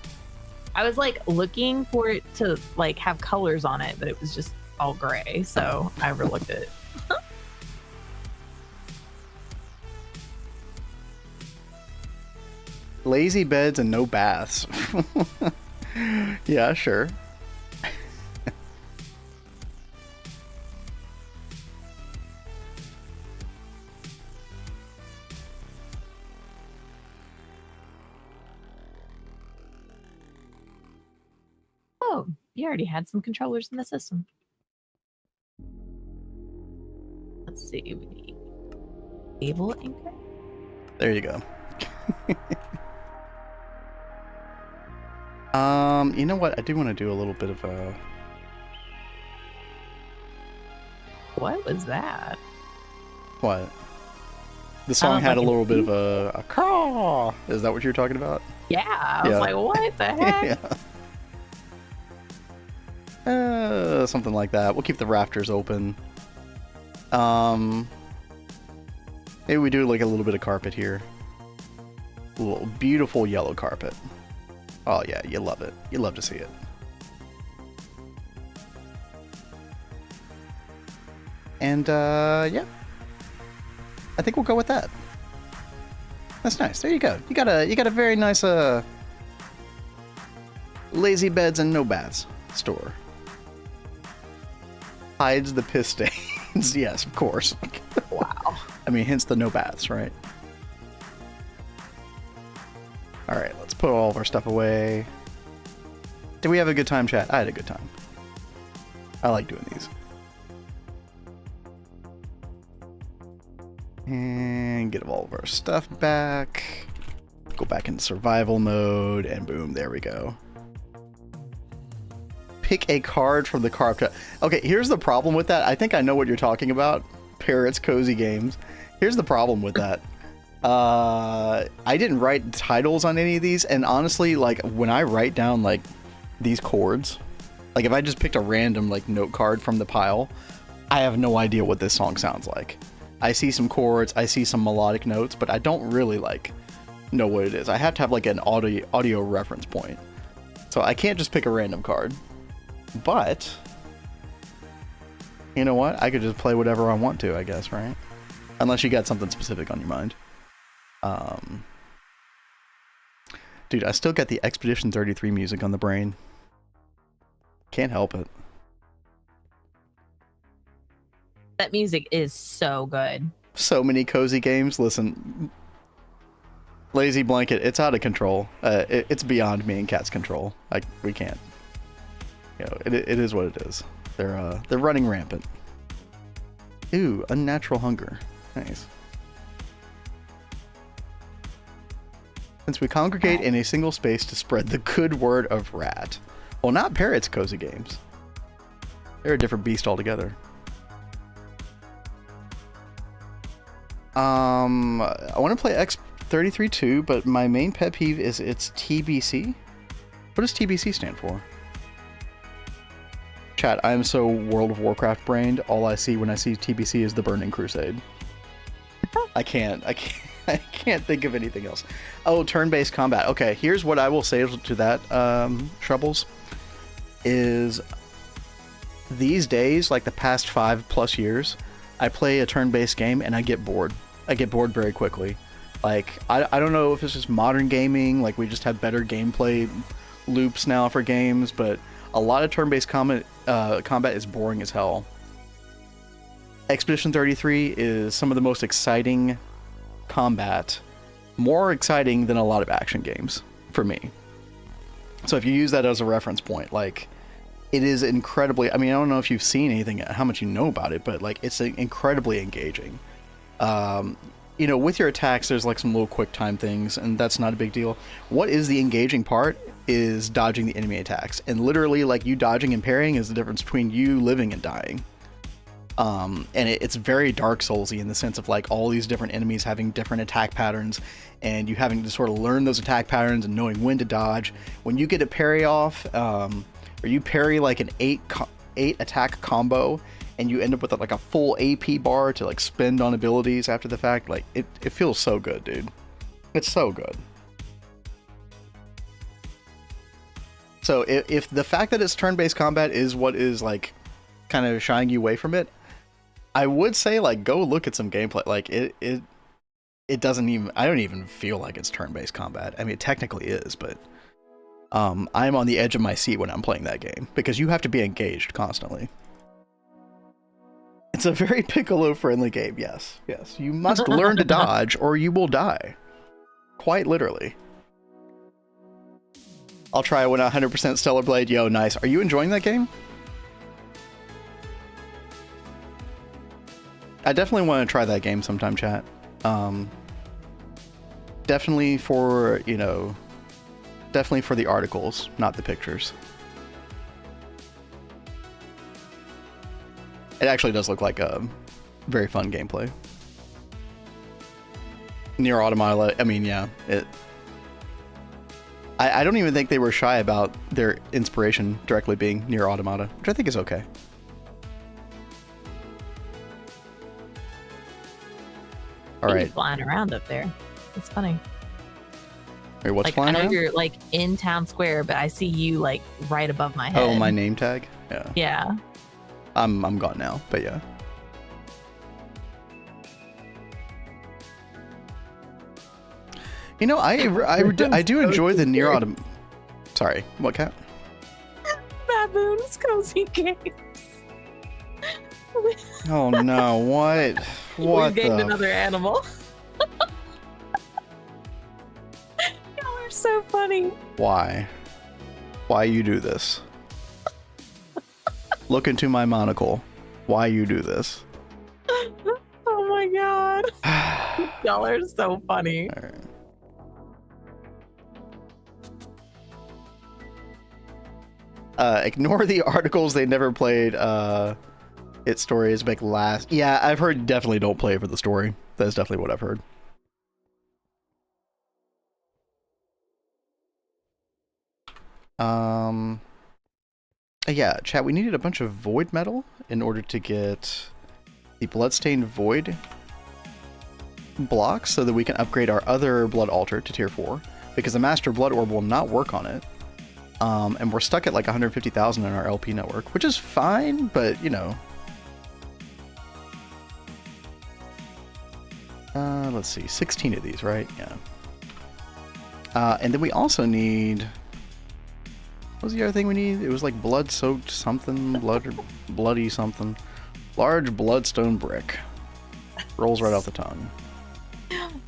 I was like looking for it to like have colors on it, but it was just all gray, so I overlooked it. Lazy beds and no baths. Yeah, sure. Oh, you already had some controllers in the system. Let's see. We need cable anchor. There you go. You know what? I do want to do a little bit of a... What was that? What? The song had a little bit of a caw. Is that what you're talking about? Yeah, I was like, what the heck? Yeah. Something like that. We'll keep the rafters open. Maybe we do like a little bit of carpet here. A little beautiful yellow carpet. Oh yeah, you love it. You love to see it. And yeah, I think we'll go with that. That's nice. There you go. You got a very nice lazy beds and no baths store. Hides the piss stains. Yes, of course. Wow. I mean, hence the no baths, right? All right, let's put all of our stuff away. Did we have a good time, chat? I had a good time. I like doing these. And get all of our stuff back. Go back into survival mode, and boom, there we go. Pick a card from the card. Okay, here's the problem with that. I think I know what you're talking about. Parrots Cozy Games. Here's the problem with that. I didn't write titles on any of these, and honestly, like when I write down like these chords, like if I just picked a random like note card from the pile, I have no idea what this song sounds like. I see some chords, I see some melodic notes, but I don't really like know what it is. I have to have like an audio reference point, so I can't just pick a random card. But you know what? I could just play whatever I want to, I guess, right? Unless you got something specific on your mind. Dude, I still got the Expedition 33 music on the brain. Can't help it. That music is so good. So many cozy games. Listen, Lazy Blanket, it's out of control. It's beyond me and Cat's control. We can't. You know, it is what it is. They're running rampant. Ooh, unnatural hunger. Nice. Since we congregate in a single space to spread the good word of rat. Well, not Parrots Cozy Games. They're a different beast altogether. I want to play 33 too, but my main pet peeve is it's TBC. What does TBC stand for? Chat, I am so World of Warcraft brained. All I see when I see TBC is the Burning Crusade. I can't think of anything else. Oh, turn-based combat. Okay, here's what I will say to that, Troubles, is these days, like the past 5+ years, I play a turn-based game and I get bored. I get bored very quickly. Like, I don't know if it's just modern gaming, like we just have better gameplay loops now for games, but a lot of turn-based combat is boring as hell. Expedition 33 is some of the most exciting combat, more exciting than a lot of action games for me. So if you use that as a reference point, like, it is incredibly, I mean, I don't know if you've seen anything, how much you know about it, but like, it's incredibly engaging. You know, with your attacks, there's like some little quick time things, and that's not a big deal. What is the engaging part is dodging the enemy attacks, and literally, like, you dodging and parrying is the difference between you living and dying. And it's very Dark Soulsy in the sense of like all these different enemies having different attack patterns, and you having to sort of learn those attack patterns and knowing when to dodge. When you get a parry off, or you parry like an 8 attack combo, and you end up with like a full AP bar to like spend on abilities after the fact, like it feels so good, dude. It's so good. So if the fact that it's turn-based combat is what is like kind of shying you away from it, I would say like go look at some gameplay. Like it doesn't even, I don't even feel like it's turn-based combat. I mean, it technically is, but I'm on the edge of my seat when I'm playing that game because you have to be engaged constantly. It's a very Piccolo-friendly game, yes. Yes, you must learn to dodge or you will die. Quite literally. I'll try it when 100% Stellar Blade. Yo, nice. Are you enjoying that game? I definitely want to try that game sometime, chat. Definitely for, you know, definitely for the articles, not the pictures. It actually does look like a very fun gameplay. Nier Automata, I mean, yeah, I don't even think they were shy about their inspiration directly being Nier Automata, which I think is okay. All right, flying around up there. It's funny. Wait, what's like, flying around? I know you're like in town square, but I see you like right above my head. Oh, my name tag? Yeah. Yeah. I'm gone now, but yeah. You know, I do enjoy the Nier Automata. Sorry, what, cat? Baboons, cozy games. Oh no, what? What? We gained another animal. Y'all are so funny. Why? Why you do this? Look into my monocle. Why you do this? Oh my god. Y'all are so funny. All right. Ignore the articles. They never played its story is make last. Yeah, I've heard definitely don't play for the story. That's definitely what I've heard. Yeah, chat, we needed a bunch of void metal in order to get the bloodstained void blocks so that we can upgrade our other blood altar to tier 4 because the master blood orb will not work on it. And we're stuck at like 150,000 in our LP network, which is fine, but you know. Let's see, 16 of these, right? Yeah. And then we also need, what was the other thing we need? It was like blood-soaked something, bloody something. Large bloodstone brick. Rolls right off the tongue.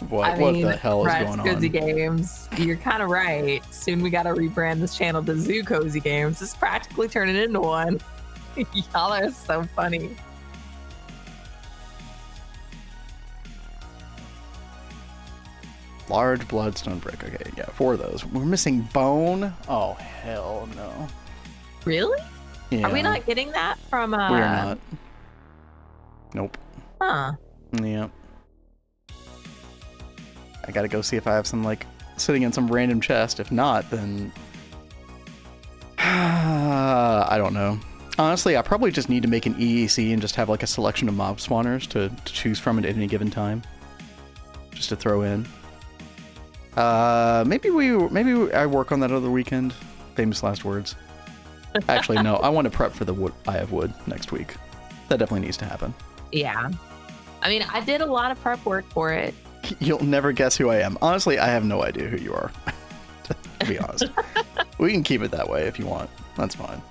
What the hell is going on? Cozy Games, you're kind of right. Soon we gotta rebrand this channel to Zoo Cozy Games. It's practically turning into one. Y'all are so funny. Large bloodstone brick. Okay, yeah, 4 of those. We're missing bone. Oh, hell no. Really? Yeah. Are we not getting that from We're not. Nope. Huh. Yeah. I gotta go see if I have some, like, sitting in some random chest. If not, then... I don't know. Honestly, I probably just need to make an EEC and just have, like, a selection of mob spawners to choose from at any given time. Just to throw in. Maybe I work on that other weekend. Famous last words. Actually, no. I want to prep for the wood. I have wood next week. That definitely needs to happen. Yeah. I mean, I did a lot of prep work for it. You'll never guess who I am. Honestly, I have no idea who you are. To be honest. We can keep it that way if you want. That's fine.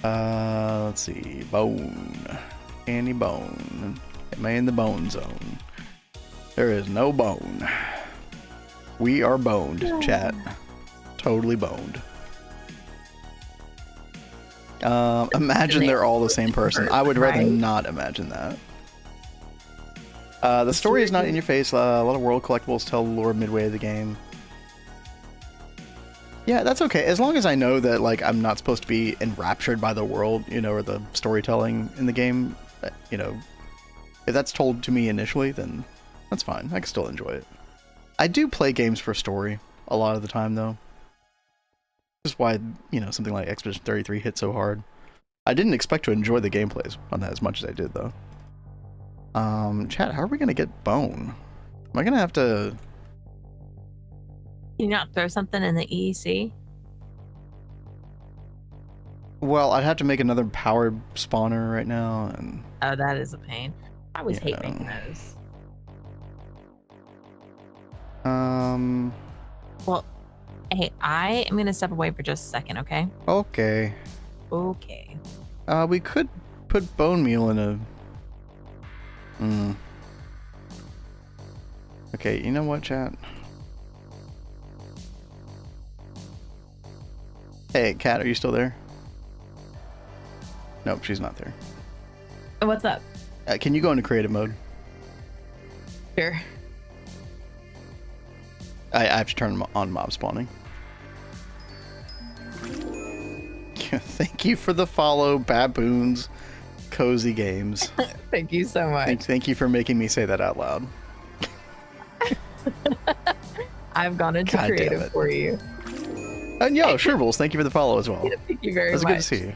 Let's see. Bone. Any bone. Am I in the bone zone? There is no bone. We are boned, chat. Totally boned. Imagine they're all the same person. I would rather not imagine that. The story is not in your face. A lot of world collectibles tell the lore midway of the game. Yeah, that's okay. As long as I know that, like, I'm not supposed to be enraptured by the world, you know, or the storytelling in the game, you know, if that's told to me initially, then that's fine. I can still enjoy it. I do play games for story a lot of the time, though. That's why, you know, something like Expedition 33 hit so hard. I didn't expect to enjoy the gameplays on that as much as I did, though. Chat, how are we going to get bone? Am I going to have to... Can you not throw something in the EEC? Well, I'd have to make another powered spawner right now, and... Oh, that is a pain. I always hate making those. Well, hey, I am going to step away for just a second, okay? Okay. Okay. We could put bone meal in a... Okay, you know what, chat? Hey, Kat, are you still there? Nope, she's not there. What's up? Can you go into creative mode? Sure. I have to turn on mob spawning. Thank you for the follow, Baboons Cozy Games. Thank you so much. Thank you for making me say that out loud. I've gone into creative for you. And yo, Shrivels, thank you for the follow as well. Yeah, thank you very much. It's good to see you.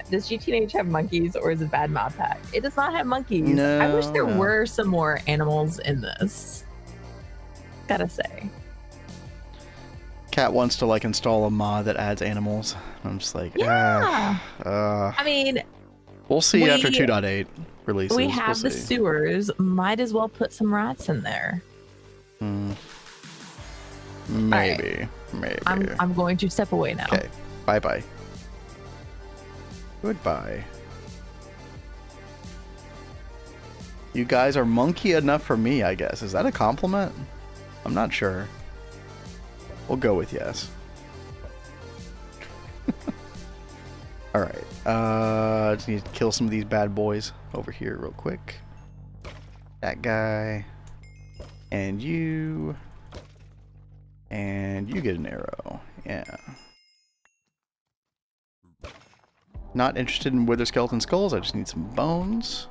Does GTNH have monkeys or is it bad mod pack? It does not have monkeys. No, I wish there were some more animals in this. Gotta say. Kat wants to, like, install a mod that adds animals. I'm just like, yeah. I mean, we'll see after 2.8 releases. We have the sewers. Might as well put some rats in there. Maybe. Maybe. I'm going to step away now. Okay. Bye-bye. Goodbye. You guys are monkey enough for me, I guess. Is that a compliment? I'm not sure. We'll go with yes. Alright. Just need to kill some of these bad boys over here real quick. That guy. And you. And you get an arrow. Yeah. Not interested in wither skeleton skulls. I just need some bones.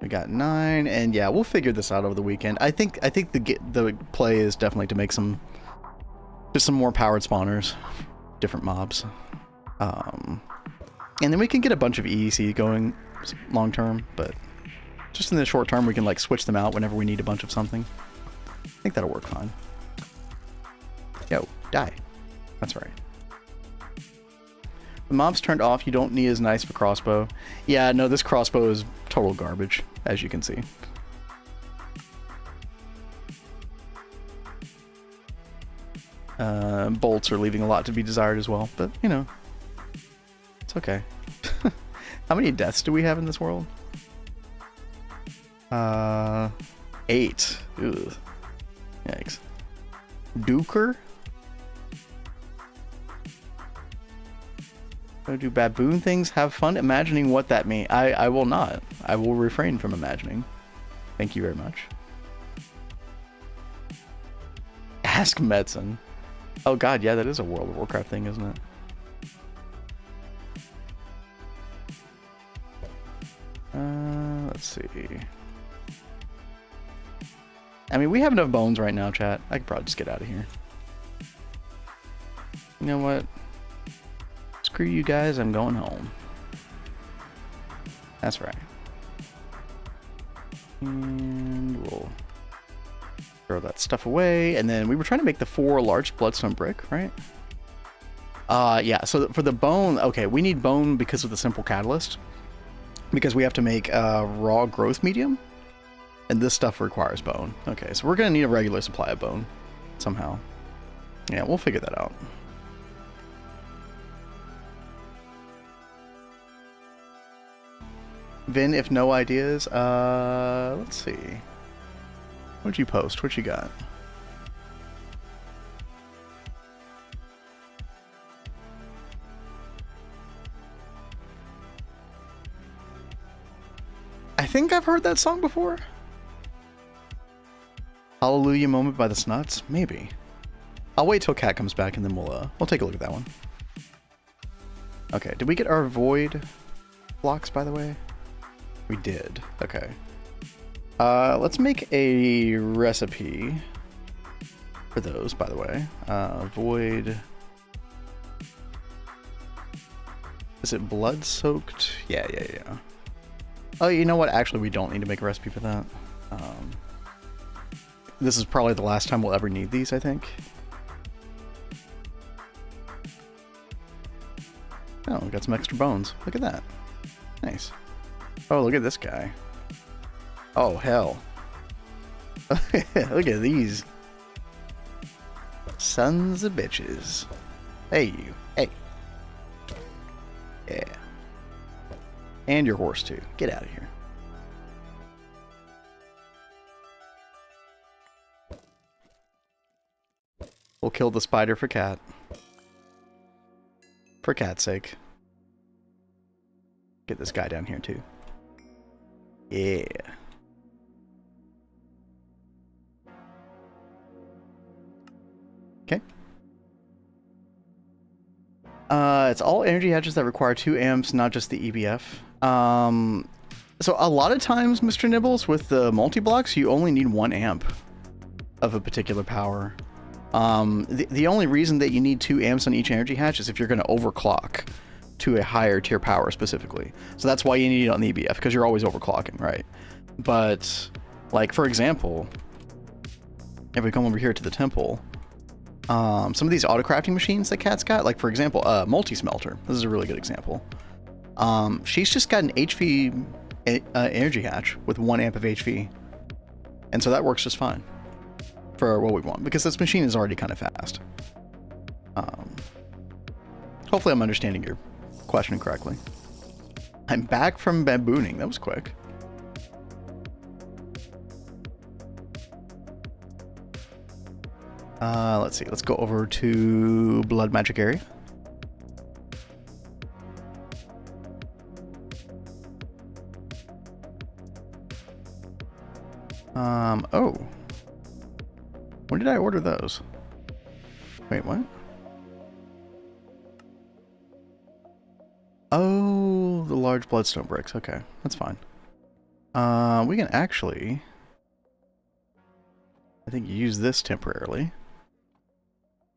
We got 9, and yeah, we'll figure this out over the weekend. I think the play is definitely to make some more powered spawners, different mobs, and then we can get a bunch of EEC going long term. But just in the short term, we can, like, switch them out whenever we need a bunch of something. I think that'll work fine. Yo, die. That's right. The mob's turned off. You don't need as nice of a crossbow. Yeah, no, this crossbow is total garbage, as you can see. Bolts are leaving a lot to be desired as well, but, you know, it's okay. How many deaths do we have in this world? 8. Ugh. Yikes. Duker? Do baboon things have fun imagining what that means? I will not. I will refrain from imagining. Thank you very much. Ask Medicine. Oh god, yeah, that is a World of Warcraft thing, isn't it? Let's see. I mean, we have enough bones right now, chat. I could probably just get out of here. You know what? Screw you guys, I'm going home. That's right. And we'll throw that stuff away. And then we were trying to make the 4 large bloodstone brick, right? Yeah, so for the bone, okay, we need bone because of the simple catalyst. Because we have to make raw growth medium. And this stuff requires bone. Okay, so we're going to need a regular supply of bone somehow. Yeah, we'll figure that out. Vin, if no ideas, let's see. What'd you post? What you got? I think I've heard that song before. Hallelujah Moment by the Snuts? Maybe. I'll wait till Cat comes back and then we'll take a look at that one. Okay, did we get our void blocks, by the way? We did. Okay. Let's make a recipe for those, by the way. Void... Is it blood-soaked? Yeah. Oh, you know what? Actually, we don't need to make a recipe for that. This is probably the last time we'll ever need these, I think. Oh, we got some extra bones. Look at that. Nice. Oh, look at this guy. Oh, hell. Look at these. Sons of bitches. Hey, you. Hey. Yeah. And your horse, too. Get out of here. We'll kill the spider for Cat. For Cat's sake. Get this guy down here, too. Yeah. Okay. It's all energy hatches that require 2 amps, not just the EBF. So a lot of times, Mr. Nibbles, with the multi-blocks, you only need 1 amp of a particular power. The only reason that you need 2 amps on each energy hatch is if you're going to overclock to a higher tier power specifically. So that's why you need it on the EBF, because you're always overclocking, right? But, like, for example, if we come over here to the temple, some of these auto-crafting machines that Cat's got, like, for example, multi-smelter. This is a really good example. She's just got an HV energy hatch with 1 amp of HV. And so that works just fine for what we want, because this machine is already kind of fast. Hopefully I'm understanding your question correctly. I'm back from babooning. That was quick. Let's see. Let's go over to Blood Magic area. Oh. When did I order those? Wait, what? Oh, the large bloodstone bricks. Okay, that's fine. We can actually, I think, use this temporarily.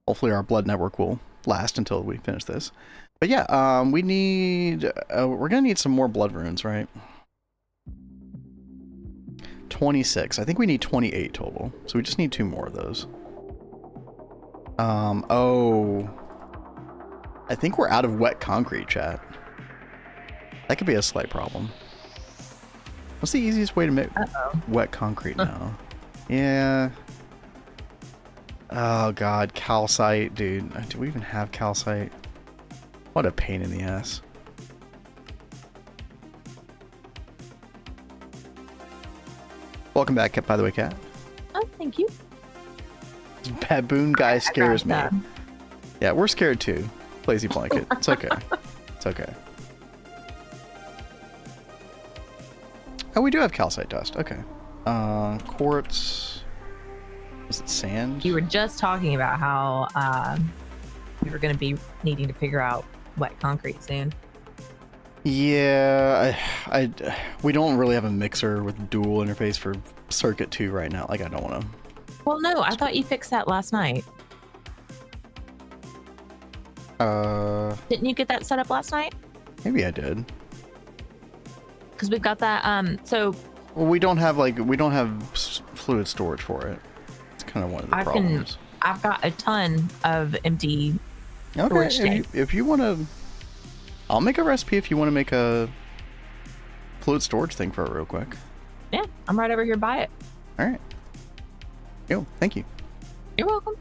Hopefully our blood network will last until we finish this. But yeah, we need, we're gonna need some more blood runes, right? 26. I think we need 28 total. So we just need 2 more of those. Oh. I think we're out of wet concrete, chat. That could be a slight problem. What's the easiest way to make wet concrete now? Yeah. Oh god, calcite, dude. Do we even have calcite? What a pain in the ass. Welcome back, by the way, Cat. Oh, thank you. This baboon guy scares me. Yeah, we're scared too. Lazy blanket. It's okay. It's okay. Oh, we do have calcite dust. Okay. Quartz. Is it sand? You were just talking about how we were going to be needing to figure out wet concrete soon. Yeah, we don't really have a mixer with dual interface for Circuit 2 right now. Like, I don't want to. Well, no, I thought you fixed that last night. Didn't you get that set up last night? Maybe I did. Because we've got that. So Well, we don't have fluid storage for it. It's kind of one of the problems. I've got a ton of empty storage tanks. If you want to, I'll make a recipe if you want to make a fluid storage thing for it real quick. Yeah, I'm right over here by it. All right. Yo, thank you. You're welcome.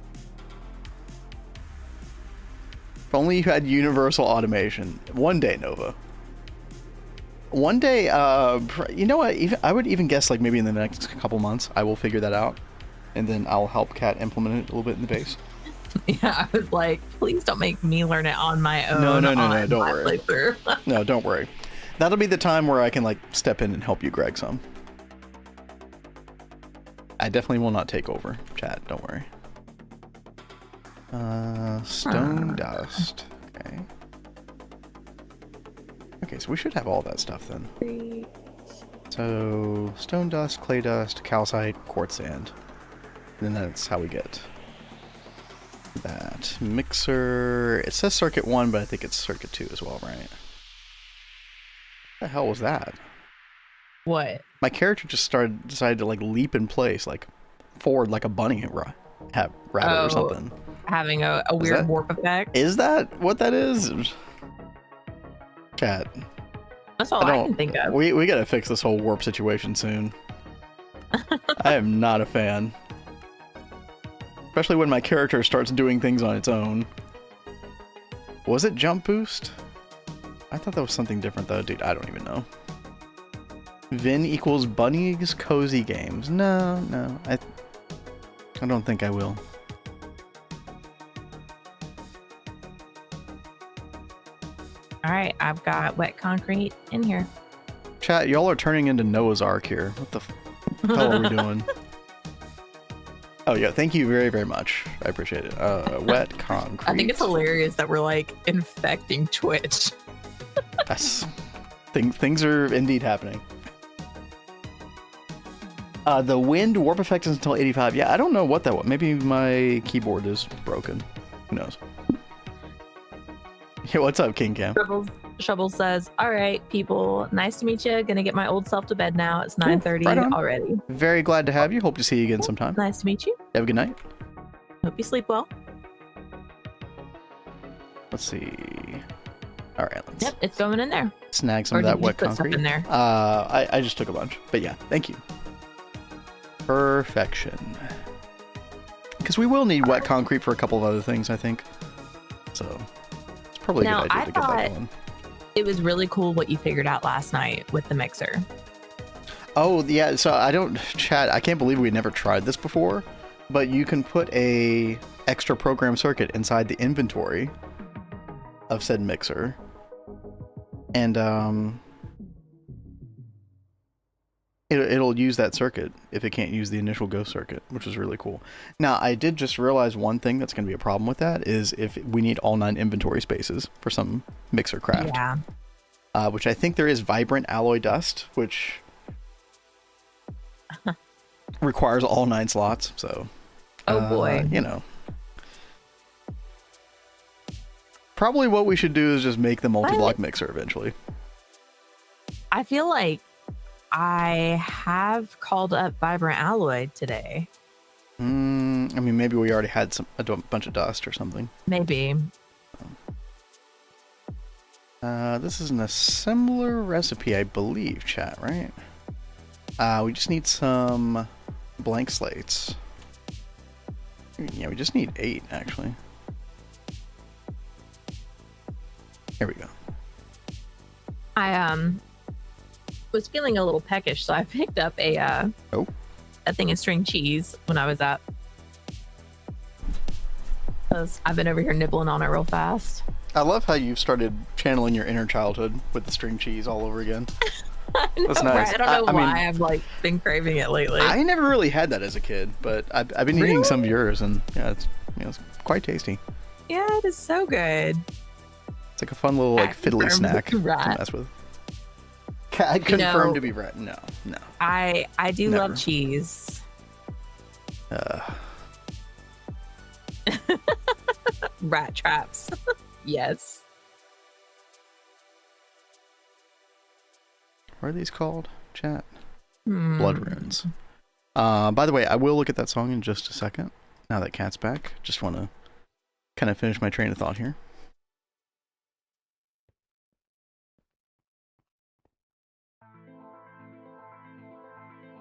If only you had universal automation. One day, Nova. One day, you know what? I would even guess like maybe in the next couple months, I will figure that out. And then I'll help Kat implement it a little bit in the base. Yeah, I was like, please don't make me learn it on my own. No, don't worry. Playthrough. No, don't worry. That'll be the time where I can like step in and help you, Greg, some. I definitely will not take over, chat. Don't worry. Stone dust. Okay. Okay, so we should have all that stuff then. So stone dust, clay dust, calcite, quartz sand. And then that's how we get that mixer. It says circuit 1, but I think it's circuit 2 as well, right? What the hell was that? What? My character just decided to like leap in place, like forward like a bunny rabbit or something. Having a weird warp effect. Is that what that is? Chat. That's all I can think of. We gotta fix this whole warp situation soon. I am not a fan. Especially when my character starts doing things on its own. Was it jump boost? I thought that was something different though, dude. I don't even know. Vin equals Bunny's Cozy Games. No. I don't think I will. All right, I've got wet concrete in here. Chat, y'all are turning into Noah's Ark here. What the hell are we doing? Oh yeah, thank you very, very much. I appreciate it. Wet concrete. I think it's hilarious that we're like infecting Twitch. Yes. Things are indeed happening. The wind warp effect is until 85. Yeah, I don't know what that was. Maybe my keyboard is broken. Who knows? Yeah, what's up, King Cam? Shovel says, all right, people, nice to meet you. Gonna get my old self to bed now. It's 9:30 right already. Very glad to have you. Hope to see you again sometime. Nice to meet you. Have a good night. Hope you sleep well. Let's see. All right, let's Yep, it's going in there. snag some of that wet concrete. In there? I just took a bunch, but yeah, thank you. Perfection. Because we will need wet concrete for a couple of other things, I think. So it's probably a good idea to get that going. It was really cool what you figured out last night with the mixer. Oh yeah, so I can't believe we never tried this before, but you can put a extra program circuit inside the inventory of said mixer, and it'll use that circuit if it can't use the initial go circuit, which is really cool. Now, I did just realize one thing that's going to be a problem with that is if we need all 9 inventory spaces for some mixer craft. Yeah. Which I think there is vibrant alloy dust, which requires all 9 slots. So, oh boy, you know, probably what we should do is just make the multi-block mixer eventually. I feel like I have called up vibrant alloy today. I mean, maybe we already had a bunch of dust or something. Maybe. This is in a similar recipe, I believe, chat, right? We just need some blank slates. Yeah, we just need 8, actually. Here we go. I was feeling a little peckish, so I picked up a thing of string cheese when I was up. Because I've been over here nibbling on it real fast. I love how you've started channeling your inner childhood with the string cheese all over again. I know, That's nice. right? I don't know why I've like been craving it lately. I never really had that as a kid, but I've been eating some of yours, and yeah, it's quite tasty. Yeah, it is so good. It's like a fun little like fiddly snack to right. mess with. Cat confirmed to be right. No. I do Never. love cheese. Rat traps. Yes. What are these called? Chat. Hmm. Blood runes. By the way, I will look at that song in just a second. Now that Cat's back, just want to kind of finish my train of thought here.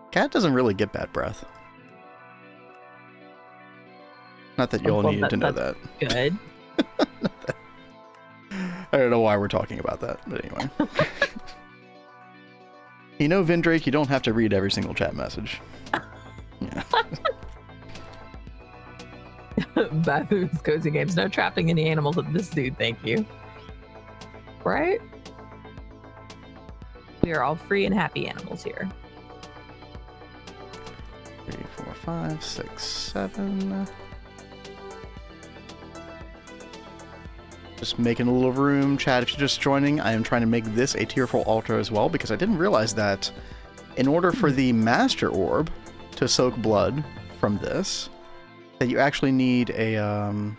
Cat doesn't really get bad breath. Not that you all needed to know that. Good. I don't know why we're talking about that, but anyway. You know, Vindrake, you don't have to read every single chat message. Yeah. Baboons, cozy games. No trapping any animals with this dude, thank you. Right? We are all free and happy animals here. 3, 4, 5, 6, 7. Just making a little room. Chat, if you're just joining, I am trying to make this a tier 4 altar as well, because I didn't realize that in order for the Master Orb to soak blood from this, that you actually need a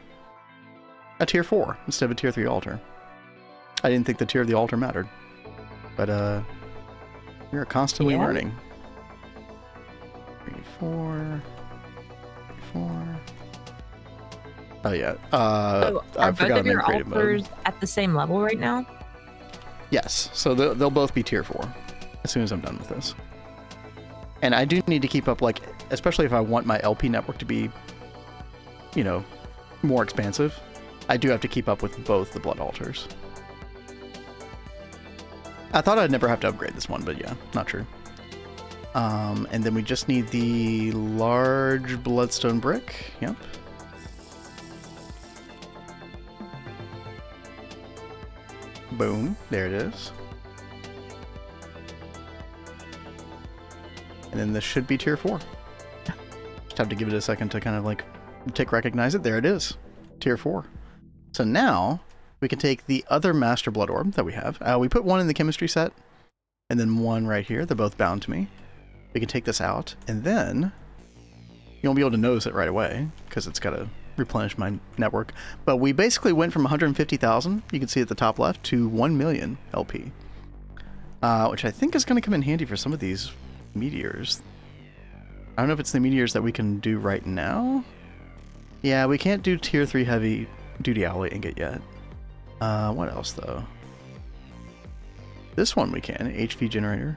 tier 4 instead of a tier 3 altar. I didn't think the tier of the altar mattered. But we are constantly learning. 3, 4, 4. Oh yeah. Are both of your altars at the same level right now? Yes. So they'll both be tier 4 as soon as I'm done with this. And I do need to keep up, like, especially if I want my LP network to be, you know, more expansive, I do have to keep up with both the blood altars. I thought I'd never have to upgrade this one, but yeah, not true. And then we just need the large bloodstone brick. Yep. Boom. There it is. And then this should be tier 4. Just have to give it a second to kind of like recognize it. There it is. Tier 4. So now we can take the other Master Blood Orb that we have. We put one in the chemistry set and then one right here. They're both bound to me. We can take this out and then you won't be able to notice it right away because it's got to replenish my network. But we basically went from 150,000, you can see at the top left, to 1 million LP. Which I think is going to come in handy for some of these meteors. I don't know if it's the meteors that we can do right now. Yeah, we can't do tier 3 heavy duty alloy ingot yet. What else though? This one we can. HV generator.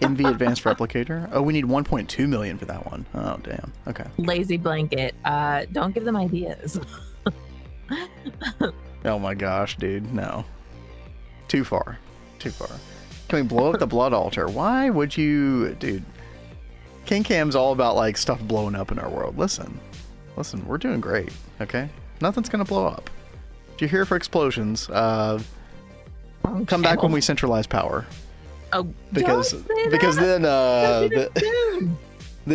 NV advanced replicator. Oh, we need 1.2 million for that one. Oh, damn. Okay. Lazy blanket. Don't give them ideas. Oh my gosh, dude. No. Too far. Too far. Can we blow up the blood altar? Why would you... Dude. King Cam's all about, like, stuff blowing up in our world. Listen. Listen, we're doing great, okay? Nothing's gonna blow up. If you're here for explosions, come back when we centralize power. Oh, because then the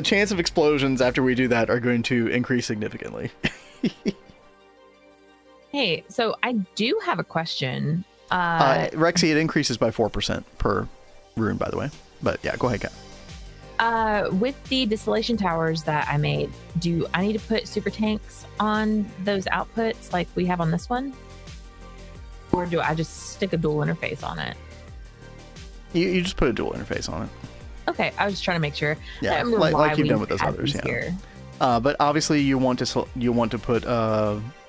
chance of explosions after we do that are going to increase significantly. Hey, so I do have a question. Rexy, it increases by 4% per rune, by the way. But yeah, go ahead, Kat. With the distillation towers that I made, do I need to put super tanks on those outputs like we have on this one? Or do I just stick a dual interface on it? You just put a dual interface on it. Okay, I was just trying to make sure. Yeah, like you've done with those others, yeah. But obviously you want to put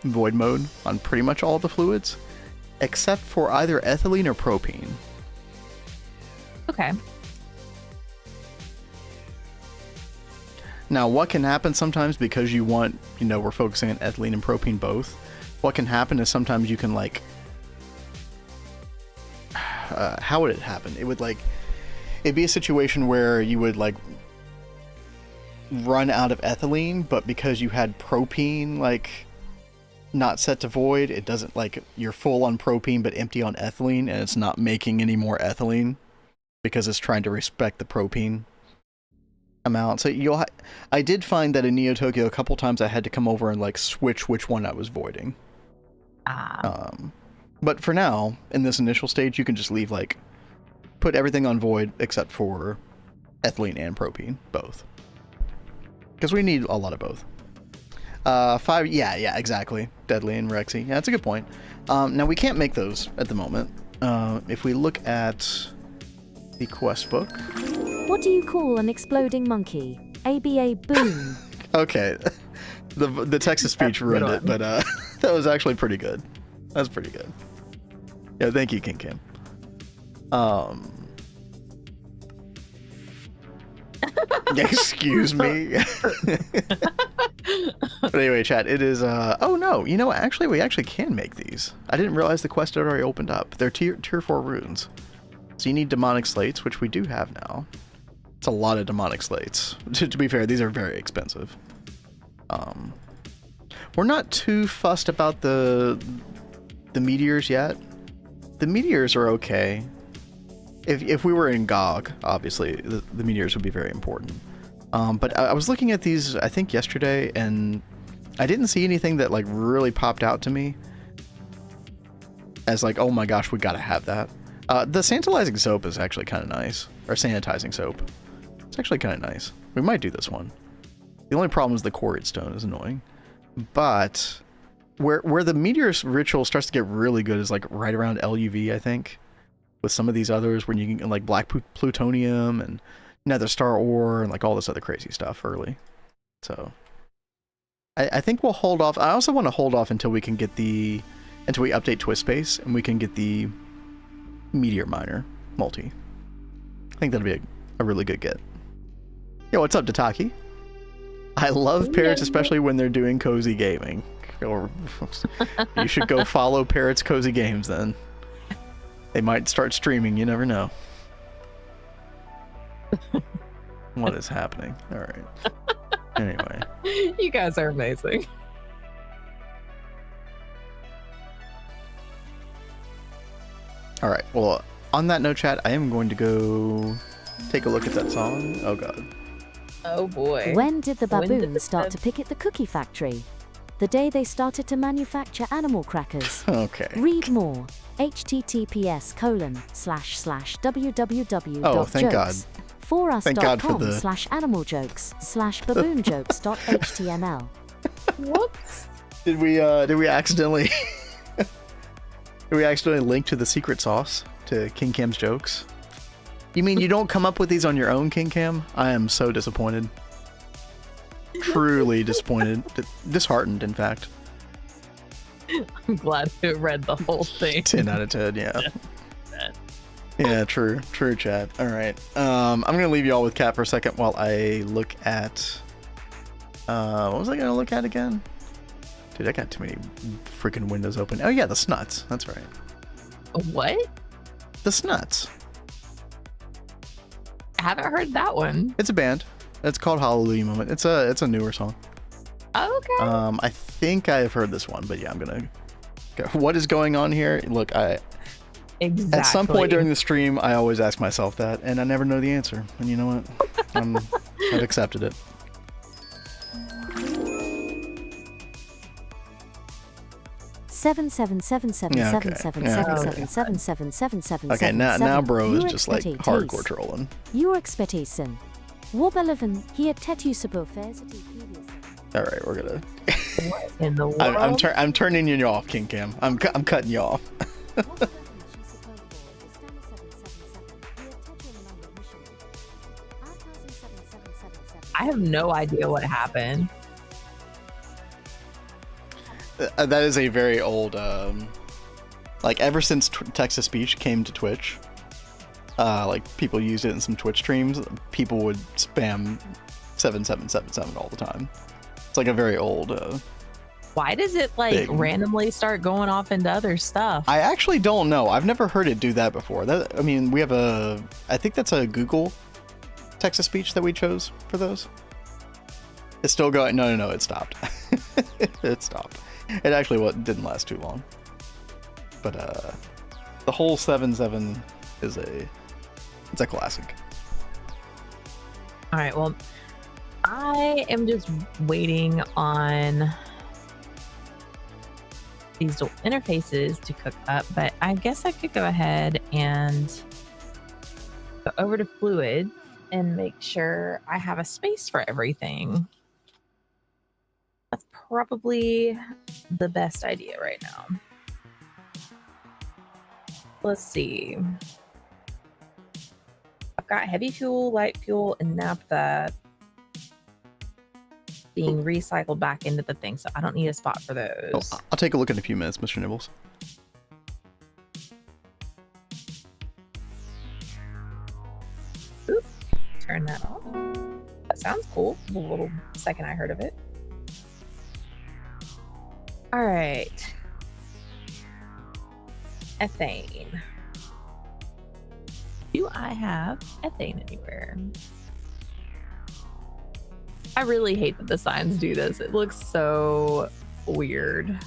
void mode on pretty much all of the fluids, except for either ethylene or propene. Okay. Now, what can happen sometimes, because you want, we're focusing on ethylene and propene both, what can happen is sometimes you can, like, how would it happen? It would, like, it'd be a situation where you would, like, run out of ethylene, but because you had propene, like, not set to void, it doesn't, like, you're full on propene but empty on ethylene, and it's not making any more ethylene because it's trying to respect the propene amount. So I did find that in Neo Tokyo a couple times I had to come over and, like, switch which one I was voiding. But for now, in this initial stage, you can just leave like put everything on void except for ethylene and propene, both, because we need a lot of both. 5, yeah, exactly. Deadly and Rexy. Yeah, that's a good point. Now we can't make those at the moment. If we look at the quest book. What do you call an exploding monkey? ABA boom. Okay, the text-to-speech ruined it, but that was actually pretty good. That's pretty good. Yeah, thank you, King Kim. Excuse me. But anyway, chat, it is, oh no, you know, actually, we actually can make these. I didn't realize the quest had already opened up. They're tier 4 runes. So you need demonic slates, which we do have now. It's a lot of demonic slates. To be fair, these are very expensive. We're not too fussed about the meteors yet. The meteors are okay. If we were in GOG, obviously, the meteors would be very important. But I was looking at these, I think, yesterday, and I didn't see anything that, like, really popped out to me as, like, oh my gosh, we gotta have that. The sanitizing soap is actually kind of nice. Or sanitizing soap. It's actually kind of nice. We might do this one. The only problem is the quarried stone is annoying. But where the meteors ritual starts to get really good is, like, right around LUV, I think. With some of these others, when you can, like, black plutonium and nether star ore and, like, all this other crazy stuff early. So I think we'll hold off. I also want to hold off until we can get until we update Twist Space and we can get the meteor miner multi. I think that'll be a really good get. Yo, what's up, Dataki? I love parrots, especially when they're doing cozy gaming. Or you should go follow Parrots Cozy Games then. They might start streaming, you never know. What is happening? All right. Anyway. You guys are amazing. All right. Well, on that note, chat, I am going to go take a look at that song. Oh, God. Oh, boy. When did the baboons start to picket the cookie factory? The day they started to manufacture animal crackers. Okay. Read more. https://www.jokes. Oh, thank God. Thank God for the forus.com/animaljokes/baboonjokes.html. Whoops. Did we accidentally link to the secret sauce to King Cam's jokes? You mean you don't come up with these on your own, King Cam? I am so disappointed. Truly disappointed. Disheartened, in fact. I'm glad you read the whole thing. 10 out of 10, yeah. Yeah, true, chat. All right. I'm gonna leave you all with Cat for a second while I look at. What was I gonna look at again? Dude, I got too many freaking windows open. Oh yeah, the Snuts. That's right. What? The Snuts. I haven't heard that one. It's a band. It's called Hallelujah Moment. It's a newer song. Oh, okay. I think I have heard this one, but yeah, I'm gonna go. What is going on here? Look, Exactly. At some point during the stream, I always ask myself that, and I never know the answer. And you know what? I've accepted it. Okay, now bro is just like hardcore trolling. Your expectation. Warbeleven here tetusable fairs. All right, we're gonna. What in the world? I'm turning you off, King Cam. I'm cutting you off. I have no idea what happened. That is a very old, like ever since text-to-speech came to Twitch, like people used it in some Twitch streams, people would spam 7777 all the time. It's like a very old, Why does it like thing. randomly start going off into other stuff? I actually don't know. I've never heard it do that before. I mean, we have I think that's a Google text-to-speech that we chose for those. It's still going. No, it stopped. It stopped. It actually didn't last too long. But the whole 7-7 is it's a classic. All right, well, I am just waiting on these dual interfaces to cook up, but I guess I could go ahead and go over to fluid and make sure I have a space for everything. That's probably the best idea right now. Let's see. I've got heavy fuel, light fuel, and naphtha being recycled back into the thing, so I don't need a spot for those. Oh, I'll take a look in a few minutes, Mr. Nibbles. Oop, turn that off. That sounds cool. The little second I heard of it. All right. Ethane. Do I have ethane anywhere? I really hate that the signs do this. It looks so weird.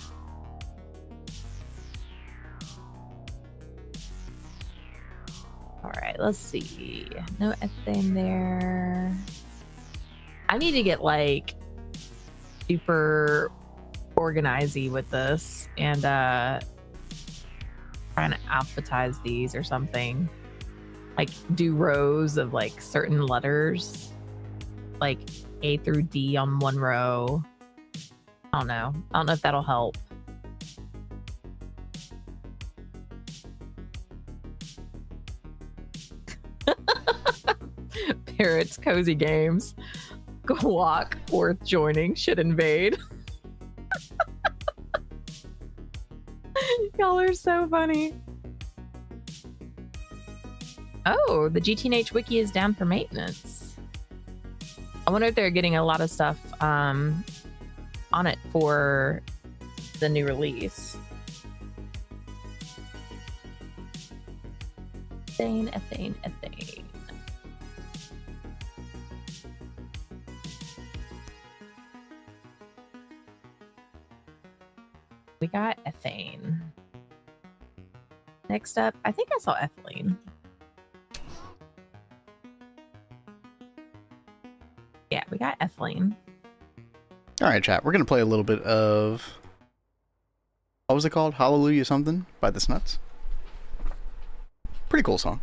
All right, let's see. No ethane there. I need to get like super organizey with this and trying to alphabetize these or something. Like do rows of like certain letters, like A through D on one row. I don't know if that'll help. Parrots, cozy games. Guac worth joining should invade. Y'all are so funny. Oh, the GTNH wiki is down for maintenance. I wonder if they're getting a lot of stuff on it for the new release. Ethane. We got ethane. Next up, I think I saw ethylene. Yeah, we got ethylene. All right, chat. We're going to play a little bit of... What was it called? Hallelujah Something by the Snuts. Pretty cool song.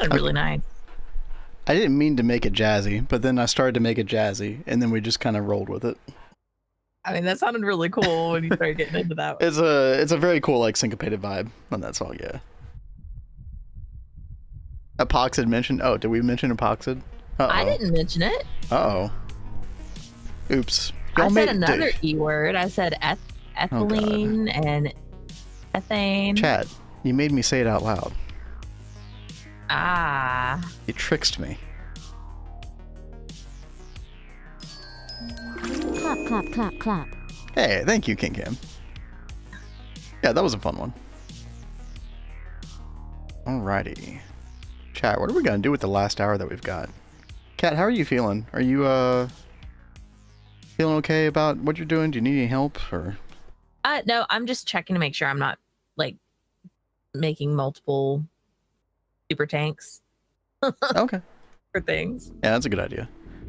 sounded really nice. I didn't mean to make it jazzy, but then I started to make it jazzy, and then we just kind of rolled with it. I mean, that sounded really cool when you started getting into that. It's a very cool, like, syncopated vibe on that song, yeah. Epoxid mentioned. Oh, did we mention Epoxid? I didn't mention it. Uh-oh. Oops. I said another E word. I said ethylene and Methane. Chat, you made me say it out loud. Ah. You tricked me. Clap, clap, clap, clap. Hey, thank you, King Cam. Yeah, that was a fun one. Alrighty. Chat, what are we gonna do with the last hour that we've got? Kat, how are you feeling? Are you feeling okay about what you're doing? Do you need any help or? No, I'm just checking to make sure I'm not like making multiple super tanks Okay. for things. Yeah, that's a good idea.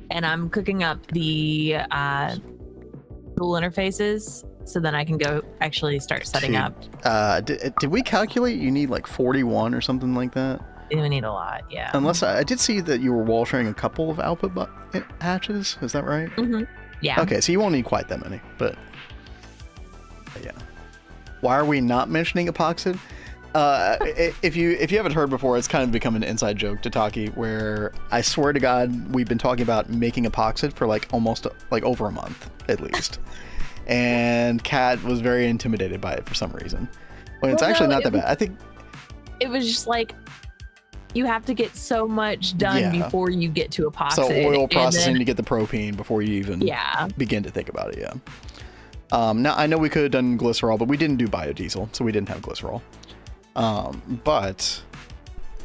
And I'm cooking up the tool interfaces so then I can go actually start setting up. Did we calculate you need like 41 or something like that? We need a lot, yeah. Unless I did see that you were wall sharing a couple of output hatches. Is that right? Mm-hmm. Yeah. Okay, so you won't need quite that many, but yeah. Why are we not mentioning epoxid? If you haven't heard before, it's kind of become an inside joke to Taki, where I swear to God, we've been talking about making epoxid for like almost like over a month at least, and Kat was very intimidated by it for some reason. When it's actually not that bad. I think it was just like you have to get so much done before you get to epoxid. So oil processing to get the propene before you even begin to think about it. Yeah. Now I know we could have done glycerol, but we didn't do biodiesel, so we didn't have glycerol. But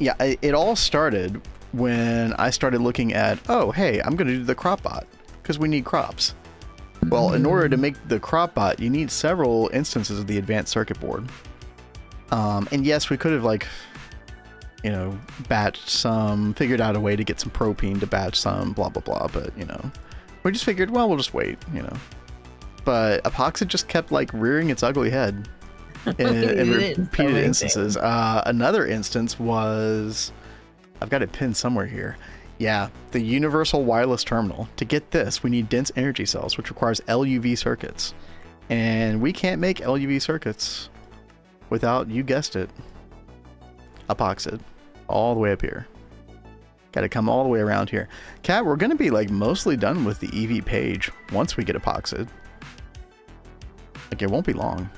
yeah, it all started when I started looking at, oh, hey, I'm going to do the crop bot because we need crops. Well, in order to make the crop bot, you need several instances of the advanced circuit board. And yes, we could have like, you know, batched some, figured out a way to get some propene to batch some, blah, blah, blah. But, you know, we just figured, well, we'll just wait, you know. But epoxid just kept like rearing its ugly head in repeated instances. Another instance was, I've got it pinned somewhere here. Yeah, the universal wireless terminal. To get this, we need dense energy cells, which requires LUV circuits. And we can't make LUV circuits without, you guessed it, epoxid. All the way up here. Got to come all the way around here. Kat, we're going to be like mostly done with the EV page once we get epoxid. Like it won't be long.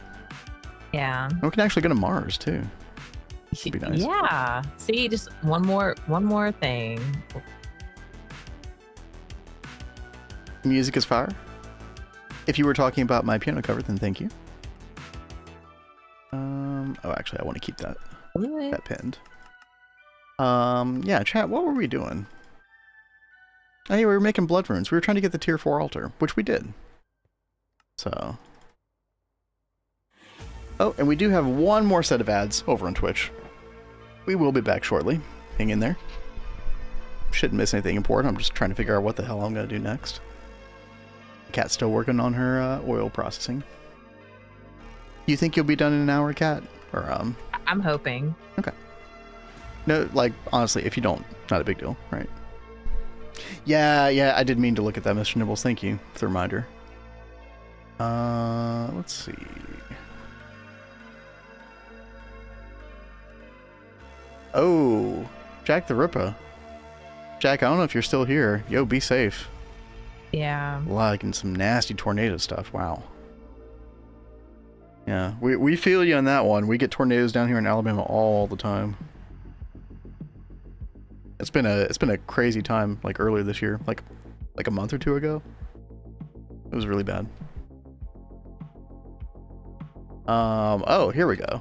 Yeah. And we can actually go to Mars too. That'd be nice. Yeah. See, just one more thing. Music is fire. If you were talking about my piano cover, then thank you. Oh, actually, I want to keep that pinned. Yeah, chat, what were we doing? Oh, yeah, we were making blood runes. We were trying to get the tier 4 altar, which we did. So. Oh, and we do have one more set of ads over on Twitch. We will be back shortly. Hang in there. Shouldn't miss anything important. I'm just trying to figure out what the hell I'm going to do next. Kat's still working on her oil processing. You think you'll be done in an hour, Kat? Or I'm hoping. Okay. No, like honestly, if you don't, not a big deal, right? Yeah, I did mean to look at that, Mr. Nibbles. Thank you for the reminder. Let's see. Oh, Jack the Ripper. Jack, I don't know if you're still here. Yo, be safe. Yeah. Like in some nasty tornado stuff. Wow. Yeah, we feel you on that one. We get tornadoes down here in Alabama all the time. It's been a crazy time, like earlier this year, like a month or two ago. It was really bad. Oh, here we go.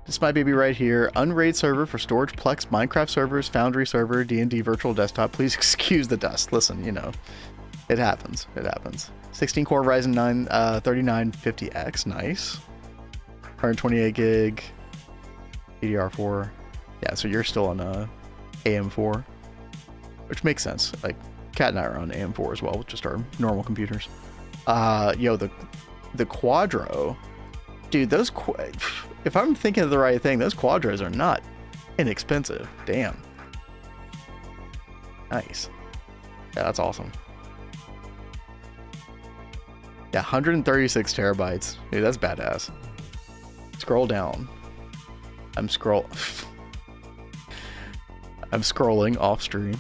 This might be right here. Unraid server for storage, Plex, Minecraft servers, Foundry server, D&D virtual desktop. Please excuse the dust. Listen, you know, it happens. It happens. 16 core Ryzen 9 3950X. Nice. 128 gig DDR4. Yeah, so you're still on AM4, which makes sense. Like, Kat and I are on AM4 as well, with just our normal computers. Yo, the Quadro, dude, those if I'm thinking of the right thing, those Quadros are not inexpensive. Damn. Nice. Yeah, that's awesome. Yeah, 136 terabytes. Dude, that's badass. Scroll down. I'm scrolling off stream.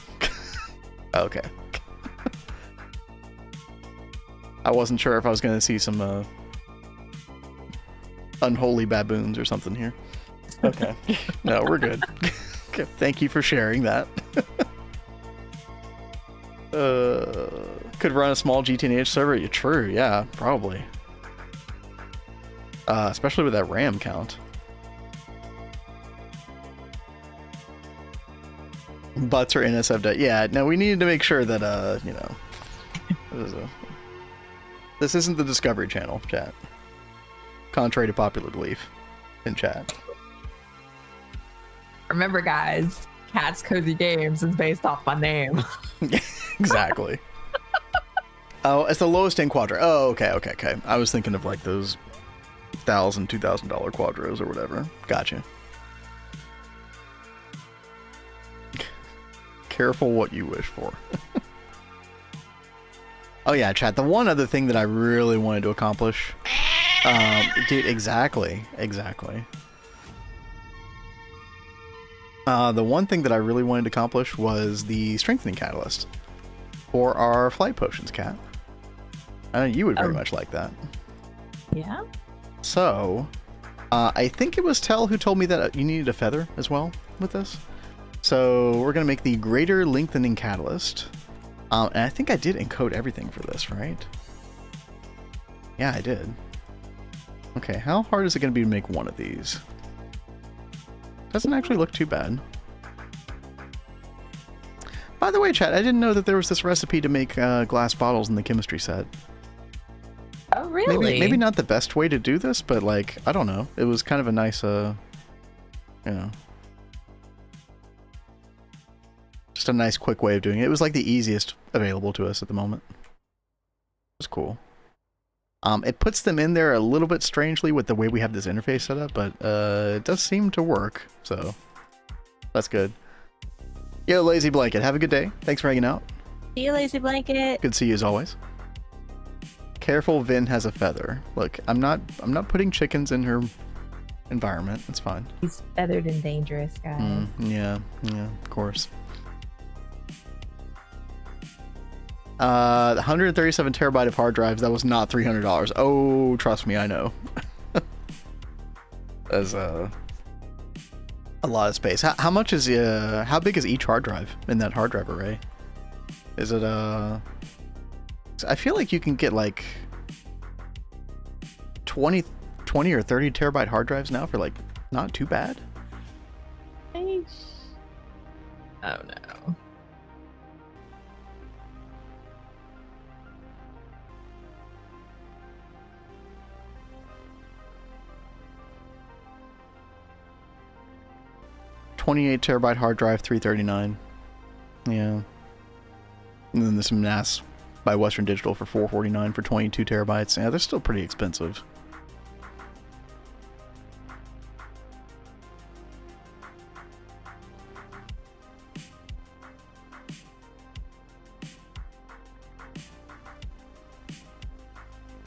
Okay. I wasn't sure if I was going to see some unholy baboons or something here. Okay. No, we're good. Okay, thank you for sharing that. Could run a small GTNH server? Yeah, true, yeah, probably. Especially with that RAM count. Butts or NSFW. Yeah, no, we needed to make sure that, you know, this isn't the Discovery Channel, chat. Contrary to popular belief in chat. Remember, guys, Cat's Cozy Games is based off my name. Exactly. Oh, it's the lowest end quadro. Oh, okay. I was thinking of like those $1,000, $2,000 quadros or whatever. Gotcha. Careful what you wish for. Oh yeah, chat. The one other thing that I really wanted to accomplish, dude, exactly. The one thing that I really wanted to accomplish was the strengthening catalyst for our flight potions, cat. I know you would very much like that. Yeah. So, I think it was Tell who told me that you needed a feather as well with this. So we're gonna make the greater lengthening catalyst. And I think I did encode everything for this, right? Yeah, I did. Okay, how hard is it gonna be to make one of these? Doesn't actually look too bad. By the way, chat, I didn't know that there was this recipe to make glass bottles in the chemistry set. Oh, really? Maybe not the best way to do this, but like, I don't know. It was kind of a nice, you know, just a nice quick way of doing it. It was like the easiest available to us at the moment. It was cool. It puts them in there a little bit strangely with the way we have this interface set up, but it does seem to work, so that's good. Yo, Lazy Blanket, have a good day. Thanks for hanging out. See you, Lazy Blanket. Good to see you as always. Careful, Vin has a feather. Look, I'm not putting chickens in her environment. It's fine. He's feathered and dangerous, guys. Yeah, of course. The 137 terabyte of hard drives, that was not $300. Oh, trust me, I know. That's a lot of space. How much is how big is each hard drive in that hard drive array? Is it I feel like you can get like 20 or 30 terabyte hard drives now for like not too bad. Oh no. $28 terabyte hard drive, $339. Yeah. And then this NAS by Western Digital for $449 for 22 terabytes. Yeah, they're still pretty expensive.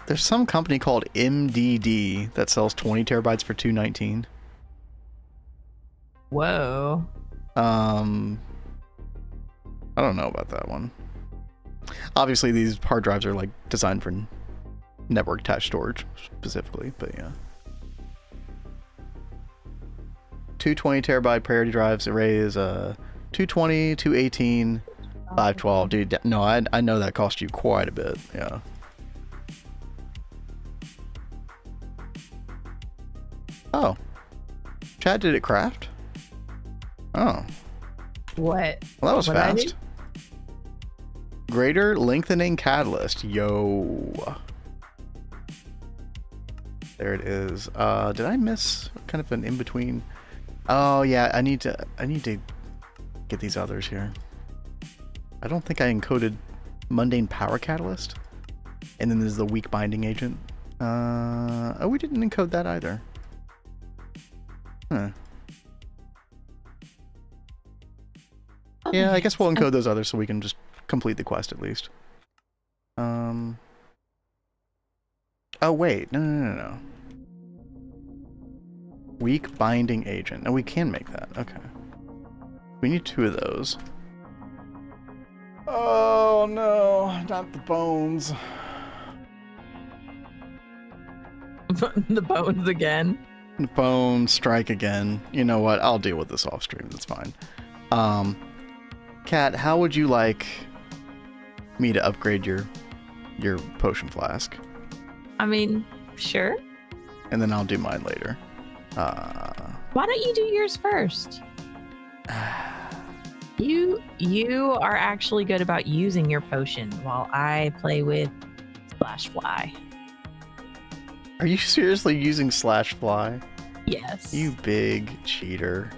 There's some company called MDD that sells 20 terabytes for $219. Whoa. I don't know about that one. Obviously, these hard drives are like designed for network attached storage specifically, but yeah. 220 terabyte priority drives array is 220, 218, 512. Dude, no, I know that cost you quite a bit. Yeah. Oh. Chad, did it craft? Oh. What? Well, that was What'd I do? fast. Greater lengthening catalyst. Yo. There it is. Did I miss kind of an in-between? Oh yeah, I need to get these others here. I don't think I encoded mundane power catalyst. And then there's the weak binding agent. Oh, we didn't encode that either. Huh. Yeah, I guess we'll encode those others so we can just complete the quest at least. Oh wait, no. Weak binding agent. No, we can make that. Okay. We need 2 of those. Oh no, not the bones. the bones again. Bone strike again. You know what? I'll deal with this off stream. That's fine. Kat, how would you like me to upgrade your potion flask? I mean, sure. And then I'll do mine later. Why don't you do yours first? You are actually good about using your potion while I play with Splash Fly. Are you seriously using Slash Fly? Yes. You big cheater.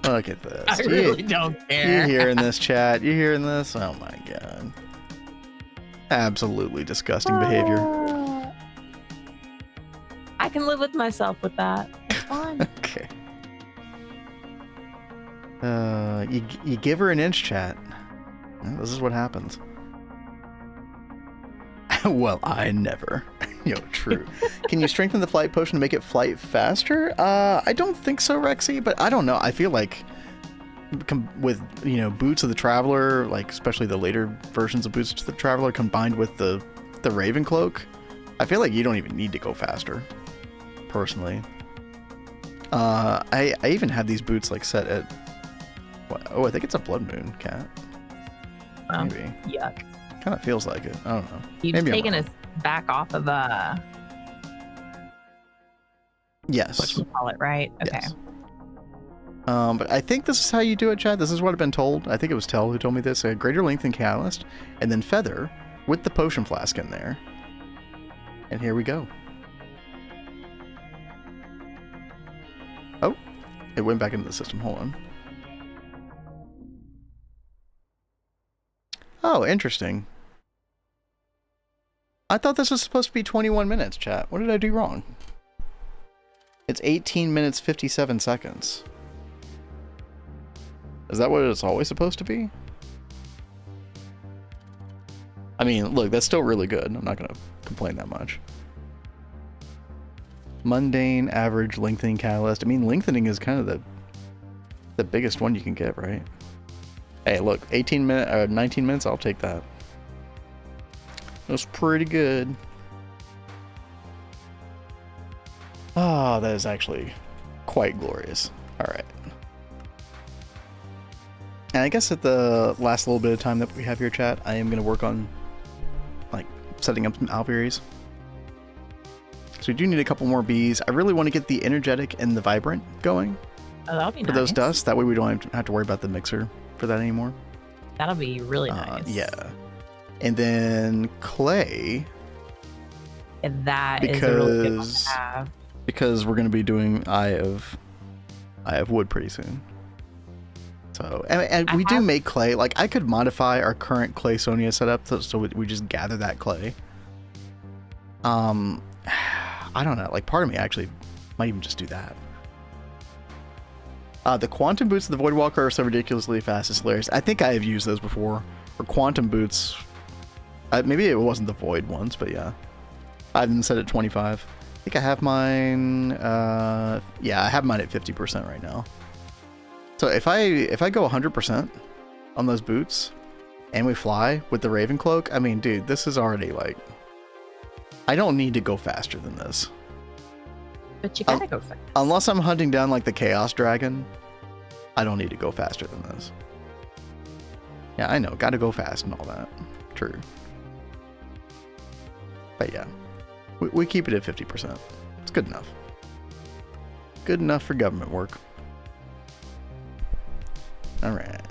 Look at this. I really don't care. You hearing this, chat? You hearing this? Oh my god. Absolutely disgusting behavior. I can live with myself with that. It's fine. Okay. You give her an inch, chat. This is what happens. Well, I never. True. Can you strengthen the flight potion to make it flight faster? I don't think so, Rexy, but I don't know. I feel like with, Boots of the Traveler, like especially the later versions of Boots of the Traveler combined with the Raven Cloak, I feel like you don't even need to go faster, personally. I even have these boots like set at what? Oh, I think it's a blood moon, Cat. Maybe. Yuck. Kind of feels like it. I don't know. You've Maybe taken us back off of Yes. whatchamacallit, right? Okay. Yes. But I think this is how you do it, Chad. This is what I've been told. I think it was Tell who told me this. A greater length than Catalyst, and then Feather with the potion flask in there. And here we go. Oh, it went back into the system. Hold on. Oh, interesting. I thought this was supposed to be 21 minutes, chat. What did I do wrong? It's 18 minutes, 57 seconds. Is that what it's always supposed to be? I mean, look, that's still really good. I'm not going to complain that much. Mundane, average, lengthening catalyst. I mean, lengthening is kind of the biggest one you can get, right? Hey, look, 19 minutes, I'll take that. That's pretty good. Ah, that is actually quite glorious. All right. And I guess at the last little bit of time that we have here, chat, I am going to work on, like, setting up some alvearies. So we do need a couple more bees. I really want to get the energetic and the vibrant going. Oh, that'll be for nice. those dusts. That way we don't have to worry about the mixer for that anymore. That'll be really nice. Yeah. And then clay. And that is a really good one to have. Because we're going to be doing Eye of Wood pretty soon. So, and we do make clay. Like, I could modify our current clay Sonia setup so we just gather that clay. I don't know. Like, part of me actually might even just do that. The quantum boots of the Voidwalker are so ridiculously fast. It's hilarious. I think I have used those before. Or quantum boots. Maybe it wasn't the Void ones, but yeah. I have them set at 25. I think I have mine. Yeah, I have mine at 50% right now. So if I go 100% on those boots, and we fly with the Raven Cloak, I mean, dude, this is already like. I don't need to go faster than this. But you gotta go fast. Unless I'm hunting down like the Chaos Dragon, I don't need to go faster than this. Yeah, I know, gotta go fast and all that. True. But yeah, we keep it at 50%. It's good enough. Good enough for government work. Alright.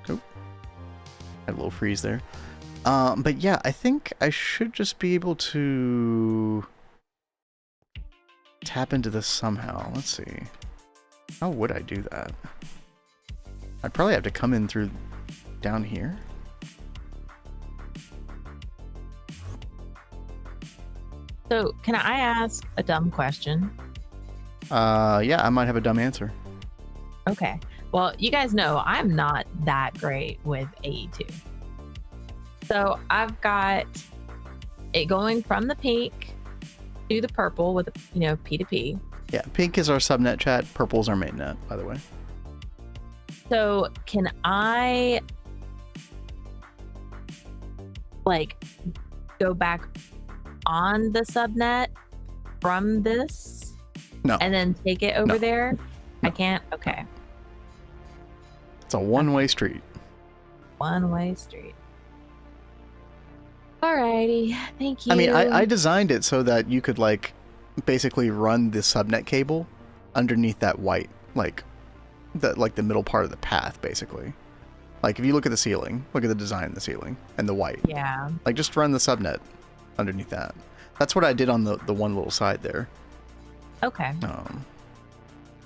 Oh. Had a little freeze there. But yeah, I think I should just be able to tap into this somehow. Let's see. How would I do that? I'd probably have to come in through down here. So, can I ask a dumb question? Yeah, I might have a dumb answer. Okay. Well, you guys know I'm not that great with AE2. So I've got it going from the pink to the purple with, P2P. Yeah, pink is our subnet chat. Purple is our mainnet, by the way. So can I, like, go back on the subnet from this No. and then take it over No. there? I No. can't? Okay. It's a one-way street. One-way street. Alrighty. Thank you. I mean, I designed it so that you could, like, basically run the subnet cable underneath that white, like the middle part of the path, basically. Like, if you look at the ceiling, look at the design of the ceiling and the white. Yeah. Like, just run the subnet underneath that. That's what I did on the one little side there. Okay.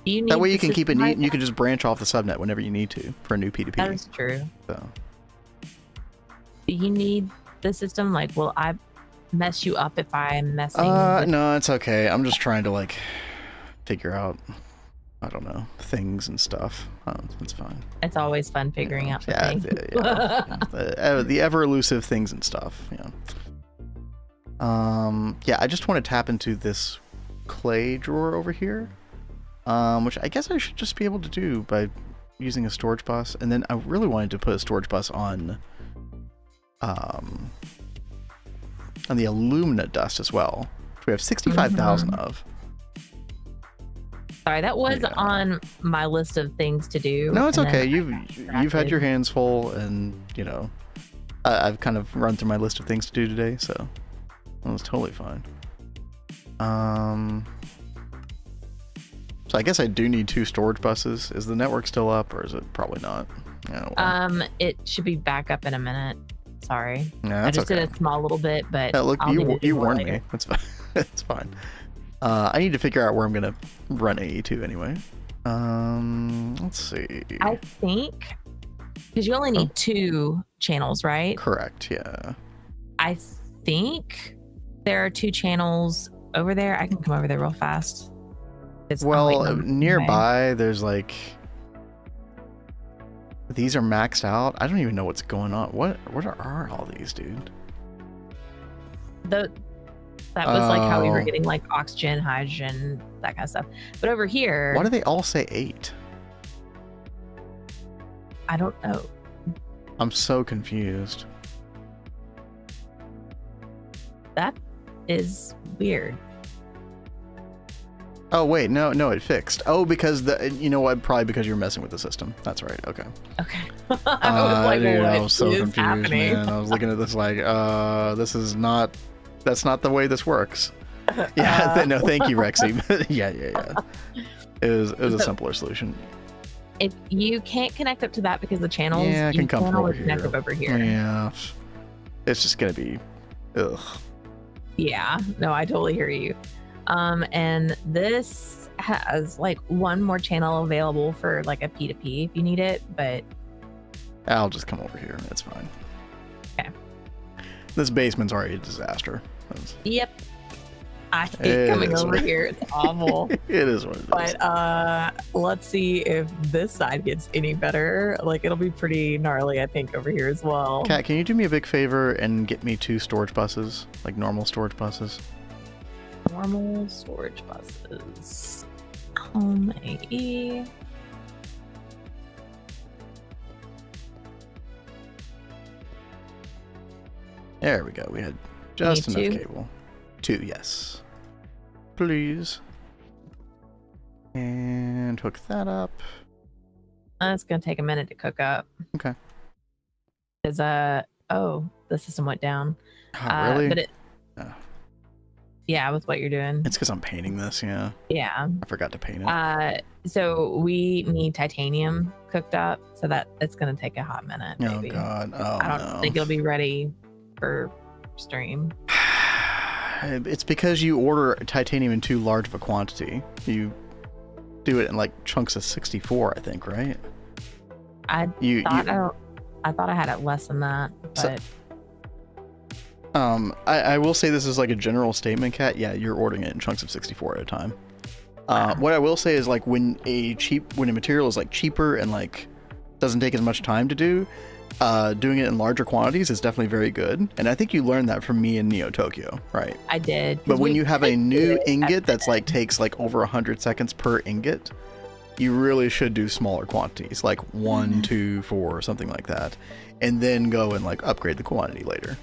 You need That way you the can keep it system neat like and you that? can just branch off the subnet whenever you need to for a new P2P. That is true. So. Do you need the system? Like, will I mess you up if I'm messing with... No, it's okay. I'm just trying to, like, figure out, I don't know, things and stuff. It's fine. It's always fun figuring out the thing. The ever elusive things and stuff. Yeah. Yeah, I just want to tap into this clay drawer over here, which I guess I should just be able to do by using a storage bus. And then I really wanted to put a storage bus on the alumina dust as well, which we have 65,000 of. Sorry, that was Yeah. on my list of things to do. No, it's and then okay. I You've got had distracted. your hands full, and you know, I've kind of run through my list of things to do today, so that was totally fine. So I guess I do need 2 storage buses. Is the network still up, or is it probably not? Yeah, well, It should be back up in a minute. Sorry. yeah, I that's just okay. did a small little bit, but Yeah, look, I'll need to you do more warned later. me. That's fine. It's fine. I need to figure out where I'm gonna run AE2 anyway. Let's see. I think because you only need 2 channels, right? Correct. Yeah. I think there are 2 channels over there. I can come over there real fast. I'm Well, waiting on the nearby, there's like these are maxed out. I don't even know what's going on. What are all these, dude? that was like how we were Oh. getting like oxygen, hydrogen, that kind of stuff. But over here, Why do they all say 8? I don't know. I'm so confused. That is weird. Oh wait, no, it fixed. Oh, because you know what? Probably because you're messing with the system. That's right. Okay. Okay. I was like, Dude, what I was so is confused, happening? man. I was looking at this like, that's not the way this works. Yeah, no, thank you, Rexy. yeah. It was a simpler solution. If you can't connect up to that because the channels, Yeah, I you can come from only over connect here. up over here. Yeah, it's just gonna be, ugh. Yeah, no, I totally hear you. And this has like 1 more channel available for like a P2P if you need it, but I'll just come over here. It's fine. Okay. This basement's already a disaster. That's- yep. I hate It coming is over what- here. It's awful. It is what it is. But let's see if this side gets any better. Like it'll be pretty gnarly, I think, over here as well. Kat, can you do me a big favor and get me 2 storage buses, like normal storage buses? Normal storage buses. Thaum AE. There we go. We had just Need enough 2? cable. 2, yes. Please. And hook that up. It's gonna take a minute to cook up. Okay. Because oh, the system went down. Oh, really? But it Oh. yeah, with what you're doing. It's because I'm painting this, yeah. Yeah. I forgot to paint it. So we need titanium cooked up, so that it's gonna take a hot minute. Oh, Maybe. God. Oh, I don't no. think it'll be ready for stream. It's because you order titanium in too large of a quantity. You do it in like chunks of 64, I think, right? I You thought I had it less than that, So- but I will say this is like a general statement, Kat. Yeah, you're ordering it in chunks of 64 at a time. What I will say is like when a material is like cheaper and like doesn't take as much time to do, doing it in larger quantities is definitely very good. And I think you learned that from me in Neo Tokyo, right? I did. 'cause But when we you have a cooked new it at ingot that's the like end. takes like over 100 seconds per ingot, you really should do smaller quantities, like 1, 2, 4, something like that, and then go and like upgrade the quantity later.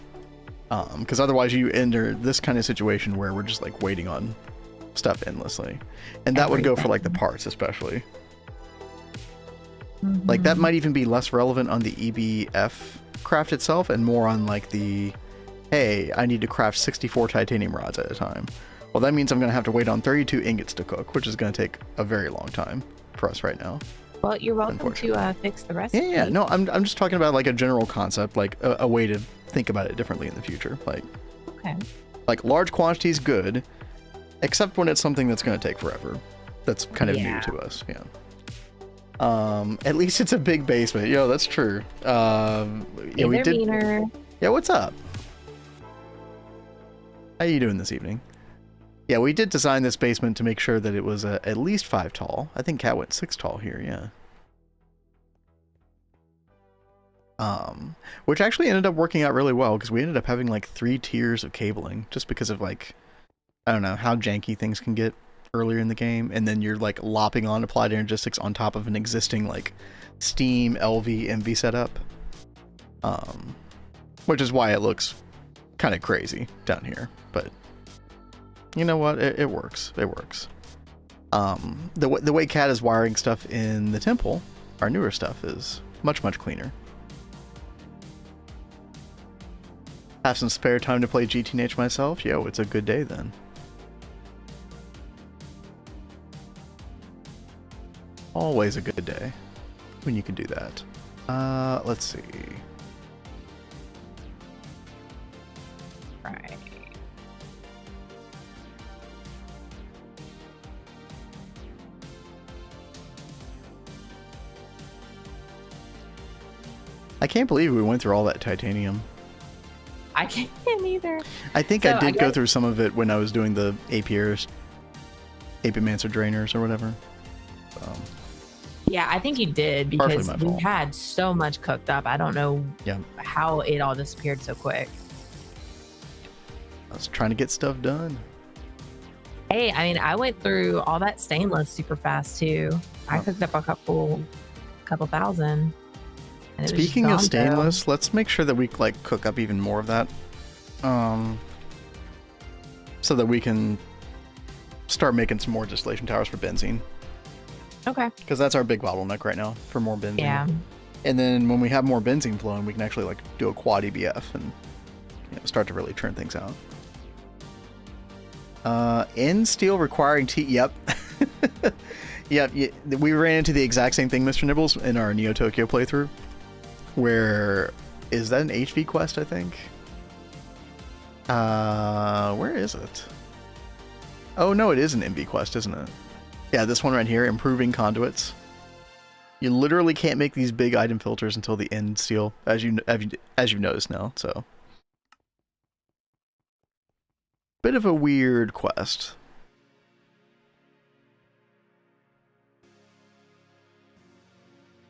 Because otherwise you enter this kind of situation where we're just like waiting on stuff endlessly. And that would go for like the parts especially. Like that might even be less relevant on the EBF craft itself and more on like the, hey, I need to craft 64 titanium rods at a time. Well, that means I'm going to have to wait on 32 ingots to cook, which is going to take a very long time for us right now. Well, you're welcome to fix the recipe. Yeah. No, I'm just talking about like a general concept, like a way to think about it differently in the future. Like, okay. Like large quantities, good, except when it's something that's going to take forever. That's kind of new to us. Yeah. At least it's a big basement. Yo, that's true. Yeah, we did. Meaner. Yeah, what's up? How you doing this evening? Yeah, we did design this basement to make sure that it was at least 5 tall. I think Cat went 6 tall here, yeah. Which actually ended up working out really well because we ended up having like 3 tiers of cabling just because of like, I don't know, how janky things can get earlier in the game. And then you're like lopping on applied energistics on top of an existing like Steam LV MV setup. Which is why it looks kind of crazy down here, but you know what? It works. It works. The way Cat is wiring stuff in the temple, our newer stuff, is much, much cleaner. Have some spare time to play GTNH myself? Yo, it's a good day then. Always a good day when you can do that. Let's see. Right. I can't believe we went through all that titanium. I can't either. I think I did go through some of it when I was doing the Apimancer Drainers or whatever. Yeah, I think you did because we had so much cooked up. I don't know how it all disappeared so quick. I was trying to get stuff done. Hey, I mean, I went through all that stainless super fast too. I cooked up a couple thousand. Speaking of stainless, let's make sure that we like cook up even more of that, so that we can start making some more distillation towers for benzene. Okay. Because that's our big bottleneck right now for more benzene. Yeah. And then when we have more benzene flowing, we can actually like do a quad EBF and start to really churn things out. End steel requiring T. Yep. Yep. We ran into the exact same thing, Mr. Nibbles, in our Neo Tokyo playthrough. Where is that an HV quest? I think. Where is it? Oh no, it is an MV quest, isn't it? Yeah, this one right here, improving conduits. You literally can't make these big item filters until the end steel, as you've noticed now. So, bit of a weird quest.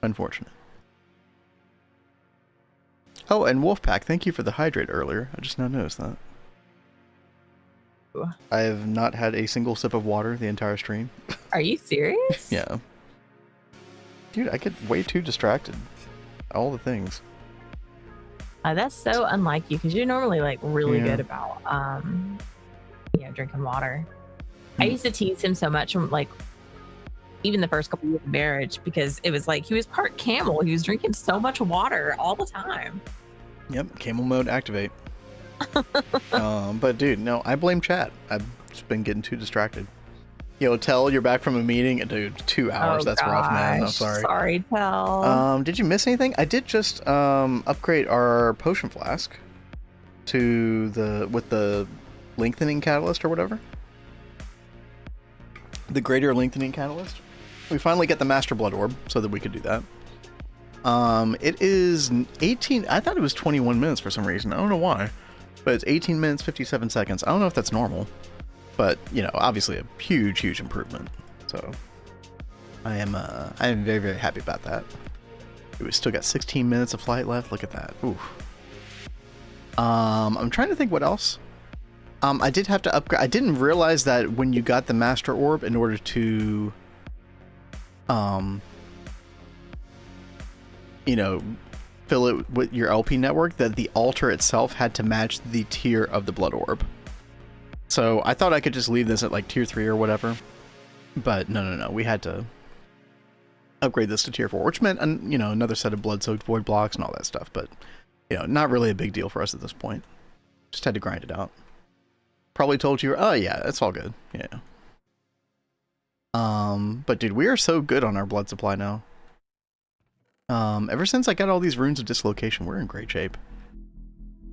Unfortunate. Oh, and Wolfpack, thank you for the hydrate earlier. I just now noticed that. I have not had a single sip of water the entire stream. Are you serious? Yeah. Dude, I get way too distracted. All the things. That's so unlike you, because you're normally like really good about drinking water. I used to tease him so much from like even the first couple years of marriage, because it was like he was part camel. He was drinking so much water all the time. Yep, camel mode activate. But dude, no, I blame chat. I've just been getting too distracted. Yo, Tell, you're back from a meeting. Dude, 2 hours. That's rough, man. I'm sorry. Sorry, Tell. Did you miss anything? I did just upgrade our potion flask to with the lengthening catalyst or whatever. The greater lengthening catalyst. We finally get the master blood orb so that we could do that. It is 18. I thought it was 21 minutes for some reason. I don't know why, but it's 18 minutes 57 seconds. I don't know if that's normal, but obviously a huge improvement. So I am very, very happy about that. We still got 16 minutes of flight left. Look at that. Ooh. I'm trying to think what else. I did have to upgrade. I didn't realize that when you got the master orb, in order to fill it with your LP network, that the altar itself had to match the tier of the blood orb. So I thought I could just leave this at like tier 3 or whatever. But no. We had to upgrade this to tier 4, which meant, you know, another set of blood-soaked void blocks and all that stuff. But, you know, not really a big deal for us at this point. Just had to grind it out. Probably told you, oh yeah, it's all good. Yeah. But dude, we are so good on our blood supply now. Ever since I got all these runes of dislocation, we're in great shape.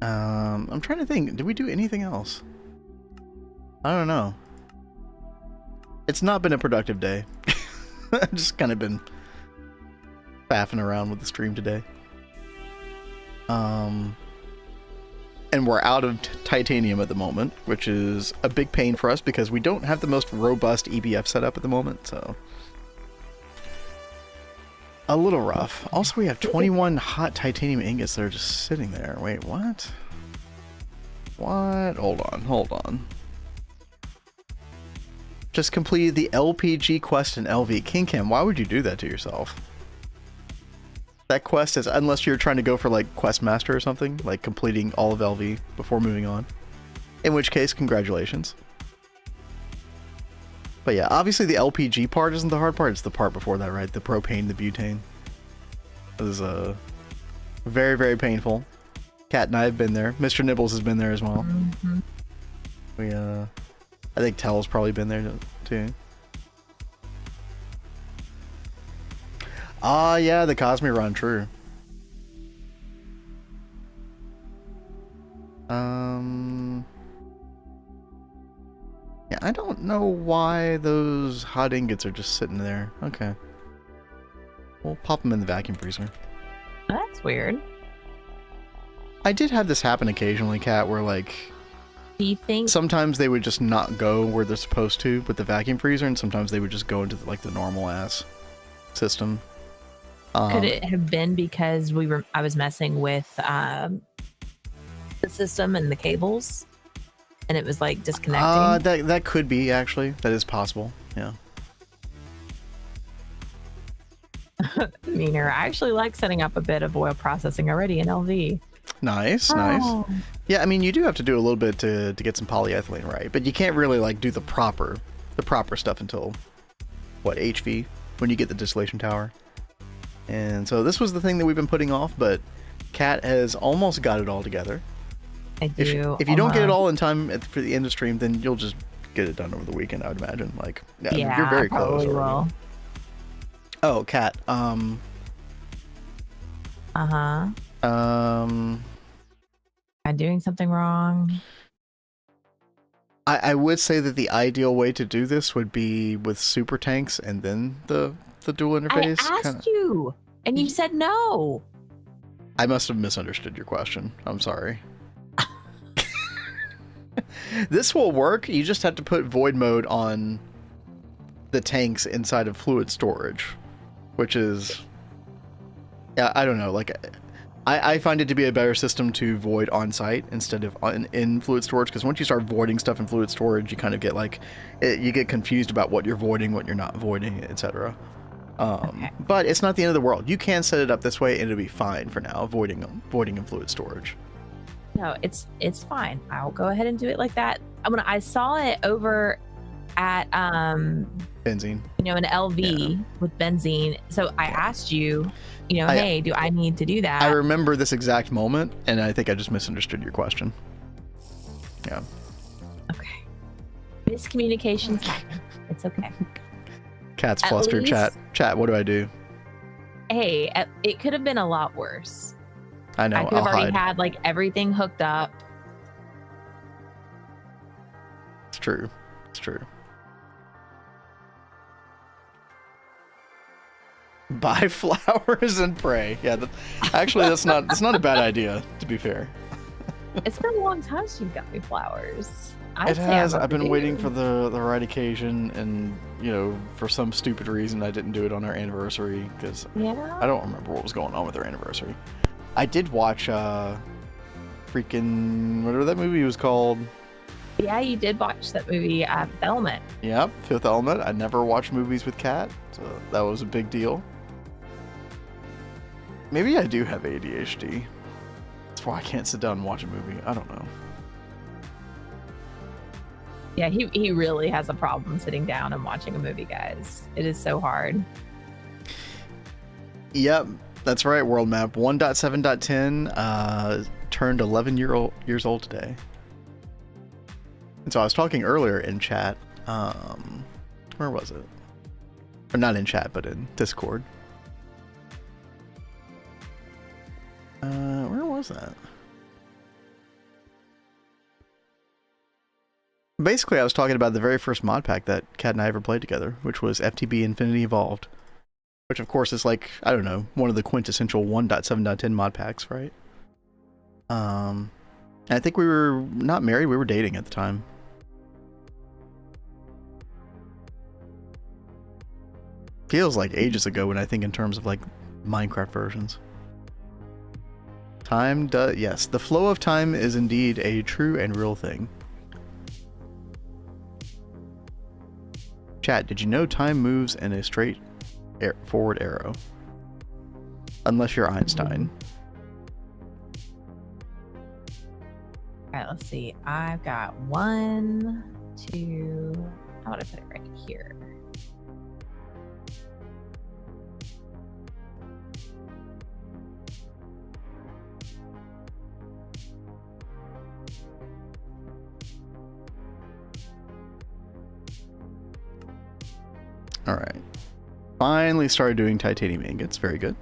I'm trying to think, did we do anything else? I don't know. It's not been a productive day. I've just kind of been faffing around with the stream today. And we're out of titanium at the moment, which is a big pain for us because we don't have the most robust EBF setup at the moment, so a little rough. Also, we have 21 hot titanium ingots that are just sitting there. Wait, what? What? Hold on. Just completed the LPG quest in LV. King Kim, why would you do that to yourself? That quest is, unless you're trying to go for like Quest Master or something, like completing all of LV before moving on. In which case, congratulations. But yeah, obviously the LPG part isn't the hard part, it's the part before that, right? The propane, the butane. It was very, very painful. Kat and I have been there. Mr. Nibbles has been there as well. Mm-hmm. I think Tell's probably been there too. Ah, yeah, the Cosme run, true. Yeah, I don't know why those hot ingots are just sitting there. Okay. We'll pop them in the vacuum freezer. That's weird. I did have this happen occasionally, Kat, where like... Do you think... Sometimes they would just not go where they're supposed to with the vacuum freezer, and sometimes they would just go into like the normal-ass system. Could it have been because I was messing with the system and the cables, and it was like disconnecting? That could be, actually. That is possible. Yeah. Meaner, I actually like setting up a bit of oil processing already in LV. Nice. Yeah, I mean, you do have to do a little bit to get some polyethylene right, but you can't really like do the proper stuff until what, HV, when you get the distillation tower. And so this was the thing that we've been putting off, but Kat has almost got it all together. I do. If you don't get it all in time for the end of stream, then you'll just get it done over the weekend, I would imagine. Like, yeah, you're very close. Will. Oh, Kat. Am I doing something wrong? I would say that the ideal way to do this would be with super tanks and then the dual interface. I asked you, and you said no. I must have misunderstood your question. I'm sorry. This will work. You just have to put void mode on the tanks inside of fluid storage, which is, yeah, I don't know. Like, I find it to be a better system to void on site instead of in fluid storage, because once you start voiding stuff in fluid storage, you kind of get like, you get confused about what you're voiding, what you're not voiding, etc. Okay. But it's not the end of the world. You can set it up this way, and it'll be fine for now. Voiding in fluid storage. No, it's fine. I'll go ahead and do it like that. I saw it over at benzene. You know, an LV with benzene. So I asked you, hey, do I need to do that? I remember this exact moment, and I think I just misunderstood your question. Yeah. Okay. Miscommunications happen. It's okay. Cat's flustered. Chat, what do I do? Hey, it could have been a lot worse. I know. I could have already had like everything hooked up. It's true. Buy flowers and pray. Yeah, that's not a bad idea, to be fair. It's been a long time since you got me flowers. It has. I've been waiting for the right occasion, and for some stupid reason I didn't do it on our anniversary, because I don't remember what was going on with our anniversary. I did watch freaking whatever that movie was called. Yeah, you did watch that movie, Fifth Element. Yep, Fifth Element. I never watched movies with Kat, so that was a big deal. Maybe I do have ADHD. That's why I can't sit down and watch a movie. I don't know. Yeah, he really has a problem sitting down and watching a movie, guys. It is so hard. Yep, that's right. World map 1.7.10 turned 11 years old today. And so I was talking earlier in chat. Where was it? Or not in chat, but in Discord. Where was that? Basically, I was talking about the very first mod pack that Kat and I ever played together, which was FTB Infinity Evolved. Which, of course, is like, I don't know, one of the quintessential 1.7.10 mod packs, right? And I think we were not married, we were dating at the time. Feels like ages ago when I think in terms of like Minecraft versions. Time does, yes, the flow of time is indeed a true and real thing. Chat, did you know time moves in a straight forward arrow? Unless you're Einstein. All right, let's see. I've got 1, 2. How would I put it right here? All right. Finally started doing titanium ingots. Very good.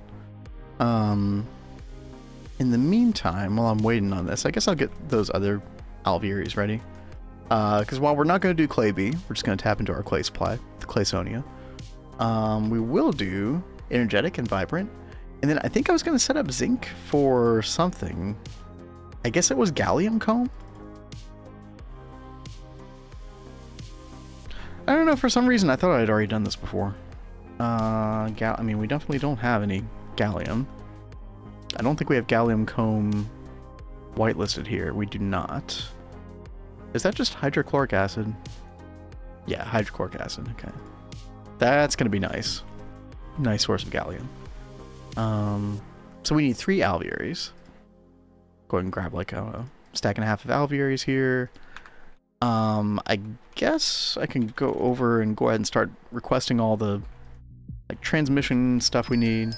In the meantime, while I'm waiting on this, I guess I'll get those other alvearies ready. Because while we're not going to do clay B, we're just going to tap into our clay supply, the Claysonia. We will do energetic and vibrant. And then I think I was going to set up zinc for something. I guess it was gallium comb? I don't know, for some reason I thought I had already done this before. I mean, we definitely don't have any gallium. I don't think we have gallium comb whitelisted here. We do not. Is that just hydrochloric acid? Yeah, hydrochloric acid, okay. That's gonna be nice. Nice source of gallium. So we need 3 alvearies. Go ahead and grab like a stack and a half of alvearies here. I guess I can go over and go ahead and start requesting all the like transmission stuff we need.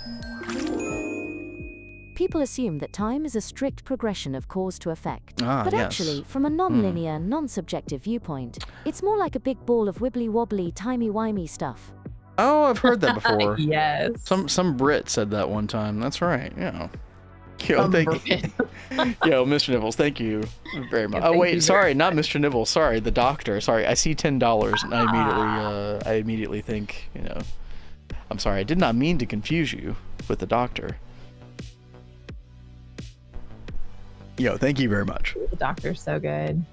People assume that time is a strict progression of cause to effect. Yes. But actually, from a non-linear, non-subjective viewpoint, it's more like a big ball of wibbly-wobbly, timey-wimey stuff. Oh, I've heard that before. Yes. Some Brit said that one time. That's right. Yeah. Yo, thank you. Yo, Mr. Nibbles, thank you very much. Oh wait, sorry, not Mr. Nibbles. Sorry, the doctor. Sorry, I see $10 and I immediately think, you know, I'm sorry. I did not mean to confuse you with the doctor. Yo, thank you very much. The doctor's so good.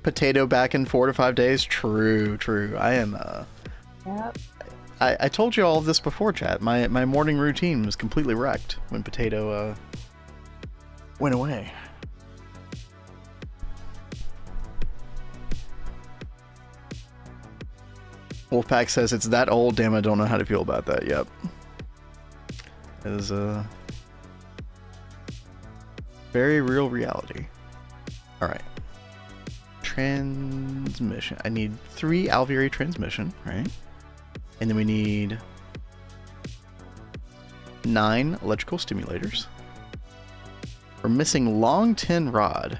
Potato back in 4 to 5 days. True. I am. Yep. I told you all of this before, chat. My morning routine was completely wrecked when Potato went away. Wolfpack says it's that old. Damn, I don't know how to feel about that. Yep. It is a very real reality. All right. Transmission. I need 3 alveary transmission, right? And then we need 9 electrical stimulators. We're missing long tin rod.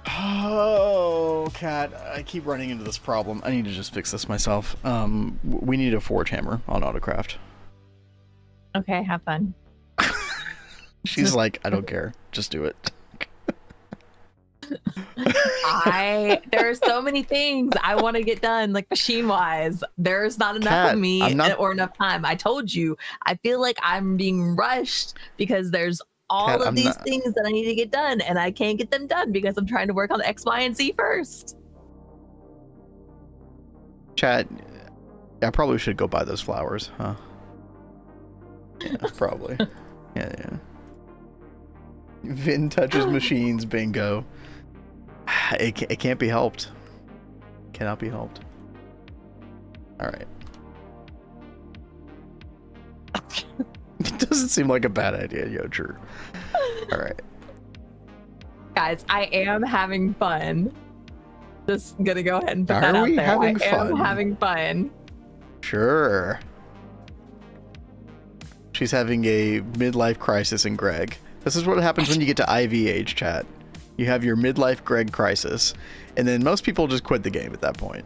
Oh, Cat, I keep running into this problem. I need to just fix this myself. We need a forge hammer on Autocraft. Okay, have fun. She's like, I don't care. Just do it. There are so many things I want to get done, like machine wise. There's not enough Kat, of me or enough time. I told you, I feel like I'm being rushed because there's all Kat, of these things that I need to get done, and I can't get them done because I'm trying to work on X, Y, and Z first. Chat, I probably should go buy those flowers, huh? Yeah, probably. Yeah. Vin touches machines, bingo. It can't be helped. Cannot be helped. All right. It doesn't seem like a bad idea, yo, true. All right. Guys, I am having fun. Just gonna go ahead and put that Are out we there. having I am fun? having fun. Sure. She's having a midlife crisis in Greg. This is what happens when you get to IVH, chat. You have your midlife Greg crisis, and then most people just quit the game at that point.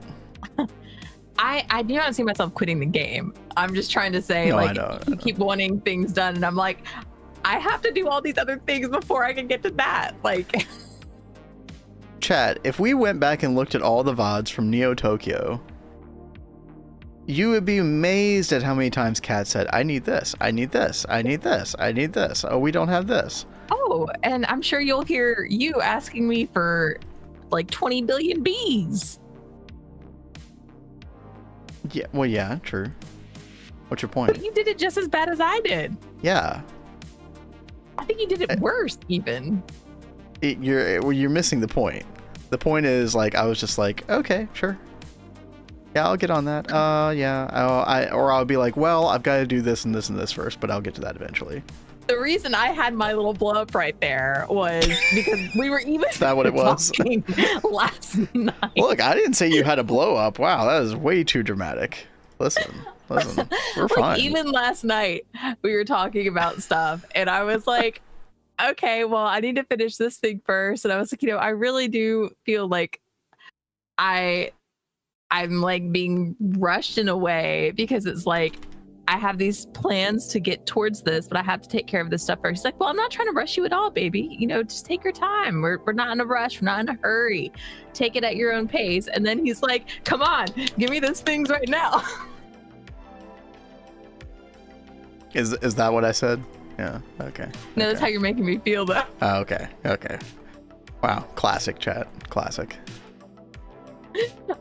I do not see myself quitting the game. I'm just trying to say, No, like, I know. you keep wanting things done, and I'm like, I have to do all these other things before I can get to that. Like, Chat, if we went back and looked at all the VODs from Neo Tokyo, you would be amazed at how many times Kat said, I need this, I need this, I need this, I need this. Oh, we don't have this. oh, and I'm sure you'll hear you asking me for like 20 billion bees. Yeah, well, yeah, true. What's your But point? you did it just as bad as I did. Yeah. I think you did it worse, even. You're missing the point. The point is, like, I was just like, okay, sure. Yeah, I'll get on that. Yeah. I'll be like, well, I've got to do this and this and this first, but I'll get to that eventually. The reason I had my little blow up right there was because we were even Is that what it was? talking last night. Look, I didn't say you had a blow up. Wow, that is way too dramatic. Listen, we're Like, fine. even last night we were talking about stuff and I was like, okay, well, I need to finish this thing first. And I was like, I really do feel like I'm like being rushed in a way because it's like I have these plans to get towards this, but I have to take care of this stuff first. He's like, well, I'm not trying to rush you at all, baby. Just take your time. We're not in a rush. We're not in a hurry. Take it at your own pace. And then he's like, come on, give me those things right now. Is that what I said? Yeah. Okay. No, that's Okay. how you're making me feel, though. Oh, okay. Okay. Wow. Classic, chat. Classic.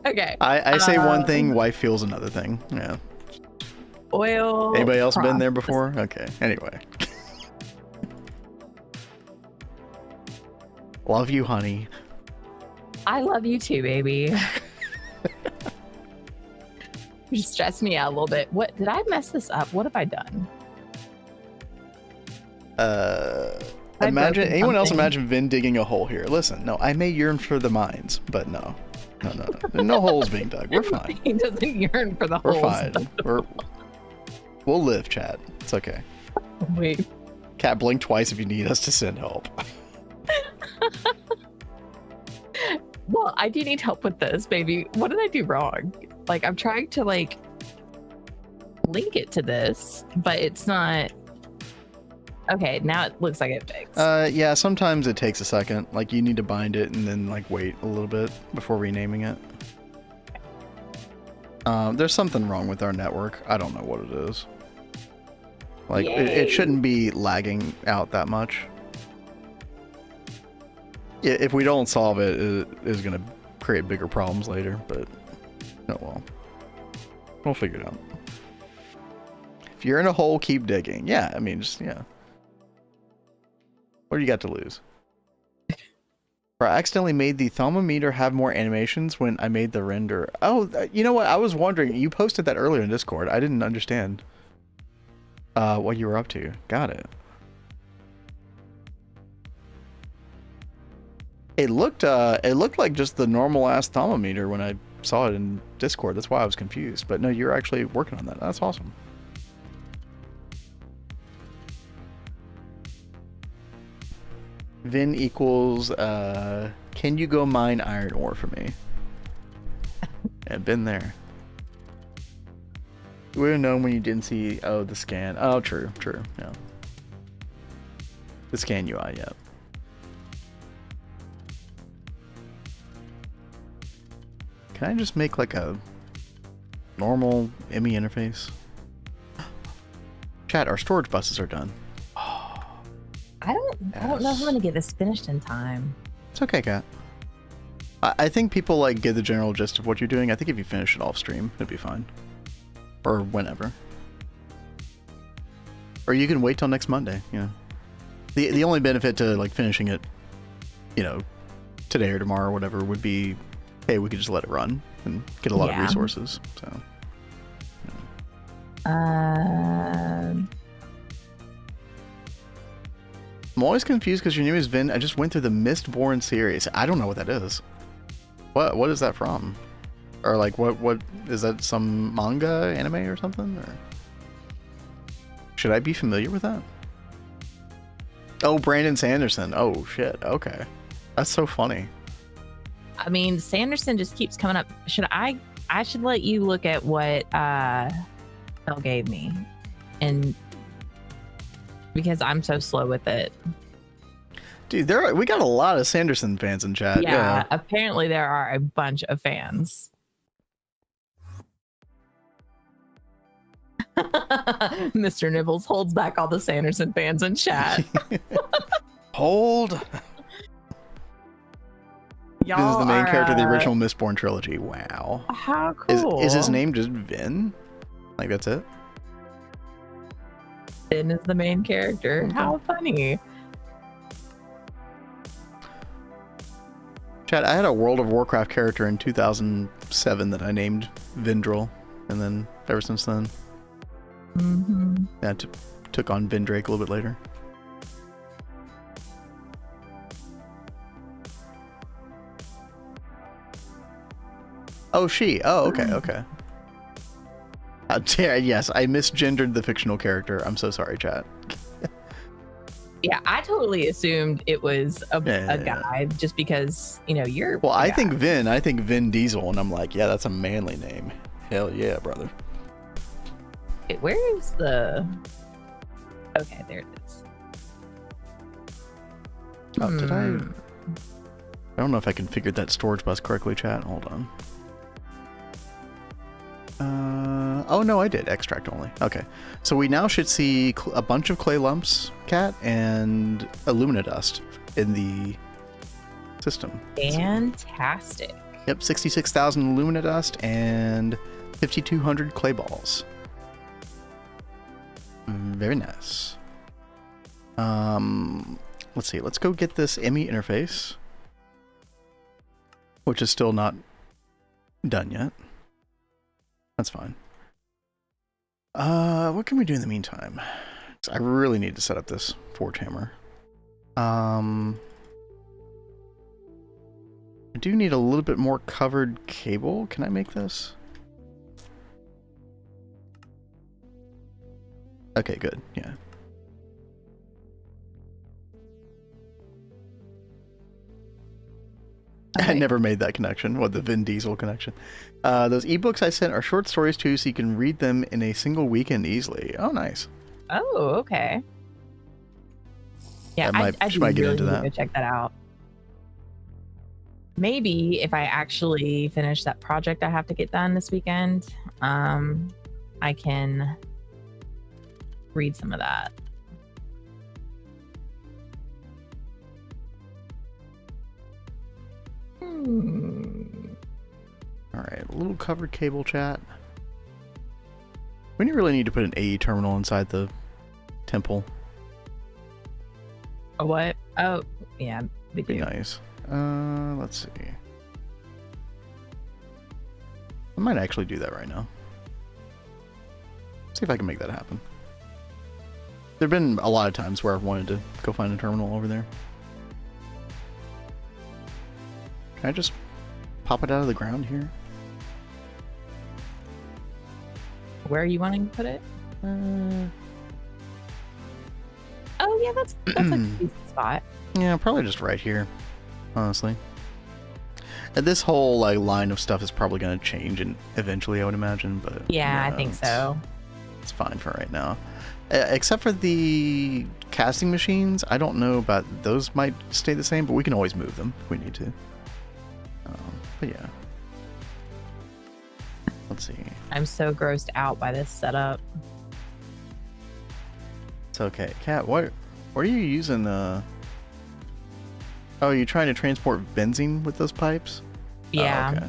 Okay. I say one thing, wife feels another thing. Yeah. Oil. Anybody else been there process. before? Okay. Anyway. Love you, honey. I love you too, baby. You just stressed me out a little bit. What did I mess this up? What have I done? I've Imagine broken anyone else something. imagine Vin digging a hole here. Listen, no, I may yearn for the mines, but no. No holes being dug. We're fine. He doesn't yearn for the We're holes. fine. We'll live, chat. It's okay. Wait. Cat, blink twice if you need us to send help. Well, I do need help with this, baby. What did I do wrong? Like, I'm trying to like link it to this, but it's not. Okay, now it looks like it fixed. Yeah, sometimes it takes a second. Like, you need to bind it and then, like, wait a little bit before renaming it. There's something wrong with our network. I don't know what it is. Like, it shouldn't be lagging out that much. If we don't solve it, it is going to create bigger problems later, but oh well. We'll figure it out. If you're in a hole, keep digging. Yeah, I mean, just, yeah. What do you got to lose? Bro, I accidentally made the thermometer have more animations when I made the render. Oh, you know what? I was wondering. You posted that earlier in Discord. I didn't understand what you were up to. Got it. It looked like just the normal ass thermometer when I saw it in Discord. That's why I was confused. But no, you're actually working on that. That's awesome. Vin equals, can you go mine iron ore for me? Yeah, been there. You would have known when you didn't see, the scan. Oh, true, yeah. The scan UI, yeah. Can I just make like a normal ME interface? Chat, our storage buses are done. I don't know if I'm gonna get this finished in time. It's okay, Kat. I think people like get the general gist of what you're doing. I think if you finish it off stream, it'd be fine. Or whenever. Or you can wait till next Monday, you know. The only benefit to like finishing it, you know, today or tomorrow or whatever would be, hey, we could just let it run and get a lot of resources. So I'm always confused because your name is Vin. I just went through the Mistborn series. I don't know what that is. What is that from? Or like what is that, some manga, anime or something? Or should I be familiar with that? Oh, Brandon Sanderson. Oh shit. Okay. That's so funny. I mean, Sanderson just keeps coming up. I should let you look at what Phil gave me, and because I'm so slow with it. Dude, we got a lot of Sanderson fans in chat. Yeah, apparently there are a bunch of fans. Mr. Nibbles holds back all the Sanderson fans in chat. Hold. This is the main character of the original Mistborn trilogy. Wow. How cool. Is his name just Vin? Like, that's it? Vin is the main character. Okay. How funny. Chat, I had a World of Warcraft character in 2007 that I named Vindril, and then ever since then, I took on Vindrake a little bit later. Oh, she. Oh, okay, okay. Yes, I misgendered the fictional character. I'm so sorry, chat. Yeah, I totally assumed it was a guy just because, you know, you're... Well, I think Vin Diesel, and I'm like, yeah, that's a manly name. Hell yeah, brother. Wait, where is the... Okay, there it is. Oh, did I don't know if I configured that storage bus correctly, chat. Hold on. Oh no, I did. Extract only. Okay. So we now should see a bunch of clay lumps, Cat, and Illumina dust in the system. Fantastic. Yep, 66,000 Illumina dust and 5,200 clay balls. Very nice. Let's see. Let's go get this ME interface, which is still not done yet. That's fine. What can we do in the meantime? I really need to set up this forge hammer. I do need a little bit more covered cable. Can I make this? Okay, good. Yeah. I never made that connection. What, the Vin Diesel connection? Those ebooks I sent are short stories too, so you can read them in a single weekend easily. Oh, nice. Oh, okay. Yeah, I I do might get really into need that. to check that out. Maybe if I actually finish that project I have to get done this weekend, I can read some of that. All right, a little covered cable, chat. We really need to put an AE terminal inside the temple. A what? Oh, yeah. Be nice. Let's see. I might actually do that right now. See if I can make that happen. There've been a lot of times where I've wanted to go find a terminal over there. Can I just pop it out of the ground here? Where are you wanting to put it? Oh yeah, that's a decent spot. Yeah, probably just right here, honestly. And this whole line of stuff is probably going to change and eventually, I would imagine. But yeah, I think so. It's fine for right now. Except for the casting machines, I don't know about those. Might stay the same, but we can always move them if we need to. But yeah. Let's see. I'm so grossed out by this setup. It's okay. Kat, what are you using? Oh, you're trying to transport benzene with those pipes? Yeah. Oh, okay.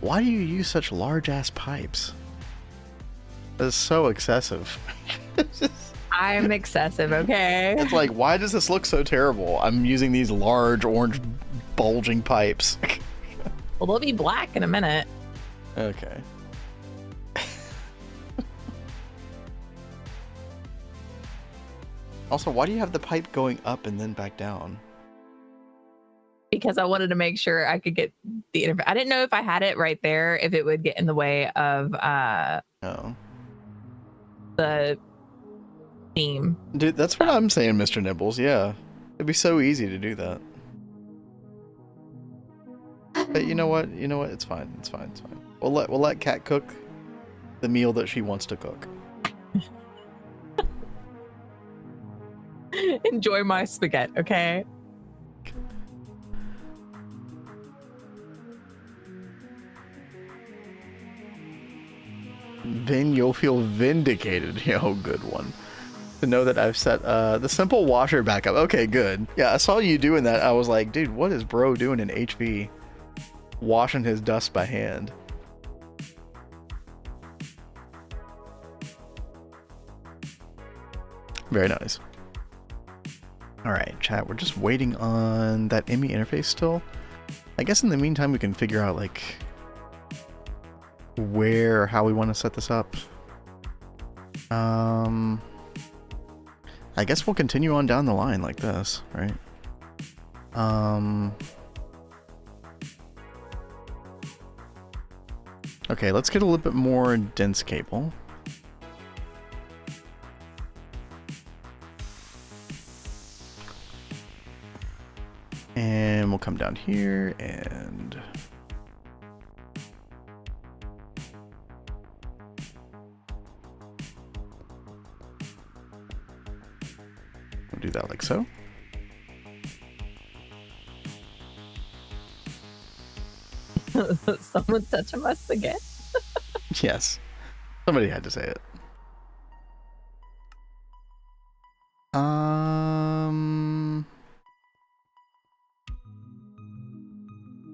Why do you use such large ass pipes? That's so excessive. I'm excessive, okay? It's like, why does this look so terrible? I'm using these large orange bulging pipes. Well, they'll be black in a minute. Okay. Also, why do you have the pipe going up and then back down? Because I wanted to make sure I could get the interface. I didn't know if I had it right there, if it would get in the way of Oh. the theme. Dude, that's what I'm saying, Mr. Nibbles. Yeah. It'd be so easy to do that. But you know what? You know what? It's fine. It's fine. It's fine. We'll let Cat cook the meal that she wants to cook. Enjoy my spaghetti, okay? Then you'll feel vindicated. Yo, good one. To know that I've set the simple washer back up. Okay, good. Yeah, I saw you doing that. I was like, dude, what is bro doing in HV? Washing his dust by hand. Very nice. Alright, chat, we're just waiting on that ME interface still. I guess in the meantime we can figure out like where or how we want to set this up. I guess we'll continue on down the line like this, right? Okay, let's get a little bit more dense cable. And we'll come down here and we'll do that like so. Someone's touching my spaghetti. Yes. Somebody had to say it.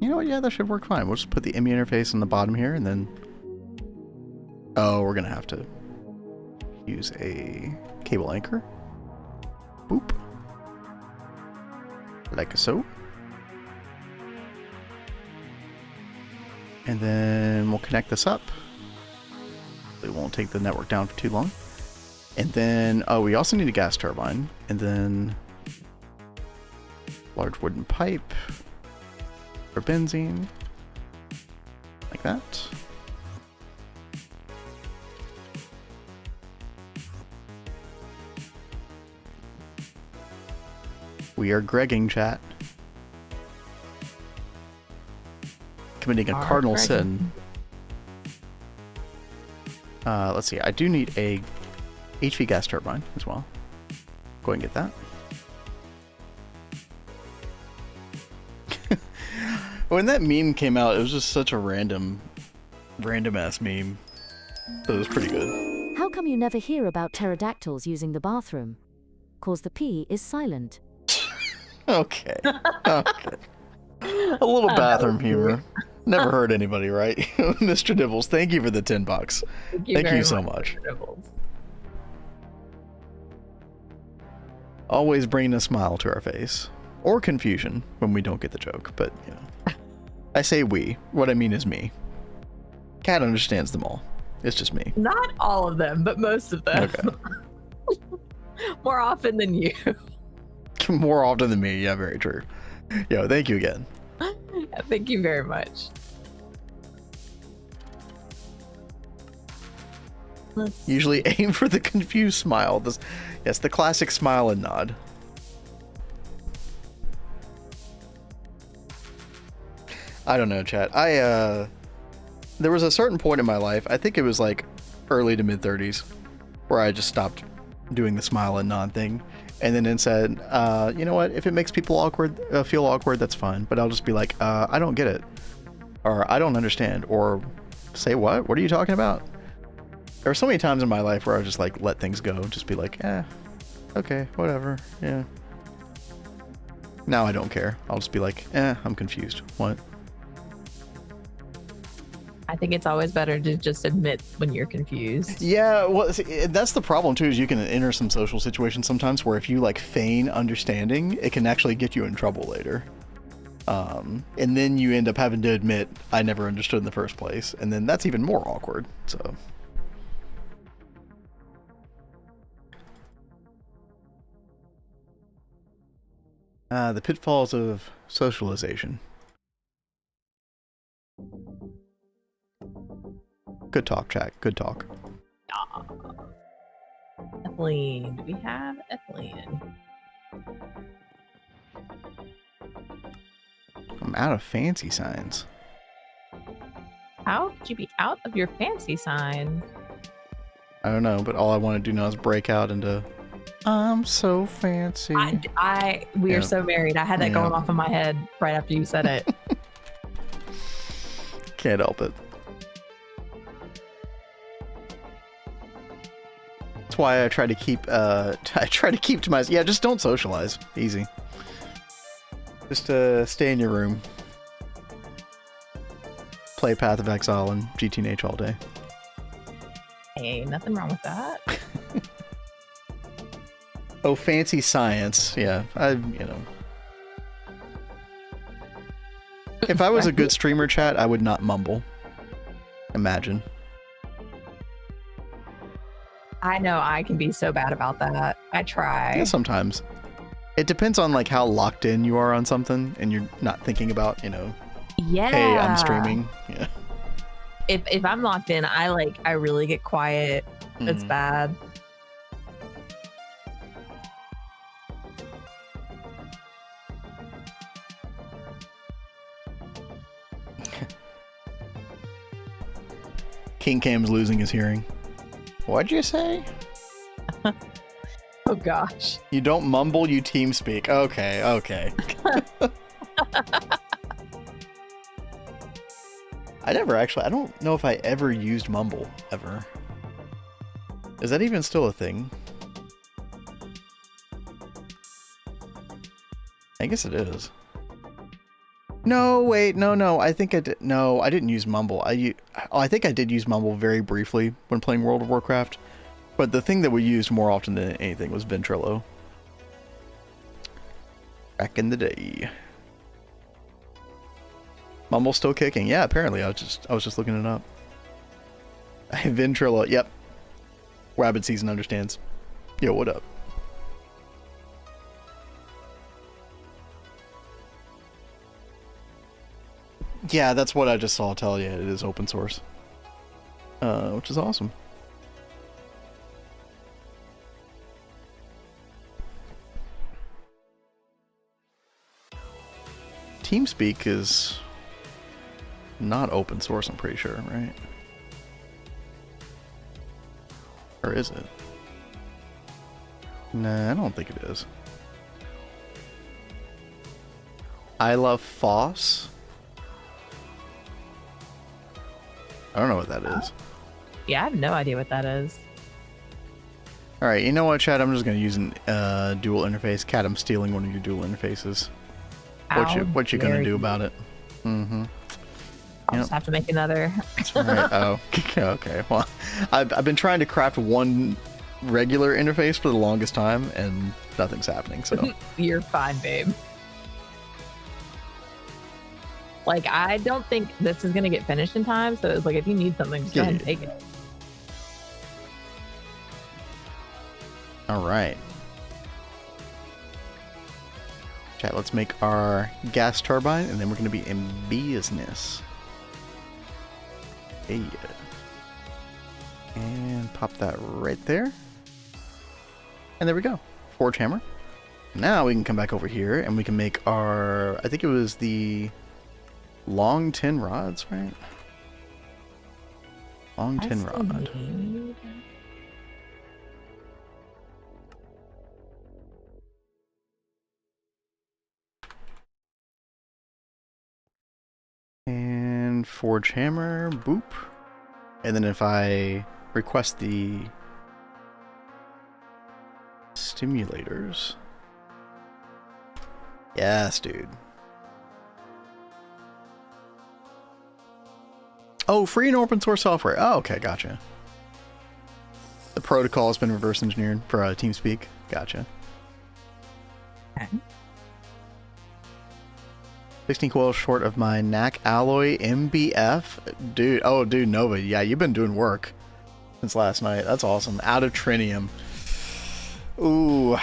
You know what? Yeah, that should work fine. We'll just put the ME interface on the bottom here and then... Oh, we're gonna have to use a cable anchor. Boop. Like so. And then we'll connect this up. It won't take the network down for too long. And then, oh, we also need a gas turbine. And then large wooden pipe for benzene. Like that. We are Gregging, chat. Committing a cardinal sin. Let's see. I do need a HV gas turbine as well. Go ahead and get that. When that meme came out, it was just such a random ass meme. So it was pretty good. How come you never hear about pterodactyls using the bathroom? 'Cause the P is silent. Okay. Okay. A little bathroom humor. Never hurt anybody, right? Mr. Nibbles, thank you for the $10. Thank you so much. Always bringing a smile to our face. Or confusion when we don't get the joke, but, you know. I say we. What I mean is me. Cat understands them all. It's just me. Not all of them, but most of them. Okay. More often than you. More often than me. Yeah, very true. Yo, thank you again. Yeah, thank you very much. Usually aim for the confused smile. Yes, the classic smile and nod. I don't know, chat. There was a certain point in my life, I think it was like early to mid 30s, where I just stopped doing the smile and nod thing. And then it said, you know what, if it makes people feel awkward, that's fine. But I'll just be like, I don't get it. Or I don't understand. Or say what? What are you talking about? There were so many times in my life where I just like let things go. Just be like, okay, whatever. Yeah. Now I don't care. I'll just be like, I'm confused. What? I think it's always better to just admit when you're confused. Yeah, well, see, that's the problem too, is you can enter some social situations sometimes where if you like feign understanding, it can actually get you in trouble later. And then you end up having to admit, I never understood in the first place. And then that's even more awkward, so. The pitfalls of socialization. Good talk, chat. Good talk. Ethylene. Do we have ethylene? I'm out of fancy signs. How could you be out of your fancy sign? I don't know, but all I want to do now is break out into I'm so fancy. We Yeah. are so married. I had that Yeah. going off in my head right after you said it. Can't help it. That's why I try to keep to myself. Yeah, just don't socialize. Easy. Just stay in your room. Play Path of Exile and GTNH all day. Hey, nothing wrong with that. Oh, fancy science. Yeah, If I was a good streamer, chat, I would not mumble. Imagine. I know I can be so bad about that. I try. Yeah, sometimes. It depends on like how locked in you are on something and you're not thinking about, Yeah. hey, I'm streaming. Yeah. If I'm locked in, I really get quiet. It's bad. King Cam's losing his hearing. What'd you say? Oh gosh. You don't mumble, you team speak. Okay. I don't know if I ever used mumble, ever. Is that even still a thing? I guess it is. No, wait, no. I think I did. No, I didn't use mumble. I think I did use mumble very briefly when playing World of Warcraft. But the thing that we used more often than anything was Ventrilo. Back in the day. Mumble's still kicking. Yeah, apparently. I was just looking it up. Ventrilo. Yep. Rabbit Season understands. Yo, what up? Yeah, that's what I just saw tell you. It is open source. Which is awesome. TeamSpeak is not open source, I'm pretty sure, right? Or is it? Nah, I don't think it is. I love Foss. I don't know what that is. Yeah, I have no idea what that is. Alright, you know what, Chad? I'm just going to use a dual interface. Cat, I'm stealing one of your dual interfaces. What you gonna do about it? Mm-hmm. I'll just have to make another. Right. Oh, okay. Well, I've been trying to craft one regular interface for the longest time, and nothing's happening. So You're fine, babe. I don't think this is gonna get finished in time. So it's if you need something, just go ahead and take it. All right. Chat, let's make our gas turbine, and then we're going to be in business. Hey. And pop that right there. And there we go. Forge hammer. Now we can come back over here, and we can make our... I think it was the long tin rods, right? Long tin rod. And forge hammer, boop. And then if I request the stimulators. Yes, dude. Oh, free and open source software. Oh, okay, gotcha. The protocol has been reverse engineered for TeamSpeak. Gotcha. Okay. 16 coils short of my NAC alloy MBF. Dude, oh, dude, Nova. Yeah, you've been doing work since last night. That's awesome. Out of trinium. Ooh,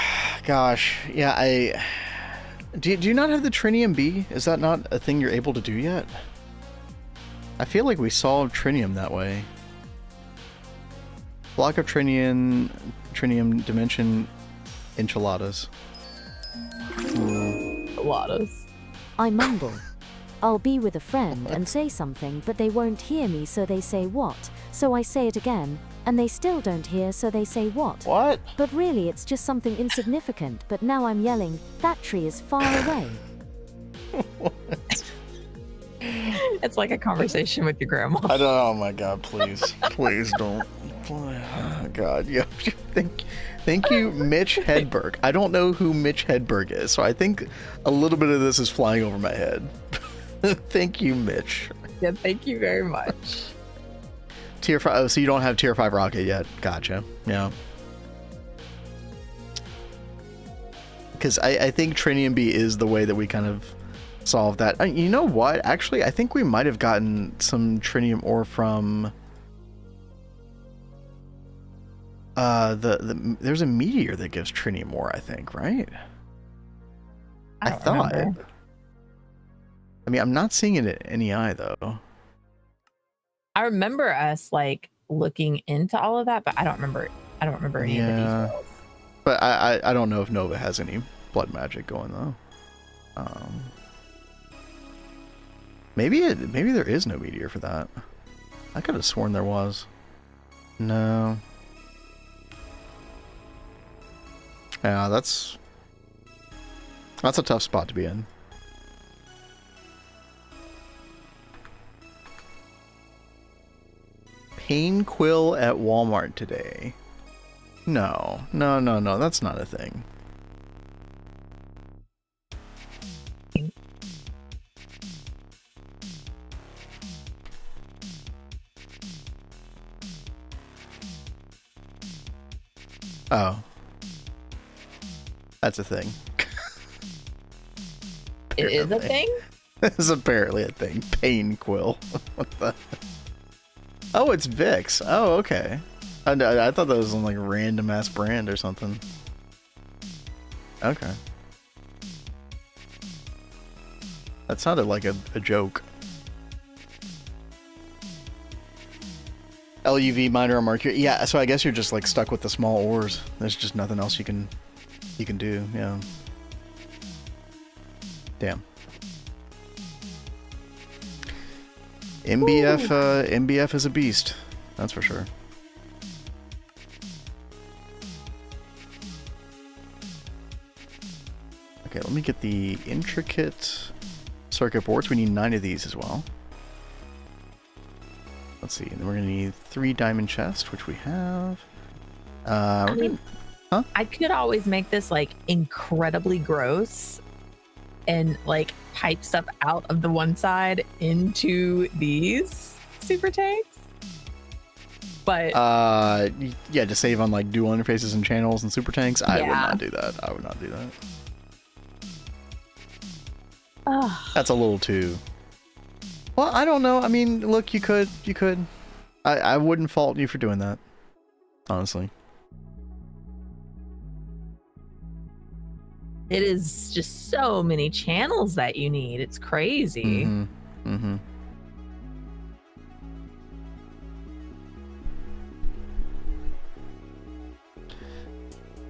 gosh. Yeah, Do you not have the Trinium B? Is that not a thing you're able to do yet? I feel like we solved Trinium that way. Block of Trinium dimension enchiladas. Enchiladas. I mumble. I'll be with a friend and say something, but they won't hear me, so they say what? So I say it again, and they still don't hear, so they say what? What? But really it's just something insignificant, but now I'm yelling, that tree is far away. It's like a conversation with your grandma. I don't. Oh my God! Please, please don't. Oh God! Yeah. Thank you, Mitch Hedberg. I don't know who Mitch Hedberg is, so I think a little bit of this is flying over my head. Thank you, Mitch. Yeah, thank you very much. Tier 5. Oh, so you don't have Tier 5 rocket yet? Gotcha. Yeah. Because I think Trinium B is the way that we kind of solve that. You know what? Actually, I think we might have gotten some Trinium ore from there's a meteor that gives Trinium ore, I think, right? I thought. Remember. I mean, I'm not seeing it at NEI though. I remember us like looking into all of that, but I don't remember any of the details. But I don't know if Nova has any blood magic going though. Maybe there is no meteor for that. I could have sworn there was. No. Yeah, that's a tough spot to be in. Pain quill at Walmart today. No, that's not a thing. Oh. That's a thing. It is a thing? It's apparently a thing. Pain quill. What the? Oh, it's Vicks. Oh, okay. I thought that was some like random ass brand or something. Okay. That sounded like a joke. LUV minor or mercury. Yeah, so I guess you're just like stuck with the small ores. There's just nothing else you can do. Yeah. Damn. MBF is a beast. That's for sure. Okay, let me get the intricate circuit boards. We need 9 of these as well. Let's see. Then we're gonna need 3 diamond chests, which we have. I could always make this like incredibly gross and like pipe stuff out of the one side into these super tanks. But yeah, to save on like dual interfaces and channels and super tanks. I would Yeah. not do that. I would not do that. Ugh. That's a little too. Well, I don't know. I mean, look, you could. I wouldn't fault you for doing that. Honestly. It is just so many channels that you need. It's crazy. Mm-hmm.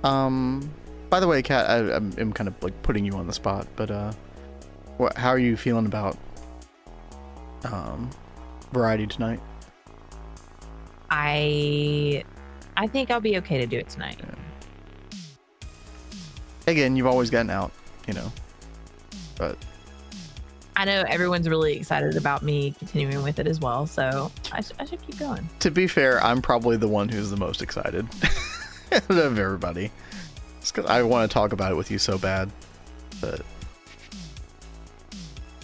Mm-hmm. By the way, Kat, I'm kind of like putting you on the spot, but how are you feeling about variety tonight? I think I'll be okay to do it tonight. Yeah. Again, you've always gotten out, you know, but I know everyone's really excited about me continuing with it as well, so I should keep going. to be fair, I'm probably the one who's the most excited of everybody. It's because I want to talk about it with you so bad, but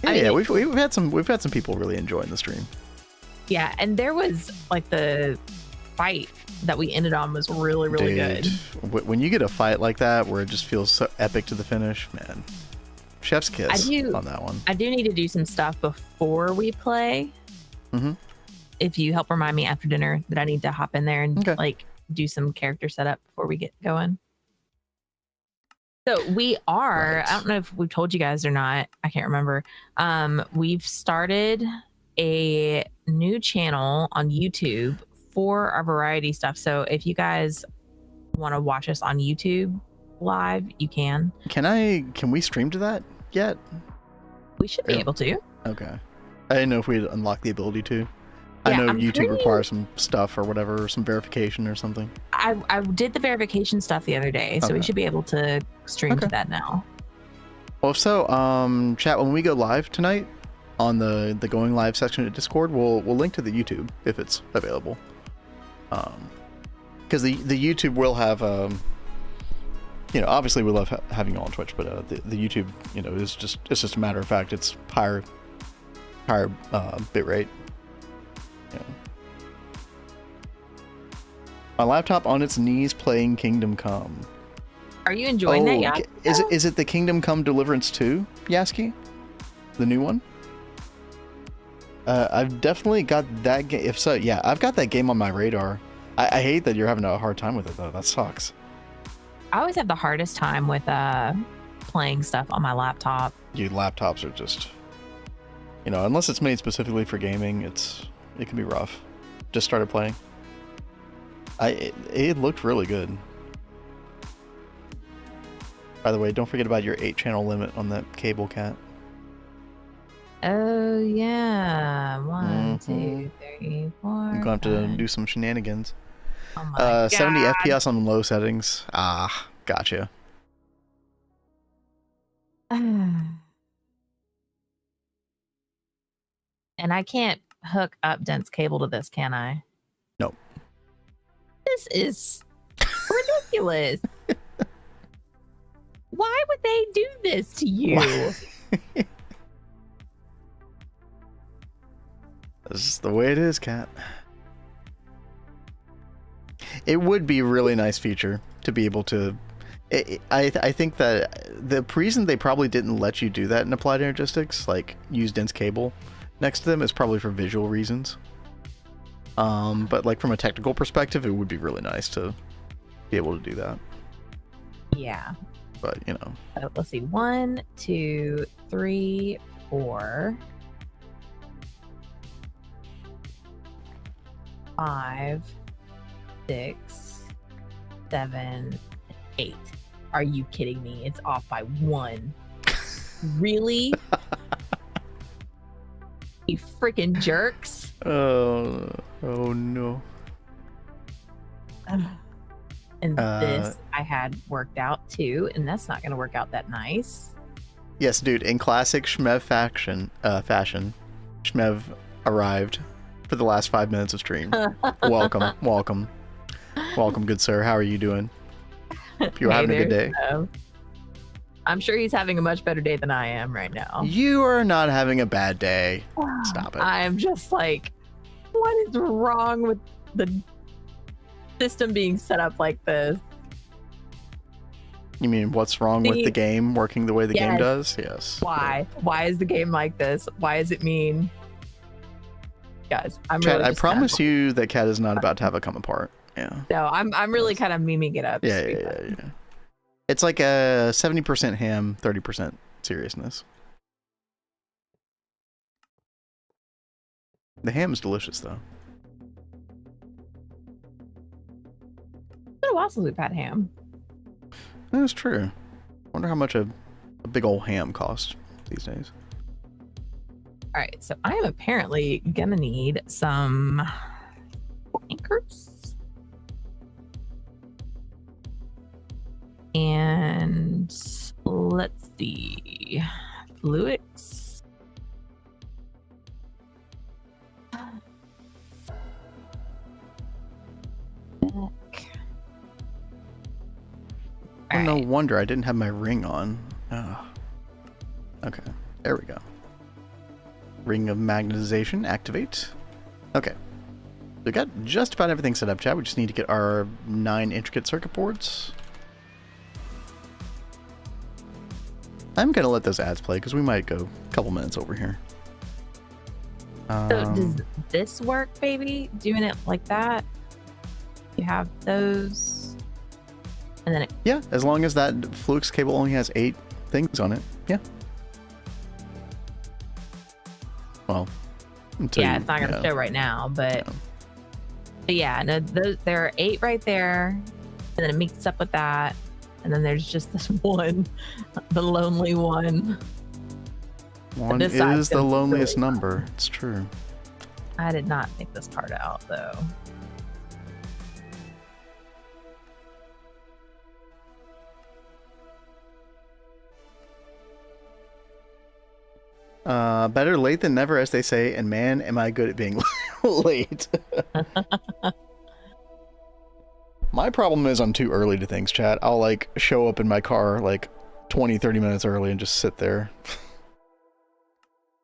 yeah, we've had some people really enjoying the stream. Yeah, and there was like the fight that we ended on was really good. When you get a fight like that where it just feels so epic to the finish, man, chef's kiss on that one. I do need to do some stuff before we play. Mm-hmm. If you help remind me after dinner that I need to hop in there and Okay. like do some character setup before we get going. So we are, Right. I don't know if we've told you guys or not. I can't remember. We've started a new channel on YouTube for our variety stuff. So if you guys want to watch us on YouTube live, you can. Can we stream to that yet? We should be able to. Okay. I didn't know if we'd unlock the ability to. I Yeah, know I'm YouTube pretty- requires some stuff or whatever, some verification or something. I did the verification stuff the other day, so we Okay. should be able to stream to that now. Well, if so, chat, when we go live tonight on the going live section of Discord, we'll link to the YouTube if it's available. Because the YouTube will have, obviously we love having you all on Twitch, but the YouTube, it's just a matter of fact, it's higher bit rate. Yeah. My laptop on its knees playing Kingdom Come. Are you enjoying that yet? Is it the Kingdom Come Deliverance 2, Yaski? The new one? I've definitely got that game. If so, yeah, I've got that game on my radar. I hate that you're having a hard time with it, though. That sucks. I always have the hardest time with playing stuff on my laptop. Dude, laptops are just, unless it's made specifically for gaming, it can be rough. Just started playing. It looked really good. By the way, don't forget about your 8-channel limit on that cable, Cat. Oh yeah, 1, 2, 3, 4. You're gonna have to do some shenanigans. Oh my God. 70 FPS on low settings. Ah, gotcha. And I can't hook up dense cable to this, can I? Nope. This is ridiculous. Why would they do this to you? This is the way it is, Cat. It would be a really nice feature to be able to... I think that the reason they probably didn't let you do that in Applied Energistics, like use dense cable next to them, is probably for visual reasons. But like from a technical perspective, it would be really nice to be able to do that. Yeah. But, So let's see. 1, 2, 3, 4, 5, 6, 7, 8. Are you kidding me? It's off by 1. Really? You freaking jerks. Oh no. And this I had worked out too, and that's not going to work out that nice. Yes, dude, in classic Shmev fashion, Shmev arrived for the last 5 minutes of stream. Welcome, good sir. How are you doing? Hope you're having a good day. I'm sure he's having a much better day than I am right now. You are not having a bad day. Stop it. I'm just like, what is wrong with the system being set up like this? You mean what's wrong with the game working the way the game does? Yes. Why? Why is the game like this? Why is it mean? Guys, I'm Chad, really I promise you that Cat is not about to have a come apart. Yeah. No, I'm really kind of memeing it up. Yeah. It's like a 70% ham, 30% seriousness. The ham is delicious, though. It's been a while since we've had ham. That's true. Wonder how much a big old ham costs these days. All right, so I am apparently gonna need some anchors. And let's see, fluids. Oh, no wonder I didn't have my ring on. Oh. Okay, there we go. Ring of magnetization, activate. Okay. We got just about everything set up, chat. We just need to get our 9 intricate circuit boards. I'm going to let those ads play because we might go a couple minutes over here. So does this work, baby? Doing it like that? You have those. And then Yeah, as long as that Flux cable only has 8 things on it. Yeah. Well, until it's not going to show right now, but yeah, no, there are 8 right there, and then it meets up with that, and then there's just this one, the lonely one. One This side's is the gonna be loneliest really number. fun. It's true. I did not think this part out though. Better late than never, as they say, and man, am I good at being late. My problem is I'm too early to things, chat. I'll like show up in my car like 20-30 minutes early and just sit there.